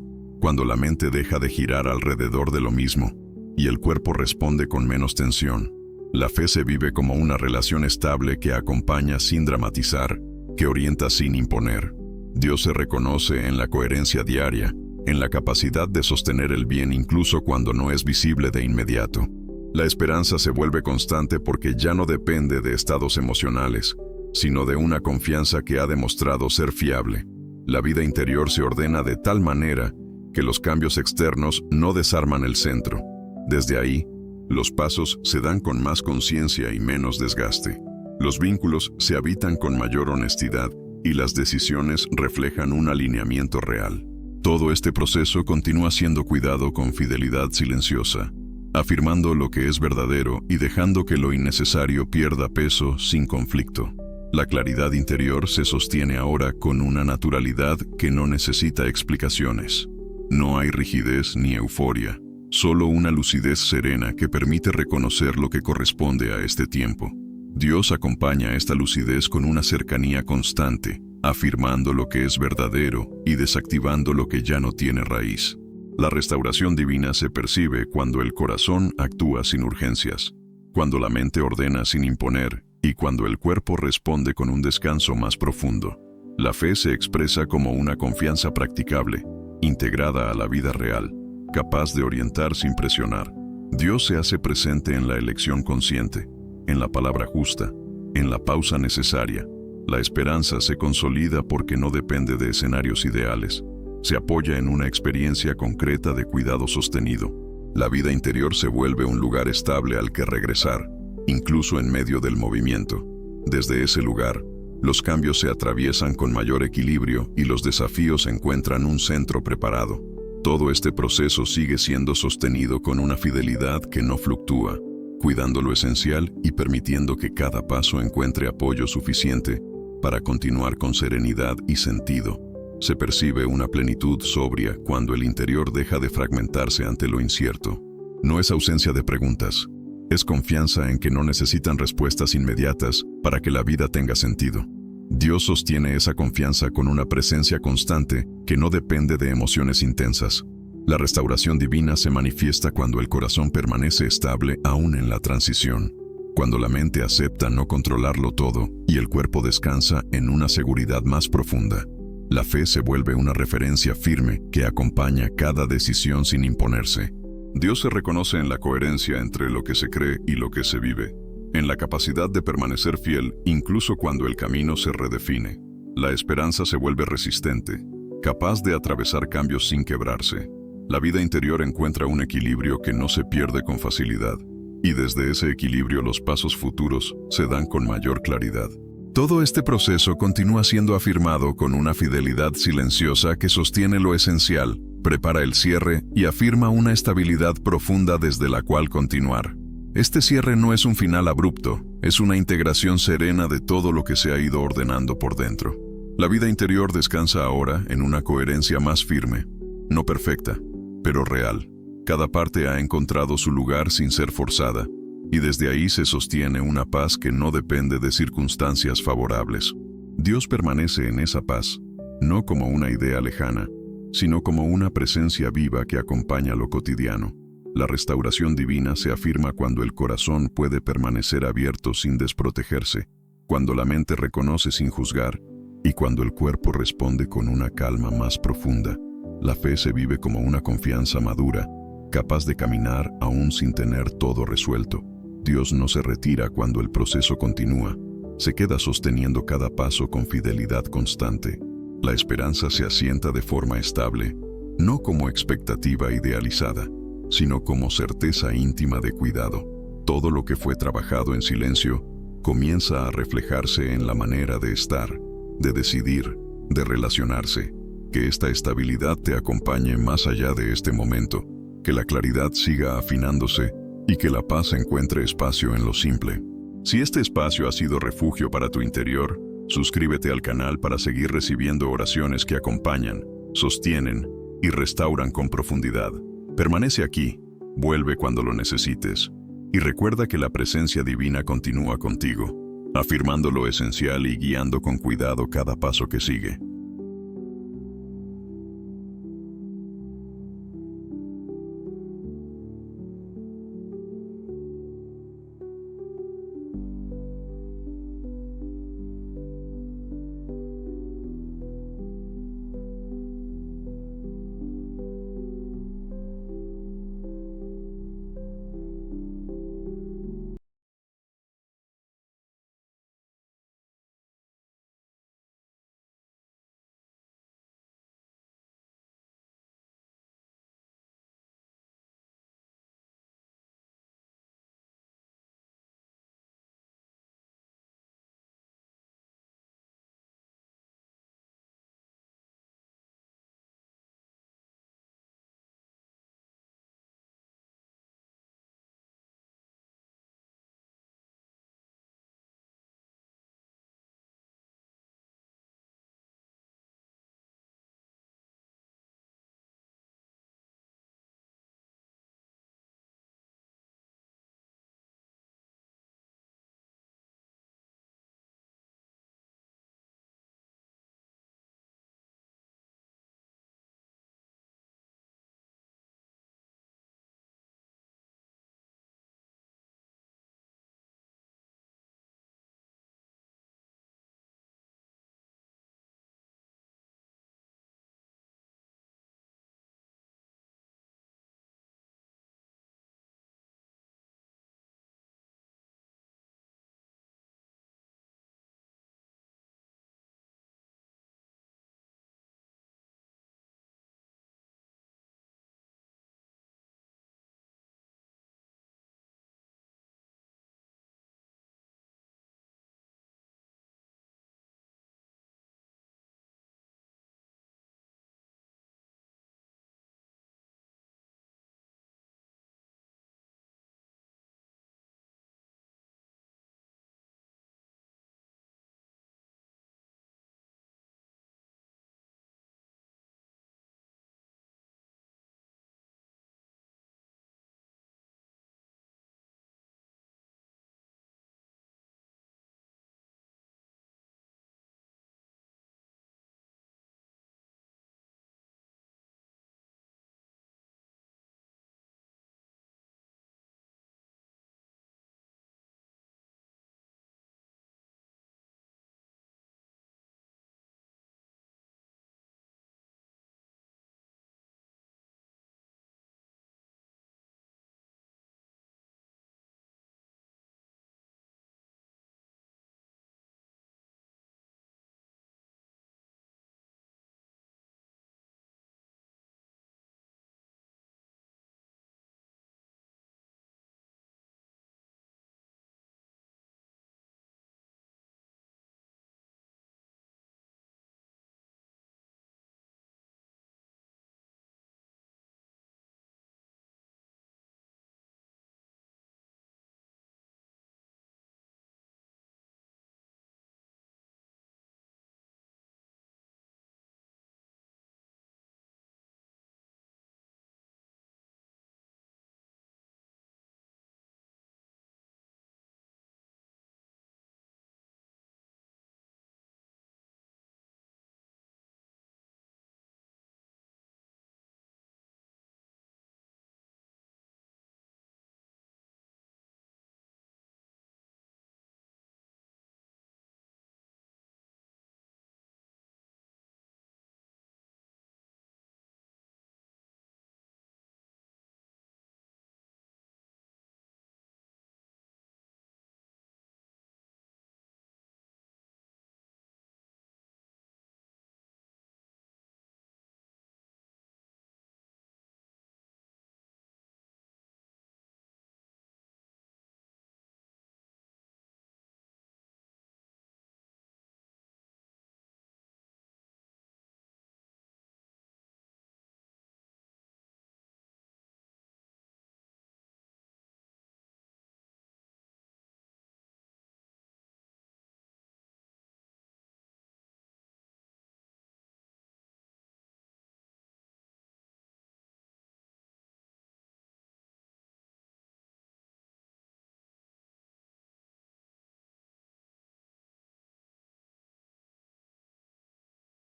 cuando la mente deja de girar alrededor de lo mismo y el cuerpo responde con menos tensión. La fe se vive como una relación estable que acompaña sin dramatizar, que orienta sin imponer. Dios se reconoce en la coherencia diaria, en la capacidad de sostener el bien incluso cuando no es visible de inmediato. La esperanza se vuelve constante porque ya no depende de estados emocionales, sino de una confianza que ha demostrado ser fiable. La vida interior se ordena de tal manera que los cambios externos no desarman el centro. Desde ahí, los pasos se dan con más conciencia y menos desgaste. Los vínculos se habitan con mayor honestidad y las decisiones reflejan un alineamiento real. Todo este proceso continúa siendo cuidado con fidelidad silenciosa, afirmando lo que es verdadero y dejando que lo innecesario pierda peso sin conflicto. La claridad interior se sostiene ahora con una naturalidad que no necesita explicaciones. No hay rigidez ni euforia, solo una lucidez serena que permite reconocer lo que corresponde a este tiempo. Dios acompaña esta lucidez con una cercanía constante, afirmando lo que es verdadero y desactivando lo que ya no tiene raíz. La restauración divina se percibe cuando el corazón actúa sin urgencias, cuando la mente ordena sin imponer y cuando el cuerpo responde con un descanso más profundo. La fe se expresa como una confianza practicable, integrada a la vida real, capaz de orientar sin presionar. Dios se hace presente en la elección consciente, en la palabra justa, en la pausa necesaria. La esperanza se consolida porque no depende de escenarios ideales. Se apoya en una experiencia concreta de cuidado sostenido. La vida interior se vuelve un lugar estable al que regresar, incluso en medio del movimiento. Desde ese lugar, los cambios se atraviesan con mayor equilibrio y los desafíos encuentran un centro preparado. Todo este proceso sigue siendo sostenido con una fidelidad que no fluctúa, cuidando lo esencial y permitiendo que cada paso encuentre apoyo suficiente para continuar con serenidad y sentido. Se percibe una plenitud sobria cuando el interior deja de fragmentarse ante lo incierto. No es ausencia de preguntas, es confianza en que no necesitan respuestas inmediatas para que la vida tenga sentido. Dios sostiene esa confianza con una presencia constante que no depende de emociones intensas. La restauración divina se manifiesta cuando el corazón permanece estable aún en la transición, cuando la mente acepta no controlarlo todo y el cuerpo descansa en una seguridad más profunda. La fe se vuelve una referencia firme que acompaña cada decisión sin imponerse. Dios se reconoce en la coherencia entre lo que se cree y lo que se vive, en la capacidad de permanecer fiel incluso cuando el camino se redefine. La esperanza se vuelve resistente, capaz de atravesar cambios sin quebrarse. La vida interior encuentra un equilibrio que no se pierde con facilidad, y desde ese equilibrio los pasos futuros se dan con mayor claridad. Todo este proceso continúa siendo afirmado con una fidelidad silenciosa que sostiene lo esencial, prepara el cierre y afirma una estabilidad profunda desde la cual continuar. Este cierre no es un final abrupto, es una integración serena de todo lo que se ha ido ordenando por dentro. La vida interior descansa ahora en una coherencia más firme, no perfecta, pero real. Cada parte ha encontrado su lugar sin ser forzada, y desde ahí se sostiene una paz que no depende de circunstancias favorables. Dios permanece en esa paz, no como una idea lejana, sino como una presencia viva que acompaña lo cotidiano. La restauración divina se afirma cuando el corazón puede permanecer abierto sin desprotegerse, cuando la mente reconoce sin juzgar, y cuando el cuerpo responde con una calma más profunda. La fe se vive como una confianza madura, capaz de caminar aún sin tener todo resuelto. Dios no se retira cuando el proceso continúa, se queda sosteniendo cada paso con fidelidad constante. La esperanza se asienta de forma estable, no como expectativa idealizada, sino como certeza íntima de cuidado. Todo lo que fue trabajado en silencio comienza a reflejarse en la manera de estar, de decidir, de relacionarse. Que esta estabilidad te acompañe más allá de este momento, que la claridad siga afinándose y que la paz encuentre espacio en lo simple. Si este espacio ha sido refugio para tu interior, suscríbete al canal para seguir recibiendo oraciones que acompañan, sostienen y restauran con profundidad. Permanece aquí, vuelve cuando lo necesites, y recuerda que la presencia divina continúa contigo, afirmando lo esencial y guiando con cuidado cada paso que sigue.